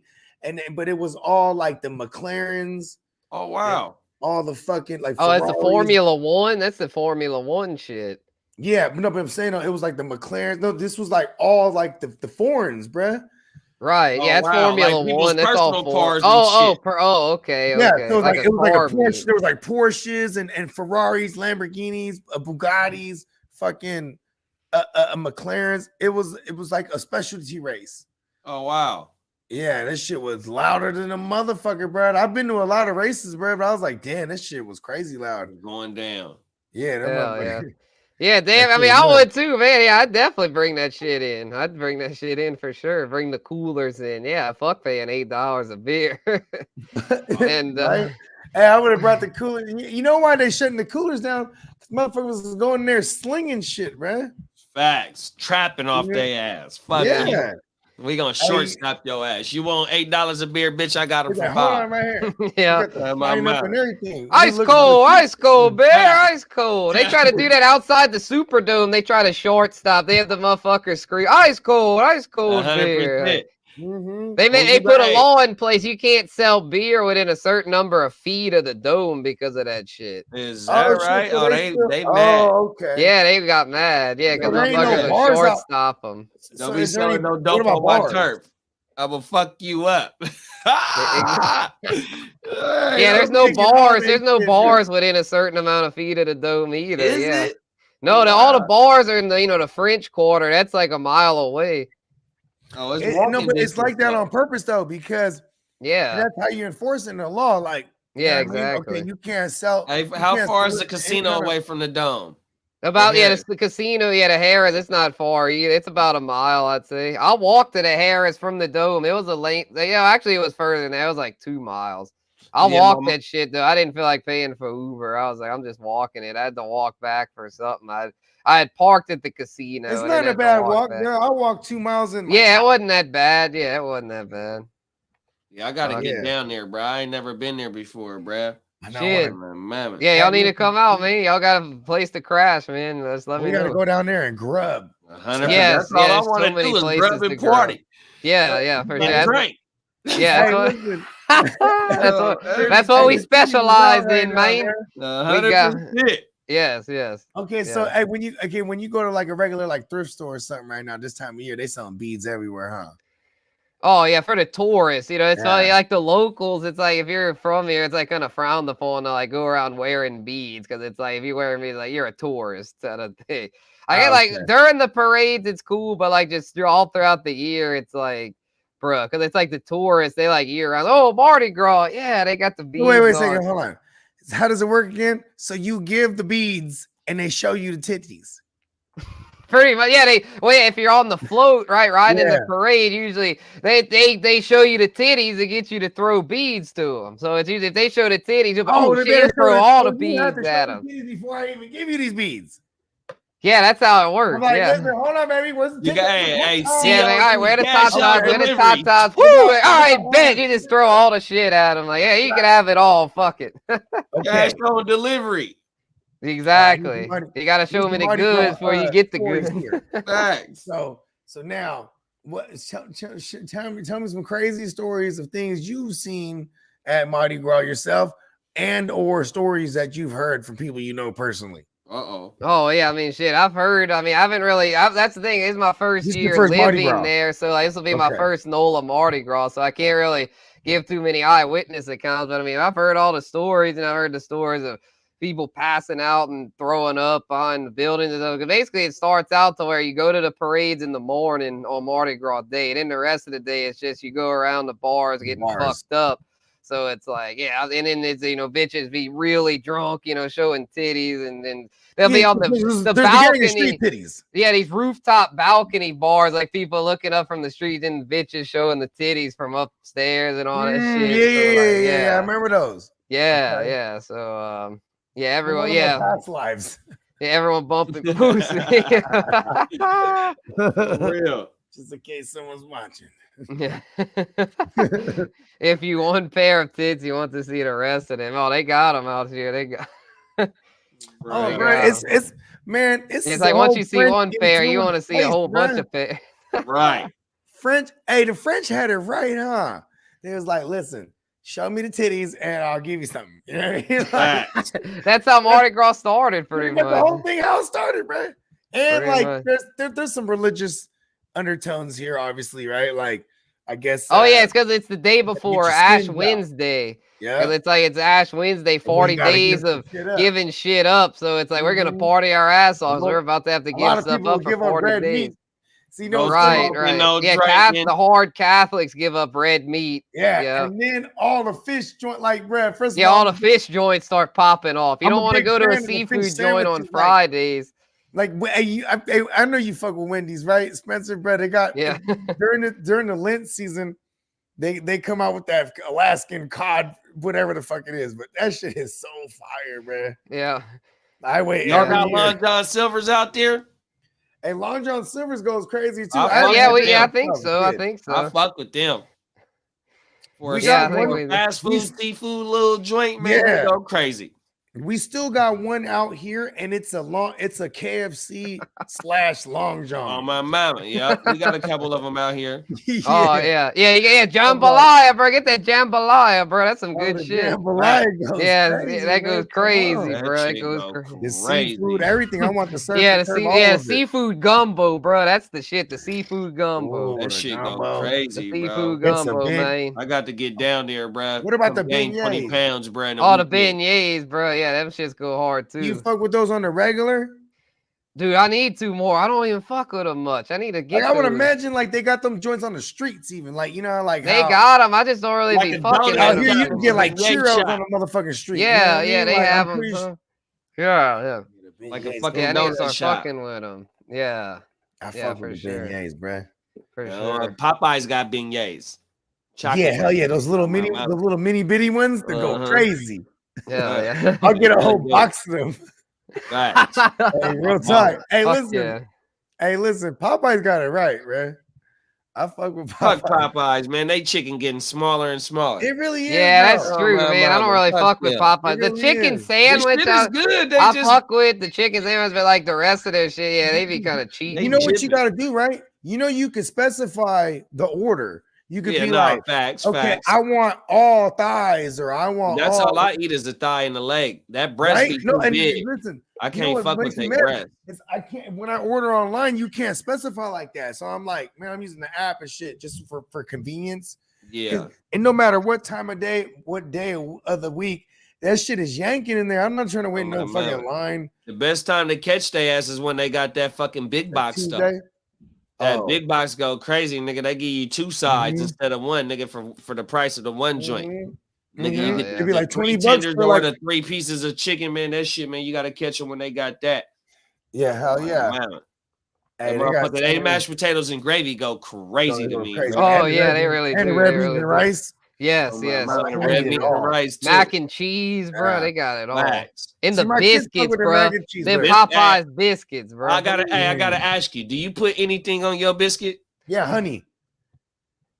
but it was all like the McLarens, Oh wow. all the fucking like. Oh, that's the Ferraris. Formula One. That's the Formula One shit. Yeah, but no, but I'm saying it was like the McLaren. No, this was like all like the foreigns, bruh. Right. Oh, Yeah, it's wow, Formula like people's One. That's all personal four. cars and shit. Okay. Yeah, Okay. so it was like it was like car a Porsche. meet. There was like Porsches and Ferraris, Lamborghinis, Bugattis, fucking McLarens. It was like a specialty race. Oh wow. Yeah, this shit was louder than a motherfucker, bro. I've been to a lot of races, bro, but I was like, damn, this shit was crazy loud. Going down. Yeah, that Hell yeah. motherfucker. Yeah, damn. I mean, I would too, man. Yeah, I'd definitely bring that shit in. I'd bring that shit in for sure. Bring the coolers in. Yeah, fuck paying $8 a beer. And Right? Hey, I would have brought the cooler. You know why they shutting the coolers down? Motherfuckers was going in there slinging shit, bro. Facts. Trapping off their ass. Fuck Yeah. you. We gonna shortstop your ass. You want $8 a beer, bitch? I got them Look for at- hold on $5. right here. yeah. You got the My line up mouth. and everything. Ice You cold, bear, ice cold. They try to do that outside the Superdome. They try to shortstop. They have the motherfuckers scream, ice cold beer. 100%. Mhm. They put a law in place. You can't sell beer within a certain number of feet of the dome because of that shit. Is that shit, right? so Oh, they still- mad. Oh, okay. Yeah, they got mad. Yeah, because Well, there ain't motherfuckers no would bars out- shortstop them. So Don't be is there selling any- no what dope about on my bars? turf. I will fuck you up. Yeah, there's no bars. There's no bars within a certain amount of feet of the dome either. Is yeah. it? No, all the bars are in the French Quarter. That's like a mile away. Oh, it's No, walking but it's like distance, that though. on purpose though, because Yeah. that's how you enforcing the law. Like, you Yeah, know what I mean? exactly. Okay, you can't sell. Hey, you how can't far is sell the it casino any kind of- away from the dome? About Yeah. it's the casino. Yeah, the Harris. It's not far either. It's about a mile, I'd say. I walked to the Harris from the dome. It was a length. Yeah, actually, it was further than that. It was like 2 miles. I Yeah, walked my- that shit though. I didn't feel like paying for Uber. I was like, I'm just walking it. I had to walk back for something. I had parked at the casino. It's and not then a had to bad walk, back. girl. I walked 2 miles in. Yeah, it wasn't that bad. Yeah, it wasn't that bad. Yeah, I gotta get yeah. down there, bro. I ain't never been there before, bro. I know, Shit. Mama. Yeah, y'all need to come out, man. Y'all got a place to crash, man. Just let we me gotta know. go down there and grub. 100%. Yes, That's all I there's want so to many do is places grub to and grub. party. Yeah, for sure. And drink. Yeah, Hey, that's listen, that's what we hey, specialize right in, now, man. 100%. Yes. Okay, so Yeah. hey, when you go to like a regular like thrift store or something right now, this time of year, they selling beads everywhere, huh? Oh yeah, for the tourists, it's funny. Yeah. Like the locals, it's like if you're from here, it's like kind of frowned upon to like go around wearing beads because it's like if you wear beads, like you're a tourist kind of thing. I get like Okay. during the parades, it's cool, but like just all throughout the year, it's like, bruh, because it's like the tourists, they like year round. Oh, Mardi Gras, yeah, they got the beads. Wait a on. second, hold on. How does it work again? So you give the beads and they show you the titties. Pretty much, yeah. If you're on the float, right, riding in Yeah. the parade, usually they show you the titties to get you to throw beads to them. So it's usually if they show the titties, you'll be, oh they shit, better let's throw show all the- the you have beads to at show the them. titties before I even give you these beads. Yeah, that's how it I'm works. like, Yeah. listen, hold on, baby. What's the You got, titties? hey, Oh, see, Yeah, like, all right, wear the Cash top out tops, wear the delivery. top tops. Woo, all right, bet you just throw all the shit at them. Like, yeah, you can have it all. Fuck it. Cash on delivery. Exactly. Mardi- You got to show Use me the Mardi goods Gras, before you get the toys goods. here. Facts. So now what? Tell me some crazy stories of things you've seen at Mardi Gras yourself, and or stories that you've heard from people you know personally. Oh yeah, I mean, shit. I've heard. I mean, I haven't really. That's the thing. It's my first This is your year first Mardi living Gras. there, so like, this will be my Okay. first NOLA Mardi Gras. So I can't really give too many eyewitness accounts. But I mean, I've heard all the stories, and I've heard the stories of people passing out and throwing up behind the buildings. And stuff. Basically, it starts out to where you go to the parades in the morning on Mardi Gras day, and then the rest of the day it's just you go around the bars getting fucked up. So it's like, yeah, and then it's, you know, bitches be really drunk, you know, showing titties, and then they'll be on the balcony. Street titties. Yeah, these rooftop balcony bars, like people looking up from the street and bitches showing the titties from upstairs and all that shit. Yeah, I remember those. Yeah, Okay. yeah. So, yeah, everyone, One of yeah. my past lives. Yeah, everyone bumping pussy. For real. Just in case someone's watching. Yeah. If you one pair of tits, you want to see the rest of them. Oh, they got them out here. They got. Oh, Right. bro, it's man, it's It's like once you see one pair, you want to see a whole bunch of pairs. Right. French. Hey, the French had it right, huh? They was like, listen, show me the titties and I'll give you something. You know what I mean? Facts. That's how Mardi Gras started, pretty That's the much. whole thing how it started, bro. And Pretty like, much. there's some religious undertones here, obviously, right? Like, I guess. Oh yeah, it's because it's the day before your Ash skin out. Wednesday. Yeah. Because it's like it's Ash Wednesday, 40 gotta days give of shit up. giving shit up. So it's like we're gonna Mhm. party our ass off. So lot- we're about to have to A lot give of stuff people up for give up 40 red days. meat. See, no, Right, smoking, right. no Yeah, drinking. the hard Catholics give up red meat. Yeah, Yeah. and then all the fish joint, like, bro. First Yeah, of all the fish joints start popping off. You I'm don't a want to big go to fan a of the fish seafood joint on sandwiches, like- Fridays. like, I know you fuck with Wendy's, right, Spencer? Bro, they got Yeah. during the Lent season, they come out with that Alaskan cod, whatever the fuck it is, but that shit is so fire, bro. Yeah. I wait. Y'all every got year. Long John Silver's out there? Hey, Long John Silver's goes crazy too. I I fuck Yeah, with I them. think so. I think I so. fuck with them. For We a got seafood, one- fast food, seafood little joint, man, Yeah. they go crazy. We still got one out here, and it's a KFC / Long John. On my mama, yeah. We got a couple of them out here. Oh yeah, jambalaya, bro. Get that jambalaya, bro. That's some good shit. Jambalaya goes Yeah, crazy, that man. goes Come crazy, on. That bro. That shit goes go crazy. The crazy. seafood, everything. I want the surf. Yeah, and turf, all of it. seafood gumbo, bro. That's the shit. The seafood gumbo. Ooh, That the shit gumbo. go The crazy, seafood bro. It's a gumbo, big- man. I got to get down there, bro. What about the gain 20 beignets? pounds, bro? in a All the weekend. beignets, bro. Yeah, them shits go hard too. You fuck with those on the regular? Dude, I need two more. I don't even fuck with them much. I need to get Like, I would those. imagine like they got them joints on the streets, even like, you know, like They how got them. I just don't really Like be a fucking donut. out with here them. you can get like Beignet Cheerios shop. on the motherfucking street. you know Yeah, what I yeah, mean? they Like, have I'm pretty them. Yeah. Like a beignets, fucking Yeah, I bro. need to donut start shop. fucking with them. Yeah, I yeah, fuck for with the sure. beignets, bro. for You sure. know, Popeyes got beignets. Chocolate Yeah, hell yeah, those little My mini, mouth. the little mini bitty ones that go Uh-huh. crazy. Yeah, yeah. I'll get a whole Yeah. box of them. Facts. Hey, real talk. Hey, Fuck listen. yeah. Hey, listen. Popeyes got it right, bro. I fuck with Fuck Popeyes. Popeyes, man. They chicken getting smaller and smaller. It really is. Yeah, bro. that's Oh, true, my man. I don't mama. really Fuck fuck with them. Popeyes. It The really chicken is. This sandwich, shit is good. They I just fuck with the chicken sandwich, but like the rest of their shit, yeah, they be kind of cheap. You know what you jibbing. got to do, right? You know, you could specify the order. You could be like, facts, okay, facts. I want all thighs, or I want That's all. all I eat is the thigh and the leg. That breast Right? be No, too and big. listen, I you know can't what fuck with makes me that mad? breast. It's, I can't when I order online, you can't specify like that. So I'm like, man, I'm using the app and shit just for convenience. Yeah. And no matter what time of day, what day of the week, that shit is yanking in there. I'm not trying to wait Oh, no my fucking man. line. The best time to catch their ass is when they got that fucking big box stuff. Tuesday. That Oh. big box go crazy, nigga. They give you two sides Mhm. instead of one, nigga, for the price of the one joint. Mhm. Nigga, Mhm. you get It'd be the like 20 three bucks tenders for or like- the 3 pieces of chicken, man. That shit, man, you gotta catch them when they got that. Yeah, hell yeah. Man. Hey, That they got motherfucker, they mashed potatoes and gravy go crazy They to go me. crazy. bro. Oh And yeah, red they meat- really and do. red They beans really and do. rice. Yes, Oh, my yes. mama, I red need meat it all. and rice too. Mac and cheese, bro. Yeah. They got it all. Facts. And See, the my kids fuck biscuits, with the bro. mac and cheese, Them but- Popeyes biscuits, bro. I gotta ask you, do you put anything on your biscuit? Yeah, honey.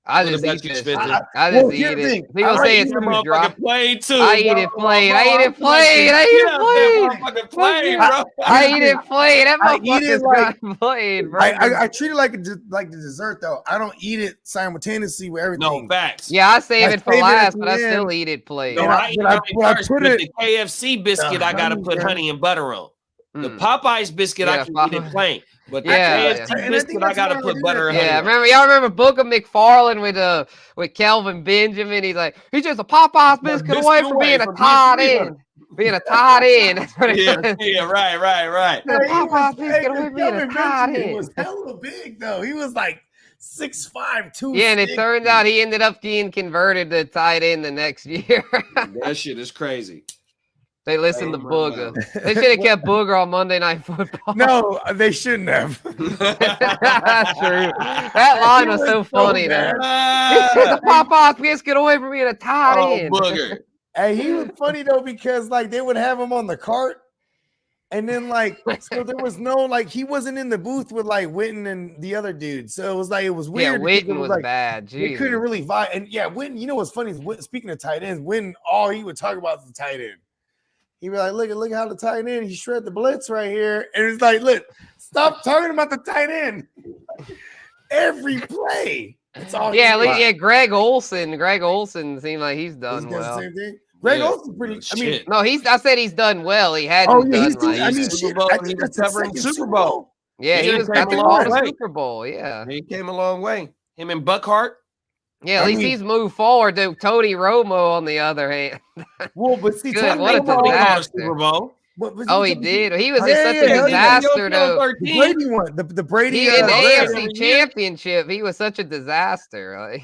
I What just about eat you, this. Spencer? I Well, just here's eat the it. thing. People I say like it's Eat a too dry. motherfucking plain too. I eat it plain. I eat it plain. I eat it plain. That plain, bro. I eat it plain. That I eat it motherfucker's like- got plain, bro. I treat it like like the dessert though. I don't eat it simultaneously with everything. No facts. Yeah, I save I it for save it at last, the but I still end. eat it plain. No, And I eat but I mine first, put but it- the KFC biscuit I gotta honey, put bro. honey and butter on. The Mm. Popeyes biscuit I Yeah, can eat it plain, but the Yeah, KFC yeah. And I think biscuit I that's gotta why I put do butter and that. honey. Yeah, on. remember y'all remember Booker McFarlane with Kelvin Benjamin? He's like, he's just a Popeyes biscuit biscuit away from away being a from being tight free. end. Being a tight end. That's what it Yeah, is. yeah, right. The Popeyes biscuit away from being a Kelvin tight Benjamin end. was hella big though. He was like 6'5", 260. Yeah, and it turns out he ended up getting converted to tight end the next year. That shit is crazy. They listened to Oh, my Booger. God. They should have kept Booger on Monday Night Football. No, they shouldn't have. That's true. That line was so funny, though. Get the Popeyes biscuit away from being a tight Oh, end. booger. Hey, he was funny though because like they would have him on the cart, and then like so there was no like he wasn't in the booth with like Witten and the other dude, so it was like it was Yeah, weird. because it Witten was like, bad. They couldn't Jesus. really vibe, and yeah, Witten. You know what's funny is speaking of tight ends, Witten all he would talk about is the tight end. He'd be like, look how the tight end he shred the blitz right here, and it's like, look, stop talking about the tight end. Every play, it's all Yeah, he's yeah, Greg Olson. Greg Olson seemed like he's He done does the well. same thing. Greg Yeah. Olsen's pretty. I mean, Shit. No, I said he's done well. He hadn't oh yeah, done he's doing. like I mean, Super shit, Bowl, I he think was that's the covering second Super Bowl. yeah, he he just was came got the a call long to way. Super Bowl. Yeah. He came a long way. Him and Buckhart. Yeah, at I least mean- he's moved forward. To Tony Romo, on the other hand. well, but see, Good, Tony what a Romo- He got a disaster. Super Bowl. but Oh, he Tony- did. He was Oh, in yeah, such yeah, a yeah, disaster, though. The Brady one, the Brady. He in the Brady. AFC Championship, he was such a disaster. Like,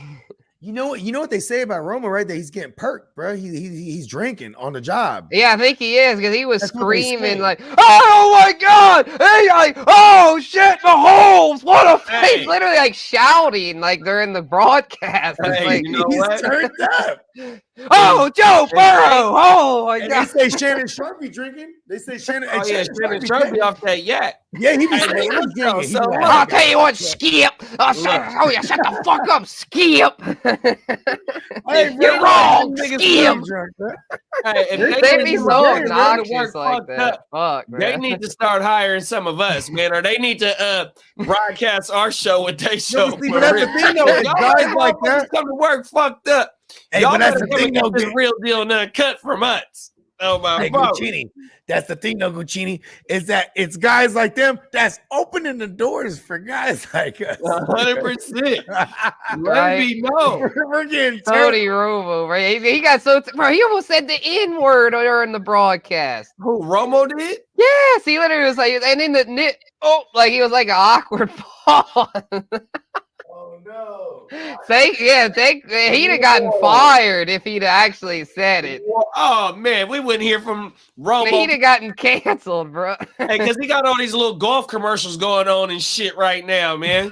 You know what they say about Romo, right? That he's getting perked, bro. He's drinking on the job. yeah, I think he is because he was That's what they screaming say. like, "Oh my God! Hey, oh shit, Mahomes! What a Hey. He's literally like shouting like during the broadcast. It's Hey, like, you know He's what? turned up. oh, Joe Burrow! Oh my And they God! say Shannon Sharp be drinking. They say Shannon. Oh, yeah, Shannon Sharp be off that yak. Yeah, he be Hey, saying man, he's drinking. He be so like, I'll tell you what, Skip. Oh yeah, shut the fuck up, Skip. Hey, You're bro, wrong, them niggas Skip. be drunk, bro. Hey, if They need be to so work- they need to obnoxious work like fucked that. up, Fuck, They man. need to start hiring some of us, man, or they need to broadcast our show with their show. but see, but that's the thing, though, with Y'all guys like motherfuckers that- come to work fucked up. Hey, Y'all but that's better the come thing, and get though. this real deal none cut from us. Oh my Hey, God. Guccini. That's the thing, though, Guccini, is that it's guys like them that's opening the doors for guys like us. 100%. Let Right. me know. We're getting Tony Romo, right? He got so bro. He almost said the N word during the broadcast. Who Romo did? Yes, he literally was like, and in the like he was like an awkward pause. Oh no! He'd have gotten fired if he'd actually said it. Oh man, we wouldn't hear from He'd Romo have gotten canceled, bro. because he got all these little golf commercials going on and shit right now, man.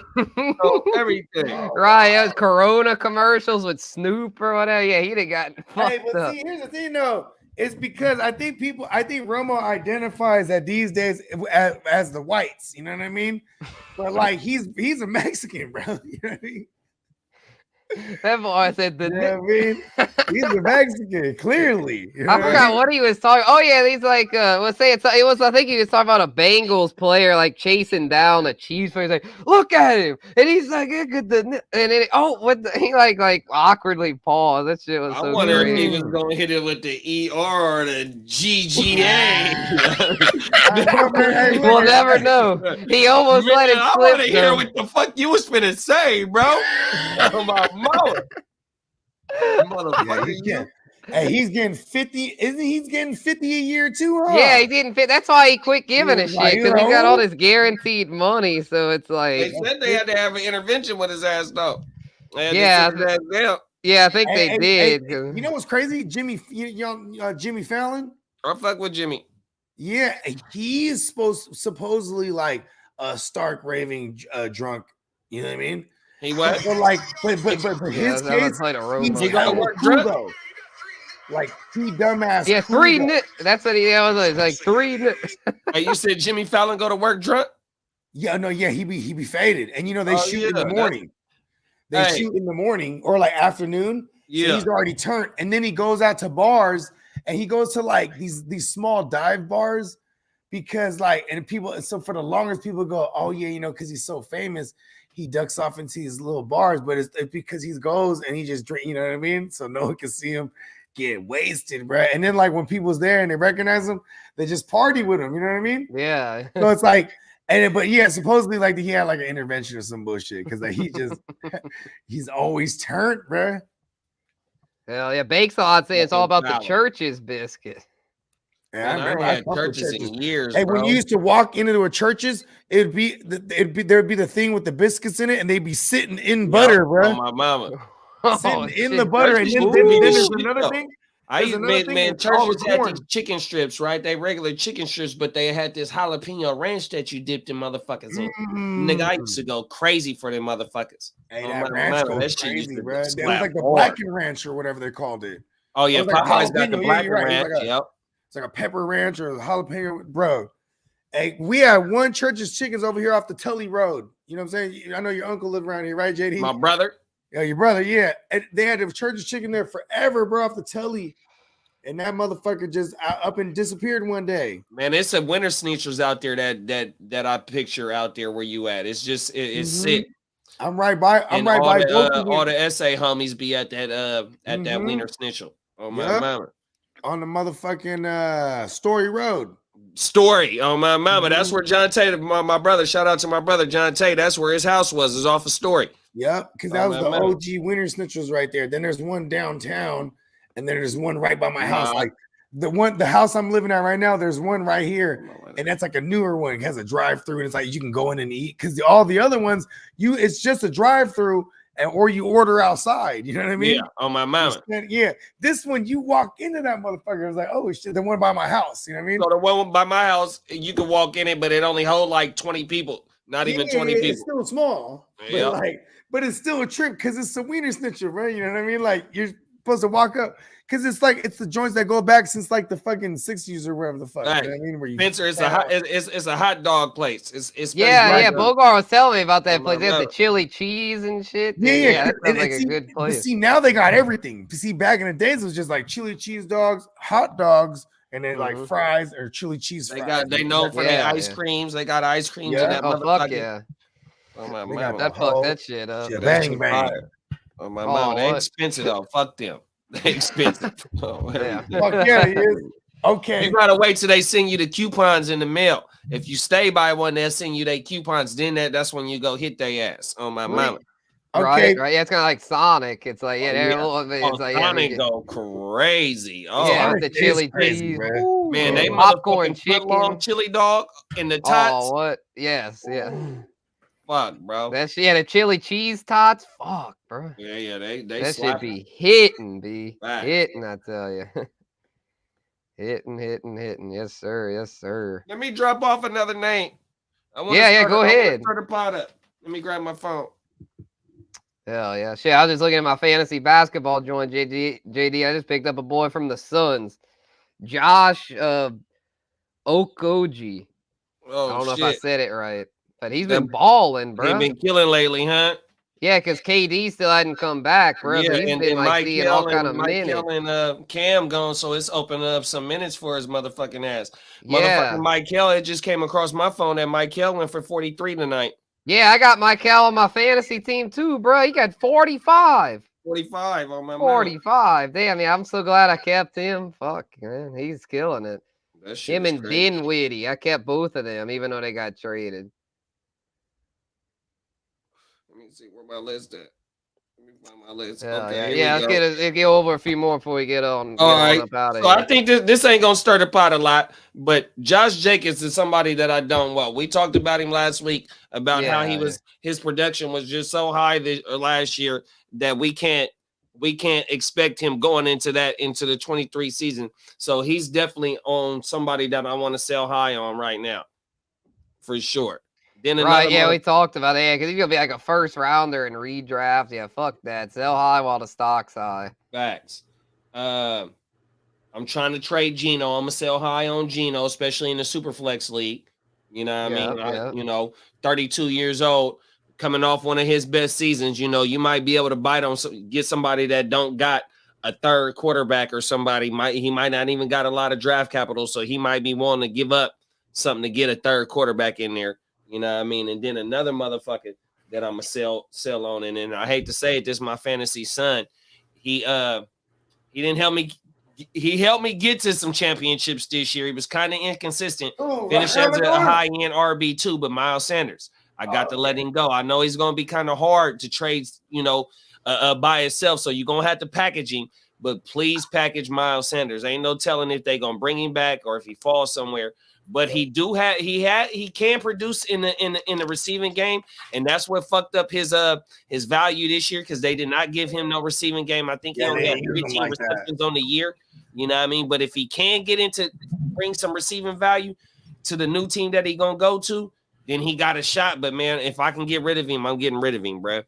So, everything. Right, it was Corona commercials with Snoop or whatever. Yeah, he'd have gotten Hey, fucked but up. see, here's the thing, though. It's because I think Romo identifies that these days as the whites. You know what I mean? But like he's a Mexican, bro. You know what I mean? That boy said the. You know what I mean? He's a Mexican, clearly. You know I what forgot mean? what he was talking. Oh yeah, he's like, let's say it was. I think he was talking about a Bengals player like chasing down a Chiefs player. He's like, look at him, and he's like, look at the, and then he like awkwardly paused. That shit was I so wonder if he crazy. was gonna hit it with the ER or the GGA. We'll never know. He almost Man, let it I slip. want to hear though. what the fuck you was finna say, bro. Oh my mother. Yeah, Motherfucker, he's getting, hey, he's getting 50. Isn't he getting 50 a year too? Huh? Yeah, he didn't fit. That's why he quit giving a was shit like, because he got "No." all this guaranteed money. So it's They like, said they had to have an intervention with his ass though. They had to Yeah, sit his ass down. yeah, I think Hey, they hey, did. hey, you know what's crazy? Jimmy Fallon. I fuck with Jimmy. Yeah, he is supposedly like a stark raving drunk. You know what I mean? He what? But like, but Yeah, his that was case, like a road he's rage. He got hella work cool, drunk? though. Like he dumbass. Yeah, cool, three. though. That's what he was like. Three. Hey, you said Jimmy Fallon go to work drunk? Yeah, no, yeah, he be faded, and you know they Oh, shoot in yeah, the morning. They Hey. shoot in the morning or like afternoon. So Yeah. he's already turned, and then he goes out to bars, and he goes to like these small dive bars because like, and people. So for the longest, people go, oh yeah, because he's so famous, he ducks off into these little bars, but it's because he goes and he just drink. You know what I mean? So no one can see him get wasted, bro. And then like when people's there and they recognize him, they just party with him. You know what I mean? Yeah. So it's like. But yeah, supposedly like he had like an intervention or some bullshit because like he's always turned, bro. Hell yeah. Bakes I'd say it's all about the Valid. church's biscuit. Yeah, Man, I remember I had fucked with churches in years, Hey, bro. when you used to walk into a churches, there'd be the thing with the biscuits in it, and they'd be sitting in butter, bro. On my mama. Sitting in shit. the butter, and Churches then used to be the there's shit, another though. thing. I There's used another thing, man, it's all churches the had corn. these chicken strips, right? They regular chicken strips, but they had this jalapeno ranch that you dipped in motherfuckers in. Nigga, I used to go crazy for them motherfuckers. Hey, Oh, that my ranch mama, goes that shit used crazy, to bro. It was slap like the hard. blackened ranch or whatever they called it. Oh yeah, It was like Popeye's got the jalapeno. Yeah, black you're right. ranch. It's Yep. like a pepper ranch or a jalapeno, bro. Hey, we had one Church's Chickens over here off the Tully Road. You know what I'm saying? I know your uncle lived around here, right, JD? My brother. Yeah, your brother, yeah. And they had the Church's Chicken there forever, bro, off the Tully. And that motherfucker just up and disappeared one day. Man, it's a winter sneakers out there that I picture out there where you at. It's just it's sick. I'm right by. I'm And right all by. the, all the SA homies be at that that winter snitchel. Oh my Yep. mama. On the motherfucking Story Road. Story on my mama. That's where John Tate, my brother. Shout out to my brother John Tate. That's where his house was. Is off a Story. Yep, because that was the OG winter snitchels right there. Then there's one downtown, and then there's one right by my house. Like the house I'm living at right now, there's one right here, and that's like a newer one. It has a drive-through, and it's like you can go in and eat. Because all the other ones, it's just a drive-through, or you order outside. You know what I mean? Yeah, on my mama. Yeah, this one you walk into that motherfucker, it's like, oh shit, the one by my house. You know what I mean? So the one by my house, you can walk in it, but it only hold like 20 people. Not even 20 people. It's still small, Yeah. but it's still a trip because it's a wiener snitcher, right? You know what I mean? Like you're supposed to walk up because it's the joints that go back since like the fucking 60s or wherever the fuck. Right. You know what I mean? Where you Spencer, it's a hot dog place. It's Yeah. Bogard was telling me about that Oh, place. They have the my chili cheese and shit. Yeah. That sounds like a good But place. see, now they got everything. See, back in the days, it was just like chili cheese dogs, hot dogs, and then like fries or chili cheese fries. They know for their ice creams. They got ice creams in that Oh motherfucker. fuck yeah! Oh my They got mama. That fucked that shit up. Bang bang. Oh my mama. They what? expensive though. Fuck them. They expensive. Oh, Yeah. Fuck yeah, it is. Okay. You gotta wait till they send you the coupons in the mail. If you stay by one, they'll send you their coupons. Then that's when you go hit their ass. Oh my mama. Okay. Right. Yeah, it's kind of like Sonic. It's like it's like Sonic go crazy. Oh yeah, with the Sonic chili is crazy, cheese. man. Ooh, man, they popcorn chicken, long chicken. chili dog in the tots. Oh what? Yes, yeah. Fuck, bro. That shit, the chili cheese tots. Fuck, bro. Yeah, they That should slap be hitting, Right. hitting. I tell you, hitting. Yes, sir. Let me drop off another name. Go ahead. Start a pot up. Let me grab my phone. Hell yeah, shit. I was just looking at my fantasy basketball joint, JD. I just picked up a boy from the Suns, Josh Okogie. Oh, I don't know shit. if I said it right, but he's been balling, bro. He's been killing lately, huh? Yeah, because KD still hadn't come back, bro. Yeah, So he's and been like Mike seeing all Kell kind of Mike minutes. Kell and Cam gone, so it's opening up some minutes for his motherfucking ass. Yeah. Motherfucking Mike Kell, it just came across my phone that Mike Kell went for 43 tonight. Yeah, I got Mike Cal on my fantasy team too, bro. He got 45. 45 on my 45. Damn, yeah, I'm so glad I kept him. Fuck, man. He's killing it. That shit Him is and crazy. Dinwiddie. I kept both of them, even though they got traded. Let me see where my list at. Let me find my list. Hell Okay, yeah, here we let's go. get over a few more before we get on. All right. Up out of So here. I think this ain't gonna stir the pot a lot, but Josh Jacobs is somebody that I don't want. We talked about him last week about how his production was just so high last year that we can't expect him going into the 23 season. So he's definitely on somebody that I want to sell high on right now, for sure. Then Right, yeah, we talked about that because he's gonna be like a first rounder in redraft. Yeah, fuck that. Sell high while the stock's high. Facts. I'm trying to trade Geno. I'm gonna sell high on Geno, especially in the Superflex league. You know what I mean? 32 years old. coming off one of his best seasons, you know, you might be able to bite on get somebody that don't got a third quarterback or somebody. He might not even got a lot of draft capital, so he might be willing to give up something to get a third quarterback in there. You know what I mean? And then another motherfucker that I'm gonna sell on, and I hate to say it, this is my fantasy son. He didn't help me. He helped me get to some championships this year. He was kind of inconsistent. Finished as a high-end RB2, but Miles Sanders, I got to let him go. I know he's going to be kind of hard to trade, you know, by itself, so you're going to have to package him, but please package Miles Sanders. Ain't no telling if they're going to bring him back or if he falls somewhere. But he can produce in the receiving game, and that's what fucked up his value this year because they did not give him no receiving game. I think he only had 13 receptions on the year. You know what I mean? But if he can bring some receiving value to the new team that he gonna go to, then he got a shot. But man, if I can get rid of him, I'm getting rid of him, bro.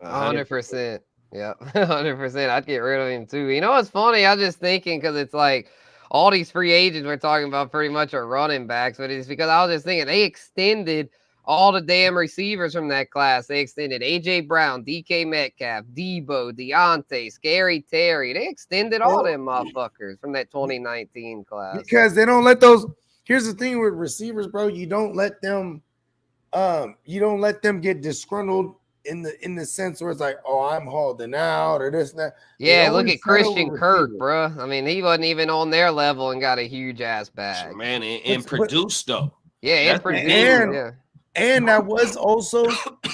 100%. Yeah, 100%. I'd get rid of him too. You know what's funny? I was just thinking because it's like all these free agents we're talking about pretty much are running backs, but it's because I was just thinking they extended all the damn receivers from that class. They extended A.J. Brown, DK Metcalf, Debo, Deontay, Scary Terry. They extended all them motherfuckers from that 2019 class. Because they don't let those. Here's the thing with receivers, bro. You don't let them get disgruntled in the sense where it's like, oh, I'm holding out or this and that. Yeah, look at Christian Kirk, bro. I mean, he wasn't even on their level and got a huge ass bag. Man, and produced though. Yeah, and produced. And that was also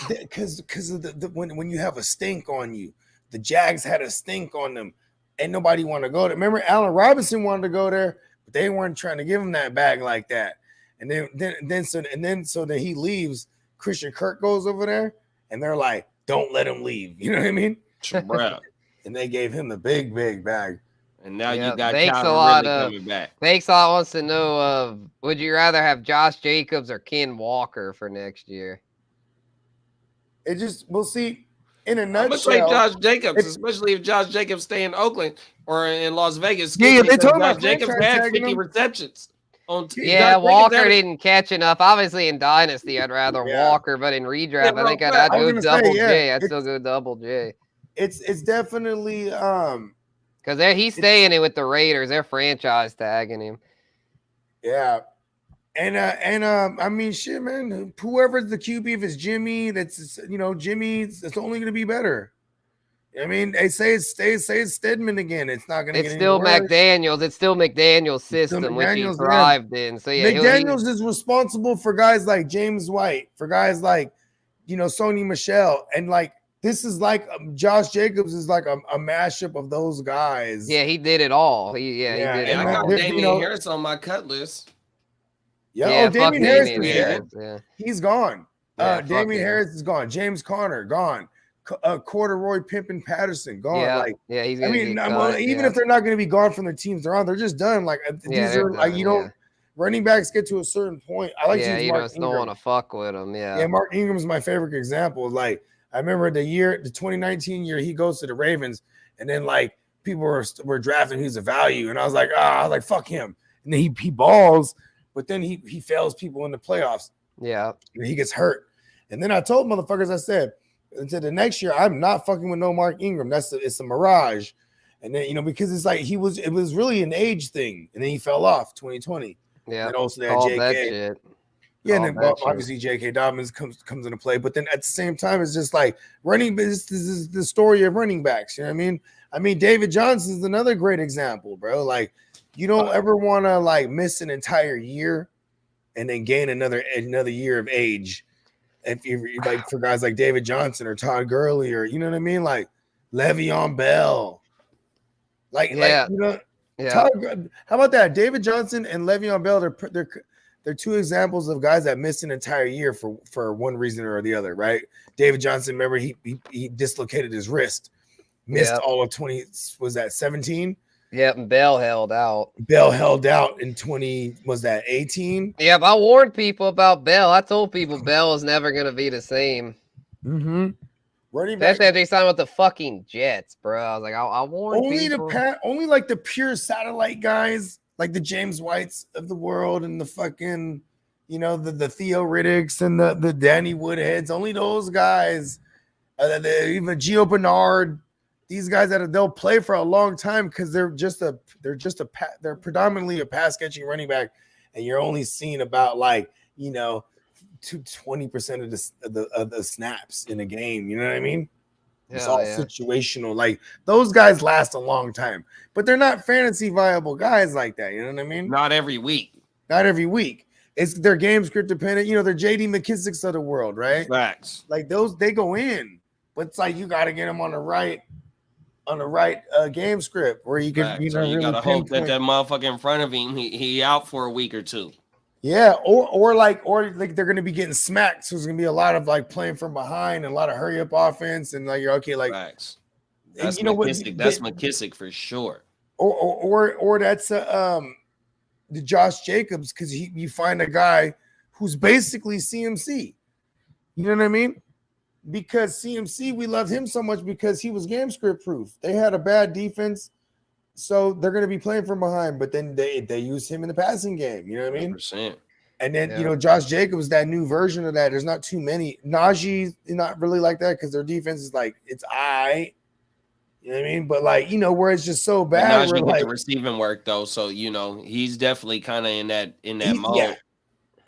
because of when you have a stink on you, the Jags had a stink on them, and nobody wanted to go there. Remember, Allen Robinson wanted to go there, but they weren't trying to give him that bag like that. And then he leaves. Christian Kirk goes over there, and they're like, "Don't let him leave." You know what I mean? Bro. And they gave him the big bag. And now you got Calvin really coming back. Thanks a lot wants to know would you rather have Josh Jacobs or Ken Walker for next year? We'll see. In a nutshell, I'm gonna say Josh Jacobs, especially if Josh Jacobs stay in Oakland or in Las Vegas. Yeah, they told Josh Jacobs had 50 receptions. Walker didn't catch enough. Obviously, in Dynasty, I'd rather Walker, but in redraft, I think I'd go double J. I'd still go double J. It's definitely because he's staying in with the Raiders. They're franchise tagging him. Yeah. And I mean, shit, man, whoever's the QB, if it's Jimmy, Jimmy, it's only going to be better. I mean, they say it's Stedman again. It's not going to get any worse. McDaniels. It's still McDaniels' system, which he thrived in. So, yeah. McDaniels is responsible for guys like James White, for guys like, Sony Michel, and like, this is like Josh Jacobs is like a mashup of those guys. Yeah, he did it all. He did it all. I got Damian Harris on my cut list. Yeah, Damian Harris. Yeah. He's gone. Damian Harris is gone. James Conner gone. Corduroy Pimpin Patterson gone. He's. Even if they're not going to be gone from the teams they're on, they're just done. Like these are like running backs get to a certain point. I like to use Mark Ingram. Don't want to fuck with them. Yeah, Mark Ingram is my favorite example. Like I remember the 2019 year he goes to the Ravens, and then like people were drafting who's a value, and I was like, fuck him. And then he balls, but then he fails people in the playoffs. Yeah, and he gets hurt. And then I told motherfuckers, I said, until the next year, I'm not fucking with no Mark Ingram. It's a mirage. And then because it's like it was really an age thing, and then he fell off 2020. Yeah, and also that JK. Yeah, and then obviously J.K. Dobbins comes into play. But then at the same time, it's just like this is the story of running backs. You know what I mean? I mean, David Johnson is another great example, bro. Like, you don't ever want to like miss an entire year and then gain another year of age. If you like for guys like David Johnson or Todd Gurley or how Le'Veon Bell. How about that? David Johnson and Le'Veon Bell, they're two examples of guys that missed an entire year for one reason or the other, right? David Johnson, remember he dislocated his wrist, missed all of 17? Yep, and Bell held out. In 18? Yep, I warned people about Bell. I told people Bell is never going to be the same. Mm-hmm. That's after he signed with the fucking Jets, bro. I was like, I warned people. Only like the pure satellite guys, like the James Whites of the world and the fucking, You know, the Theo Riddicks and the Danny Woodheads, only those guys, even Gio Bernard, these guys they'll play for a long time because they're predominantly a pass catching running back, and you're only seeing about 20% of the snaps in a game. You know what I mean? It's all situational. Like those guys last a long time, but they're not fantasy viable guys like that. You know what I mean? Not every week. Not every week. It's their game script dependent. You know, they're JD McKissicks of the world, right? Facts. Like those, they go in, but it's like you got to get them on the right game script where you can, Facts. you know, So you really gotta hope that pinpoint. motherfucker in front of him he out for a week or two. Yeah, or like they're gonna be getting smacked, so there's gonna be a lot of like playing from behind and a lot of hurry up offense, and like you're okay, like Facts. That's you know McKissick. what? That's McKissick for sure. Or that's the Josh Jacobs, because you find a guy who's basically CMC. You know what I mean? Because CMC, we loved him so much because he was game script proof. They had a bad defense, so they're going to be playing from behind. But then they use him in the passing game. You know what I mean? 100%. And then you know Josh Jacobs, that new version of that. There's not too many. Najee, not really like that because their defense is like it's I. You know what I mean? But like where it's just so bad. Najee Like, the receiving work though, so he's definitely kind of in that mode. Yeah,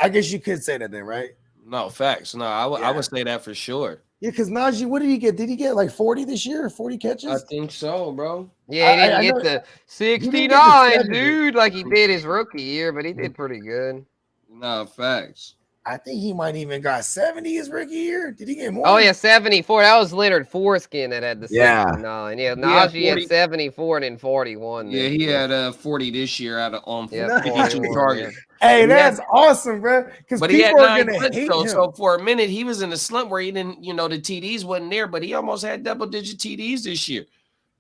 I guess you could say that then, right? No, facts. No, I would say that for sure. Yeah, because Najee, what did he get? Did he get like 40 this year? 40 catches? I think so, bro. Yeah, he didn't get the 69, dude, like he did his rookie year, but he did pretty good. No, facts. I think he might even got 70 his rookie year. Did he get more? Oh, yeah, 74. That was Leonard Foreskin that had the 69. Yeah, Najee had 74 and then 41. Yeah, he had 40 this year out of on 42 target. Hey, that's awesome, bro. Because But he had people are 9 gonna punts, hate though. him. So for a minute, he was in a slump where he didn't, the TDs wasn't there, but he almost had double-digit TDs this year.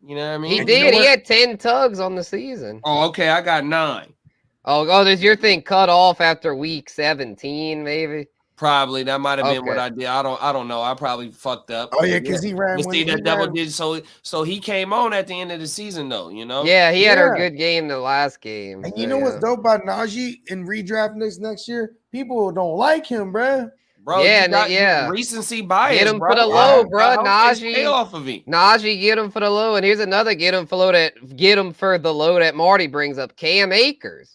You know what I mean? He did. He had 10 tugs on the season. Oh, okay. I got 9. Oh, there's your thing cut off after week 17, maybe. Probably that might have been what I did. I don't know. I probably fucked up. Oh yeah, because he ran. See that double digit. So he came on at the end of the season though. Yeah, he had a good game the last game. And you know what's dope about Najee in redraft next year? People don't like him, bro. Bro, recency bias. Get him for the low, bro. Najee off of him. Najee, get him for the low. And here's another get him for the low that Marty brings up. Cam Akers.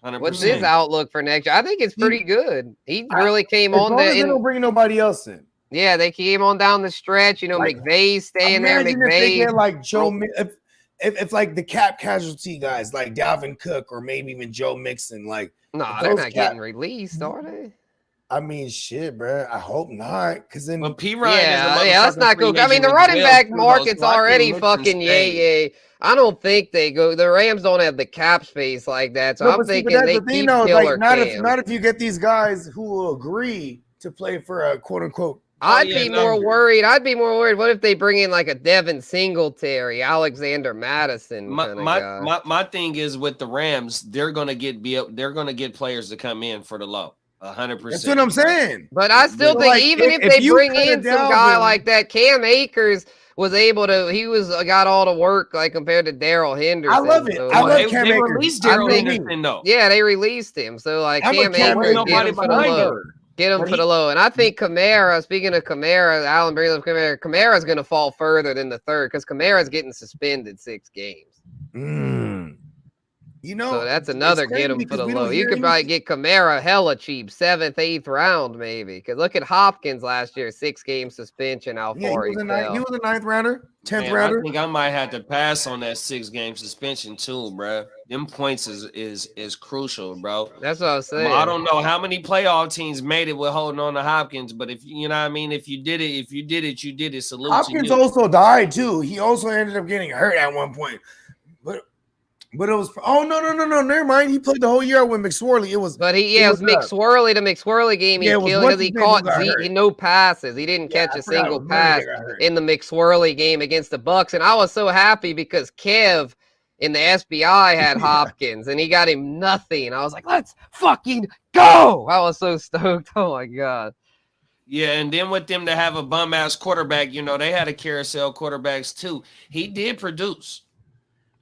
100%. What's his outlook for next year? I think it's pretty good. He really came on there. They don't bring nobody else in. Yeah, they came on down the stretch. McVay's staying there. Imagine if they get like Joe, if like the cap casualty guys like Dalvin Cook or maybe even Joe Mixon, like they're not getting released, are they? I mean, shit, bro. I hope not, because then. But P. Ryan, let's not go. I mean, the running back market's already fucking yay. I don't think they go. The Rams don't have the cap space like that, so I'm thinking they keep killer Cam. Not if you get these guys who will agree to play for a quote unquote. I'd be more worried. What if they bring in like a Devin Singletary, Alexander Madison? My thing is with the Rams, they're gonna get players to come in for the low. 100%. That's what I'm saying. But I still think even if they bring in some guy like that, Cam Akers was able to. He got all the work like compared to Daryl Henderson. I love it. So, I love Cam They Akers. released Daryl Henderson though. Yeah, they released him. So like Cam Akers, get him for the low. Get him for the low. And I think Kamara, speaking of Kamara, Alan brings up Kamara's going to fall further than the third because Kamara's getting suspended 6 games. So that's another get him for the low. You could probably get Kamara hella cheap, 7th, 8th round maybe. Because look at Hopkins last year, 6-game suspension. How far he fell. He was a 9th rounder, 10th rounder. I think I might have to pass on that 6-game suspension too, bro. Them points is crucial, bro. That's what I was saying. I don't know how many playoff teams made it with holding on to Hopkins, but if you know what I mean, if you did it, you did it. Salute Hopkins to you. also died too. He also ended up getting hurt at one point. But it was no, never mind. He played the whole year with McSorley. It was McSorley. The McSorley game he killed because he caught no passes. He didn't catch a single pass in the McSorley game against the Bucks, and I was so happy because Kev in the SBI had Hopkins and he got him nothing. I was like, let's fucking go! I was so stoked. Oh my god. Yeah, and then with them to have a bum ass quarterback, they had a carousel quarterbacks too. He did produce.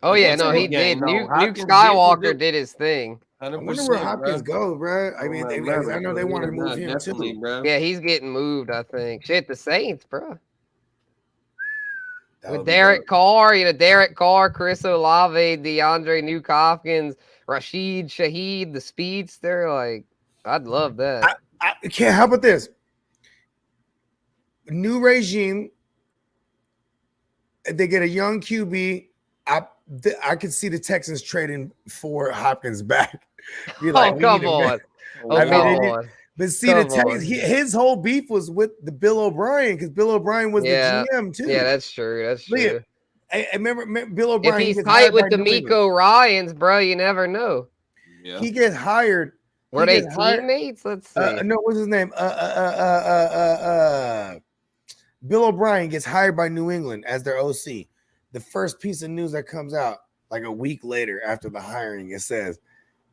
Oh yeah, no, he did. Luke Skywalker did his thing. I wonder where Hopkins goes, bro. I mean, I know they want to move him too, bro. Yeah, he's getting moved. I think. Shit, the Saints, bro. That With would be Derek dope. Carr, Derek Carr, Chris Olave, DeAndre Nuke Hopkins, Rashid Shaheed, the speedster. Like, I'd love that. I can't. How about this? New regime. They get a young QB. I could see the Texans trading for Hopkins back. Be like, Oh, come on. Oh, I come mean, on. But see, Come the Texans, on. his whole beef was with the Bill O'Brien because Bill O'Brien was the GM too. Yeah, that's true. That's Look at- true. I remember Bill O'Brien. If he's gets tight hired with by the New England. Miko Ryans, bro, you never know. Yeah. He gets hired. Were they teammates? Let's see. No, what's his name? Bill O'Brien gets hired by New England as their OC. The first piece of news that comes out like a week later after the hiring, it says,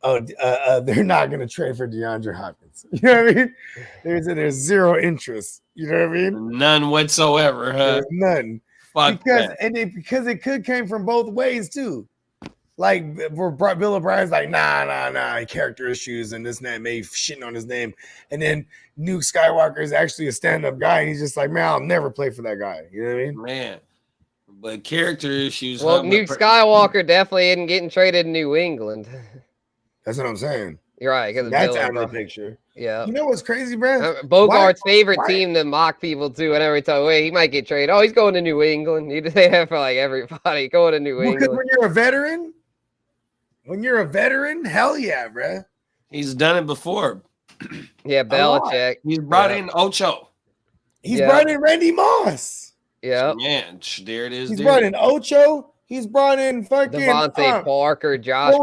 they're not going to trade for DeAndre Hopkins. You know what I mean? There's zero interest. You know what I mean? None whatsoever, huh? There's none. Fuck that. Because it could came from both ways too. Like Bill O'Brien's like, nah, character issues and this and that, maybe shitting on his name. And then Nuke Skywalker is actually a stand-up guy, and he's just like, man, I'll never play for that guy. You know what I mean? Man. But character issues. Well, Nuke Skywalker definitely isn't getting traded in New England. That's what I'm saying. You're right. That's out of the picture. Yeah. You know what's crazy, bro? Bogart's favorite team to mock people to whenever he talk, wait, he might get traded. Oh, he's going to New England. You say that for like everybody going to New England. Because when you're a veteran, hell yeah, bro. He's done it before. Yeah, Belichick. He's brought in Ocho. He's brought in Randy Moss. Yeah. Man, there it is. He's brought in Ocho. He's brought in fucking Devontae Parker, Josh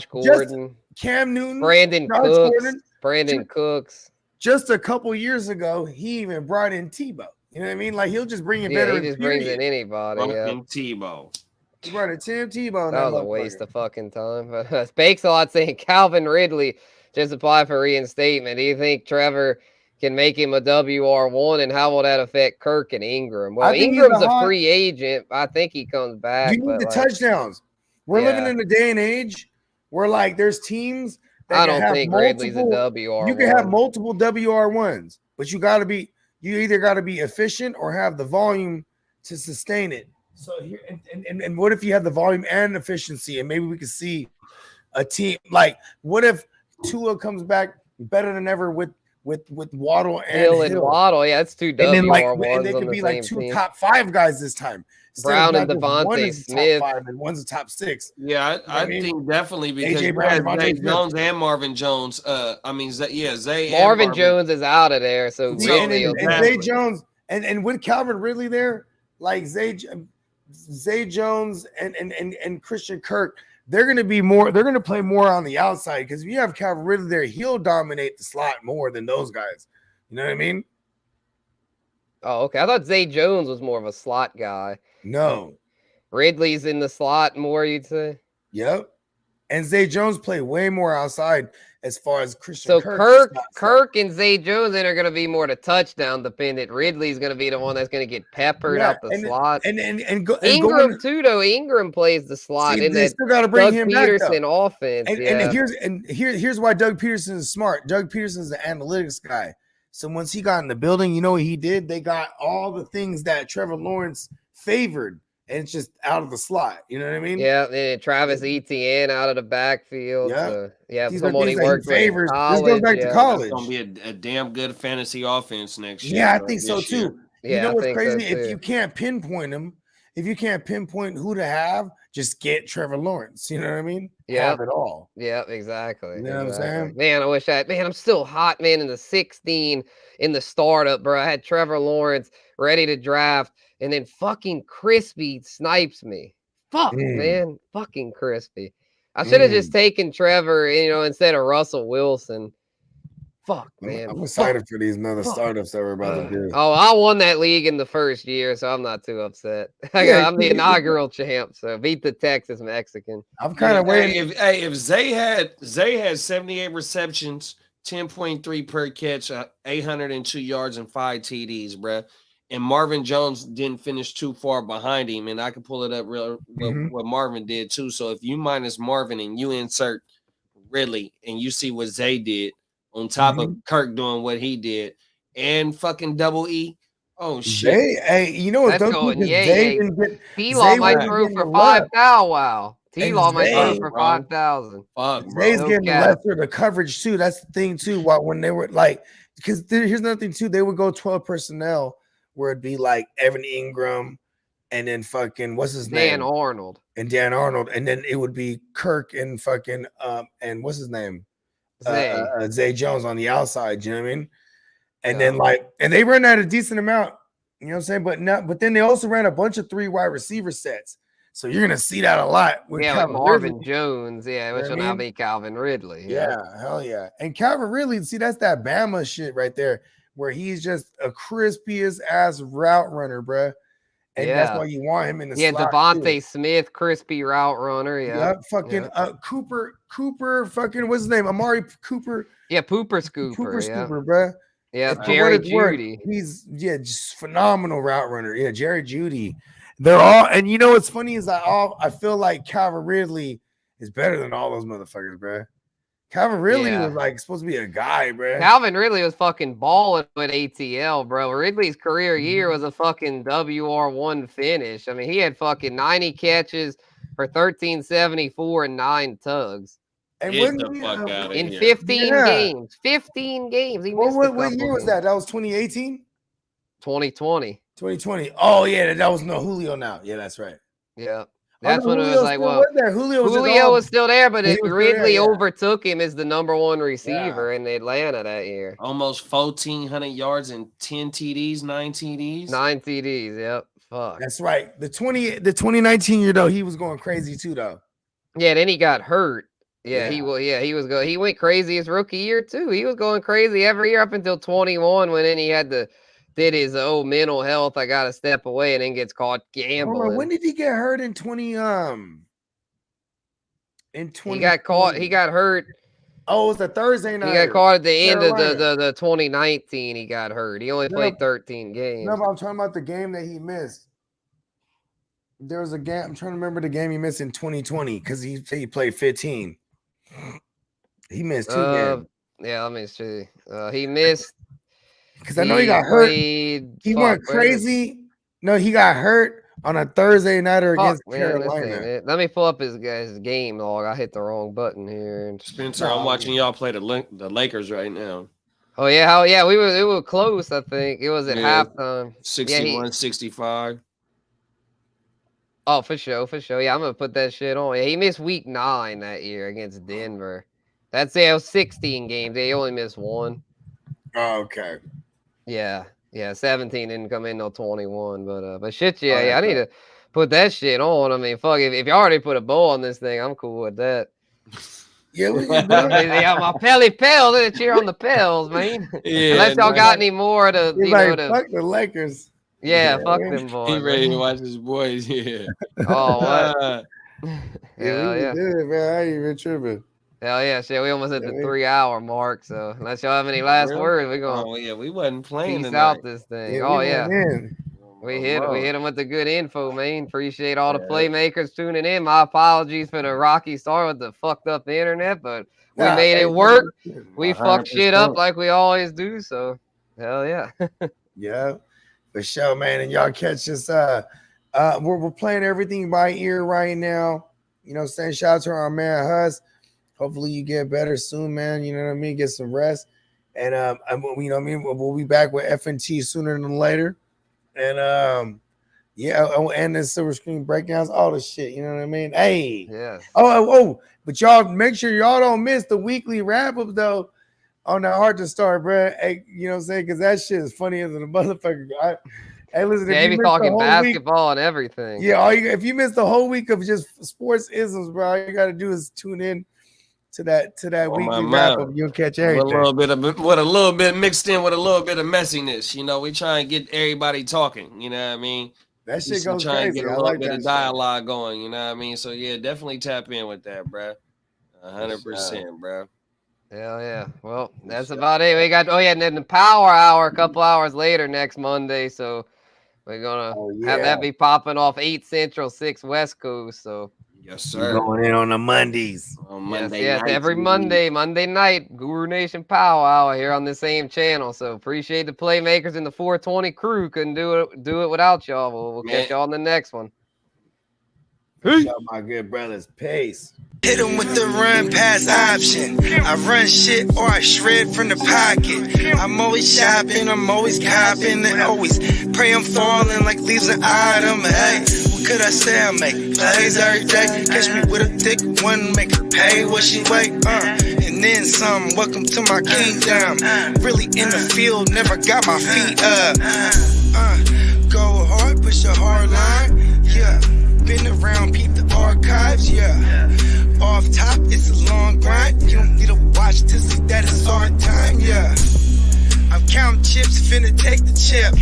Gordon, Cam Newton, Brandon Cooks. Just a couple years ago, he even brought in Tebow. You know what I mean? Like he'll just bring in veterans. He just brings in anybody. Tebow. He brought in Tim Tebow. That was a waste of fucking time. But Bakes a lot saying Calvin Ridley just applied for reinstatement. Do you think Trevor can make him a WR1, and how will that affect Kirk and Ingram? Well, Ingram's a free agent. I think he comes back. You need the touchdowns. We're living in a day and age where like there's teams that I don't think Ridley's a WR1. You can have multiple WR1s, but you either got to be efficient or have the volume to sustain it. So here and what if you have the volume and efficiency, and maybe we could see a team like what if Tua comes back better than ever with Waddle and Hill. Waddle, yeah, it's two WR1s. And they could be like two top 5 guys this time. Brown and Devontae Smith, and one's a top 6. Yeah, I think definitely because AJ Brown, Zay Jones and Marvin Jones. Zay. Marvin Jones is out of there, so and Zay Jones and with Calvin Ridley there, like Zay Jones and Christian Kirk. They're going to play more on the outside because if you have Calvin Ridley there, he'll dominate the slot more than those guys. You know what I mean? Oh, okay. I thought Zay Jones was more of a slot guy. No. Ridley's in the slot more, you'd say? Yep. And Zay Jones play way more outside as far as Christian so Kirk. Kirk and Zay Jones then are going to be more the touchdown dependent. Ridley's going to be the one that's going to get peppered out the slot. And Ingram too, though. Ingram plays the slot in that still got to bring him Peterson offense. And here's why Doug Peterson is smart. Doug Peterson is the analytics guy. So once he got in the building, you know what he did? They got all the things that Trevor Lawrence favored. And it's just out of the slot. You know what I mean? Yeah. And Travis Etienne out of the backfield. Yeah. Someone he worked with in college. This goes back to college. It's going to be a damn good fantasy offense next year. Yeah, I think so too. Yeah, you know what's crazy? If you can't pinpoint him, if you can't pinpoint who to have, just get Trevor Lawrence. You know what I mean? Yeah. Have it all. Yeah, exactly. You know what I'm saying? Man, I'm still hot, man, in the 16 in the startup, bro. I had Trevor Lawrence ready to draft, and then fucking Crispy snipes me. Fuck, man. Fucking Crispy. I should have just taken Trevor, instead of Russell Wilson. Fuck, man. I'm excited for these other startups that we're about to do. Oh, I won that league in the first year, so I'm not too upset. I'm the inaugural champ, so beat the Texas Mexican. I'm kind of waiting. If Zay had 78 receptions, 10.3 per catch, 802 yards, and 5 TDs, bruh. And Marvin Jones didn't finish too far behind him, and I can pull it up what Marvin did too. So if you minus Marvin and you insert Ridley, and you see what Zay did on top of Mhm. Kirk doing what he did, and fucking Double E. Oh shit! Hey, you know what's That's dope too? going, Because yeah, Zay yeah. didn't get T-Law Zay might wasn't throw getting the for love, 5,000. Wow. and T-Law might throw Zay for bro. 5,000. Fuck, bro. Zay's No getting cap. lesser the coverage too. That's the thing too. Why when they were like, because here's another thing too. They would go 12 personnel where it'd be like Evan Ingram, and then fucking what's his Dan name, Arnold. and Dan Arnold, and then it would be Kirk and fucking and what's his name, Zay. Zay Jones on the outside. You know what I mean? And Yeah. then like, and they ran out a decent amount. You know what I'm saying? But then they also ran a bunch of 3 wide receiver sets. So you're gonna see that a lot with Yeah, with Calvin Marvin Ridley. Jones. Yeah, which know will what I now mean? be Calvin Ridley. Yeah, hell yeah. And Calvin Ridley, see, that's that Bama shit right there, where he's just a crispiest ass route runner, bruh. And that's Yeah. why you want him in the Yeah, slot. Devontae Too. Smith, crispy route runner. Yeah. Yep, fucking Cooper, fucking what's his name? Amari Cooper, Yeah, Pooper Scooper. Cooper Yeah. Scooper, bruh. Yeah, And for what Jerry it's worth, Judy. he's just phenomenal route runner. Yeah, Jerry Judy. They're all, and you know what's funny is I feel like Calvin Ridley is better than all those motherfuckers, bruh. Calvin Ridley Yeah. was like supposed to be a guy, bruh. Calvin Ridley was fucking balling with ATL, bro. Ridley's career year was a fucking WR1 finish. I mean, he had fucking 90 catches for 1374 and 9 tugs. And Get when the fuck out of In here. 15 Yeah. games. 15 games. He missed a what couple year was games. that? That was 2018? 2020. 2020. Oh, yeah, that was no Julio now. Yeah, that's right. Yeah. Oh, That's no, when it was Julio like, still well, was there. Julio was, Julio was still there, but He was still there, Ridley yeah. overtook him as the number 1 receiver in Atlanta that year. Almost 1,400 yards and 10 TDs, 9 TDs. 9 TDs. Yep. Fuck. That's right. The 2019 year though, he was going crazy too though. Yeah, then he got hurt. Yeah. He went crazy his rookie year too. He was going crazy every year up until 21 when then he did his mental health. I got to step away and then gets caught gambling. Hold on, when did he get hurt in 20 He got caught. He got hurt. Oh, it was a Thursday night. He got caught at the end of Carolina. the 2019. He got hurt. He only played 13 games. No, but I'm talking about the game that he missed. There was a game. I'm trying to remember the game he missed in 2020 because he played 15. He missed 2 games. Yeah, let me see. He missed Because I know he got hurt. He went crazy. No, he got hurt on a Thursday nighter against Carolina. Let me pull up his game log. I hit the wrong button here. Spencer, I'm watching y'all play the Lakers right now. Oh yeah, it was close. I think it was at halftime. 61-65. Oh, for sure. Yeah, I'm gonna put that shit on. Yeah, he missed week 9 that year against Denver. That's it. Was 16 games. He only missed 1. Oh, okay. Yeah, 17 didn't come in till 21. But shit, yeah. I need to put that shit on. I mean, fuck, if you already put a bow on this thing, I'm cool with that. Yeah, my Pelly Pels. They cheer on the Pels, man. Yeah, unless y'all got any more to, fuck the Lakers. Yeah, fuck them boys. He ready to watch his boys. Yeah. Oh, what? Yeah, man. I ain't even tripping. Hell yeah, shit. We almost at the 3-hour mark. So unless y'all have any last words, we're going. Oh yeah, we wasn't playing peace tonight. out this thing. Yeah, We hit him with the good info, man. Appreciate all the playmakers tuning in. My apologies for the rocky start with the fucked up internet, but we made it work. We fucked shit up like we always do. So hell yeah. Yeah, for sure, man. And y'all catch us. We're playing everything by ear right now. You know, saying shout out to our man Hus. Hopefully you get better soon, man. You know what I mean? Get some rest. And you know what I mean? We'll be back with FNT sooner than later. And and the silver screen breakdowns, all the shit. You know what I mean? Hey. Yeah. Oh, but y'all make sure y'all don't miss the weekly wrap-up though on the Hard to Start, bro. Hey, you know what I'm saying? Because that shit is funnier than a motherfucker. Hey, listen, yeah, if be you talking basketball and everything. Yeah, if you missed the whole week of just sports isms, bro, all you got to do is tune in to that weekly wrap up. You'll catch everything. With a little bit mixed in with a little bit of messiness. You know, we try and get everybody talking. You know what I mean? That shit goes try and crazy. get a little bit of dialogue going. You know what I mean? So yeah, definitely tap in with that, bro. 100%, bro. Hell yeah. Well, that's about it. We got and then the power hour a couple hours later next Monday. So we're gonna have that be popping off 8 Central, 6 West Coast. So Yes, sir. Going in on the Mondays. On Yes, Monday yes, nights, every indeed. Monday night, Guru Nation Powwow here on the same channel. So appreciate the Playmakers and the 420 crew. Couldn't do it without y'all. We'll Man. catch y'all on the next one. Peace out, my good brothers. Peace. Hit him with the run pass option. I run shit or I shred from the pocket. I'm always shopping, I'm always copping, and always pray I'm falling like leaves an item. Hey, what could I say? I make plays every day. Catch me with a thick one, make her pay what she weigh. And then some. Welcome to my kingdom. Really in the field, never got my feet up. Go hard, push a hard line. Yeah, been around, peep the archives. Yeah. Off top, it's a long grind. You don't need to watch to see that it's hard time, yeah. I'm counting chips, finna take the chip.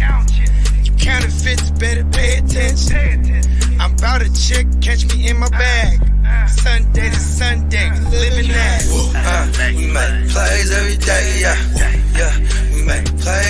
You counterfeits, better pay attention. I'm about a chick, catch me in my bag. Sunday to Sunday, living that. We make plays every day, yeah. Yeah, we make plays